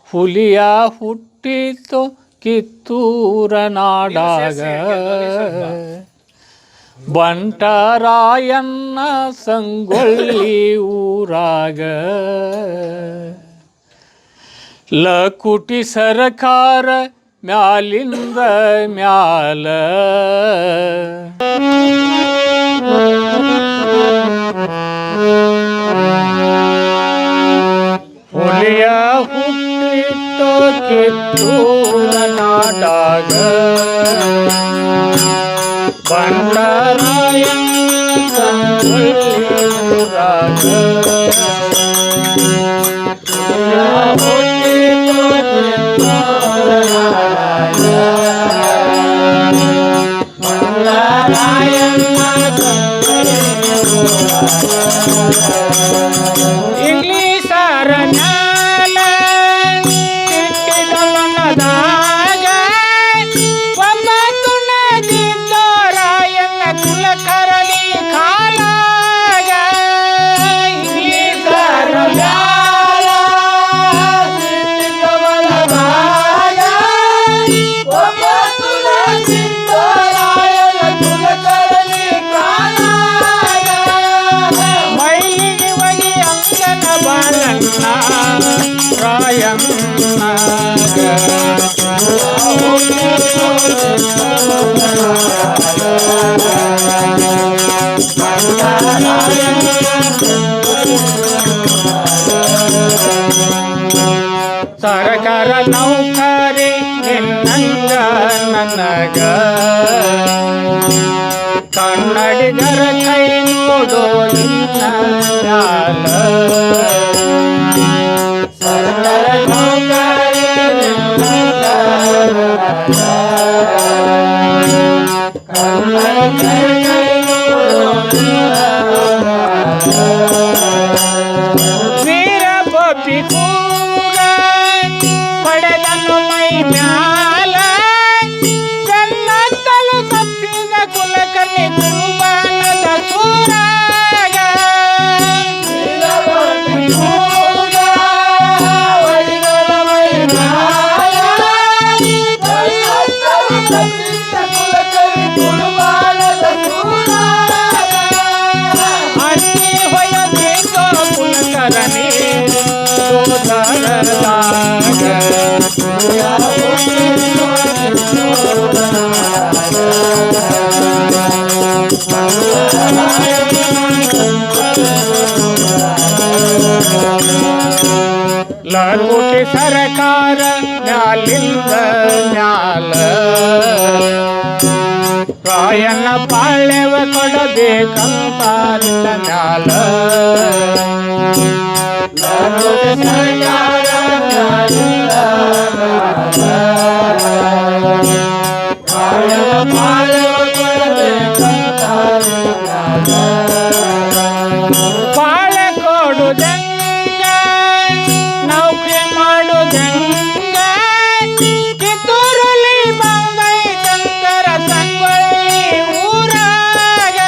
ಹುಲಿಯ ಹುಟ್ಟಿತೋ ಕಿತ್ತೂರ ನಾಡಾಗ, ಬಂಟರಾಯಣ್ಣ ಸಂಗೊಳ್ಳಿ ಊರಾಗ, ಲಕುಟಿ ಸರ್ಕಾರ ಮ್ಯಾಲಿಂದ ಮ್ಯಾಲ, ಹುಲಿಯ ಹುಟ್ಟಿತೋ ಕಿತ್ತೂರ ನಾಡಾಗ, ಬಂಟರಾಯಣ್ಣ ಸಂಗೊಳ್ಳಿ ಊರಾಗ, ಇಂಗ್ಲೀಷರ ಮ್ಯಾಲ ಸಿಟ್ಟಿದ ಮನದಾಗ, ಒಬ್ಬ ತುಣ್ಣದಿದ್ದೋ ರಾಯಣ್ಣ ಕುಲಕರ್ಣಿ ಕಾಲಾಗ, ಇಂಗ್ಲೀಷರ ಮ್ಯಾಲ ಸಿಟ್ಟಿದ ಮನದಾಗ, ಒಬ್ಬ ತುಣ್ಣದಿದ್ದೋ ರಾಯಣ್ಣ ಕುಲಕರ್ಣಿ ಕಾಲಾಗ, ಮೈಲಿಗೆ ನೌಕರಿ ನಿನ್ನಂಗ ನನಗ ಕನ್ನಡಿಗರ ಕೈ ನೋಡೋ ನಿನ್ನ ಮ್ಯಾಲ ಸರ್ಕಾರ ನೌಕರಿ ನಿನ್ನಂಗ ಕನ್ನಡಿಗರ ಕೈ ನೋಡೋ ನಿನ್ನ ವೀರ ಗೋಪಿ ಕೂಗ ಪಡೆದನು ಮೈ ಮ್ಯಾಲ ಕನ್ನತ್ತಲು ತಪ್ಪಿದ ಕುಲಕರ್ಣಿ ಕುರುಬಾನದ ಸೂರಾಗ ವೀರ ಗೋಪಿ ಕೂಗ ಪಡೆದನು ಮೈ ಮ್ಯಾಲ ಕನ್ನತ್ತಲು ತಪ್ಪಿದ ಕುಲಕರ್ಣಿ ಕುರುಬಾನದ ಸೂರಾಗ ಅಕ್ಕಿ ಹೊಯಬೇಕು ಕುಲಕರ್ಣಿ ಲಕೋಟಿ ಸರ್ಕಾರ ಮ್ಯಾಲಿಂದ ಮ್ಯಾಲ ರಾಯಣ್ಣ ಪಾಳ್ಯವ ಕೊಡಬೇಕಂತ ಮ್ಯಾಲ ಲಕೋಟಿ ಸರ್ಕಾರ ಮ್ಯಾಲಿಂದ ರಾಯಣ್ಣ ಪಾಳ್ಯವ ಕೊಡಬೇಕಂತ ಪಾಳೆ ಕೊಡುದಂಗ ನೌಕರಿ ಮಾಡುದಂಗ ಕಿತ್ತೂರಲ್ಲಿ ಬಂದೈತಂದರ ಸಂಗೊಳ್ಳಿ ಊರಾಗ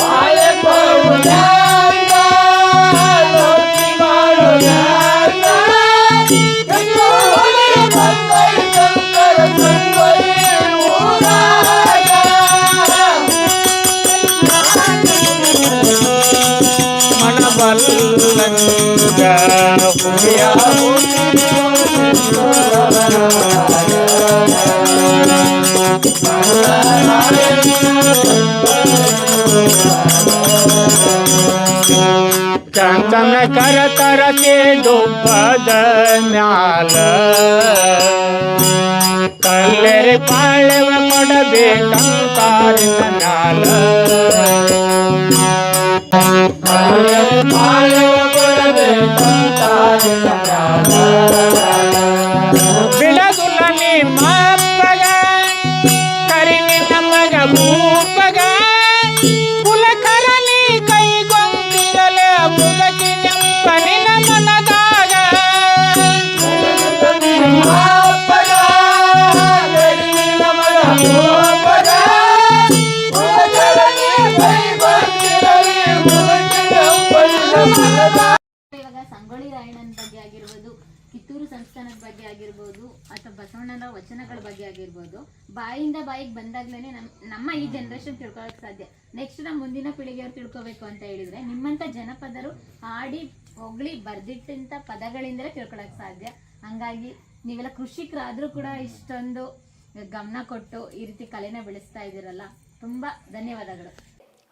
ಪಾಳೆ ಕೊಡುದಂಗ ನೌಕರಿ ಮಾಡುದಂಗ ಕಿತ್ತೂರಲ್ಲಿ ಬಂದೈತಂದರ ಸಂಗೊಳ್ಳಿ ಊರಾಗ ಮನಬಲ್ಲಂಗ ಹುಲಿಯ ಚಂದನ ಕರತರತೆ ಡುಬ್ಬದ ಮ್ಯಾಲ ಕಲ್ಲೆರೆ ಪಾಳೆವ ಕೊಡಬೇಕಂತ ಮ್ಯಾಲ ಬಿಡದುಲ್ಲ ನಿಮ್ಮಪ್ಪಗ ಕರಿನಿ ನಮಗ ಭೂಪಗ ಕುಲಕರನಿ ಕೈಗೊಂದಿರಲೆ ಮುಲಕಿ ನೆಂಪನಿನ ಮನದಾಗ ನಿಮ್ಮಪ್ಪಗ ಕರಿನಿ ನಮಗ ಭೂಪಗ ಕುಲಕರನಿ ಕೈಗೊಂದಿರಲೆ ಮುಲಕಿ ನೆಂಪನಿನ ಮನದಾಗ. ಇವಾಗ ಸಂಗೊಳ್ಳಿ ರಾಯಣ್ಣನ ಬಗ್ಗೆ ಆಗಿರ್ಬೋದು, ಕಿತ್ತೂರು ಸಂಸ್ಥಾನದ ಬಗ್ಗೆ ಆಗಿರ್ಬೋದು, ಅಥವಾ ಬಸವಣ್ಣನ ವಚನಗಳ ಬಗ್ಗೆ ಆಗಿರ್ಬೋದು, ಬಾಯಿಂದ ಬಾಯಿಗೆ ಬಂದಾಗ್ಲೇ ನಮ್ಮ ಈ ಜನರೇಷನ್ ತಿಳ್ಕೊಳಕ್ ಸಾಧ್ಯ. ನೆಕ್ಸ್ಟ್ ನಮ್ಮ ಮುಂದಿನ ಪೀಳಿಗೆಯವ್ರು ತಿಳ್ಕೊಬೇಕು ಅಂತ ಹೇಳಿದ್ರೆ ನಿಮ್ಮಂತ ಜನಪದರು ಹಾಡಿ ಹೊಗಳಿ ಬರ್ದಿಟ್ಟಂತ ಪದಗಳಿಂದಲೇ ತಿಳ್ಕೊಳಕ್ ಸಾಧ್ಯ. ಹಂಗಾಗಿ ನೀವೆಲ್ಲ ಕೃಷಿಕರಾದ್ರೂ ಕೂಡ ಇಷ್ಟೊಂದು ಗಮನ ಕೊಟ್ಟು ಈ ರೀತಿ ಕಲೆನ ಬೆಳೆಸ್ತಾ ಇದ್ದೀರಲ್ಲ, ತುಂಬಾ ಧನ್ಯವಾದಗಳು.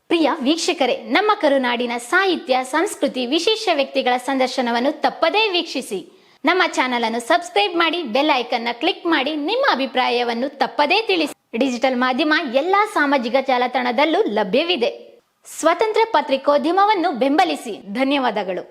ಪ್ರಿಯ ವೀಕ್ಷಕರೇ, ನಮ್ಮ ಕರುನಾಡಿನ ಸಾಹಿತ್ಯ, ಸಂಸ್ಕೃತಿ, ವಿಶೇಷ ವ್ಯಕ್ತಿಗಳ ಸಂದರ್ಶನವನ್ನು ತಪ್ಪದೇ ವೀಕ್ಷಿಸಿ. ನಮ್ಮ ಚಾನಲ್ ಅನ್ನು ಸಬ್ಸ್ಕ್ರೈಬ್ ಮಾಡಿ, ಬೆಲ್ ಐಕನ್ನ ಕ್ಲಿಕ್ ಮಾಡಿ, ನಿಮ್ಮ ಅಭಿಪ್ರಾಯವನ್ನು ತಪ್ಪದೇ ತಿಳಿಸಿ. ಡಿಜಿಟಲ್ ಮಾಧ್ಯಮ ಎಲ್ಲಾ ಸಾಮಾಜಿಕ ಜಾಲತಾಣದಲ್ಲೂ ಲಭ್ಯವಿದೆ. ಸ್ವತಂತ್ರ ಪತ್ರಿಕೋದ್ಯಮವನ್ನು ಬೆಂಬಲಿಸಿ. ಧನ್ಯವಾದಗಳು.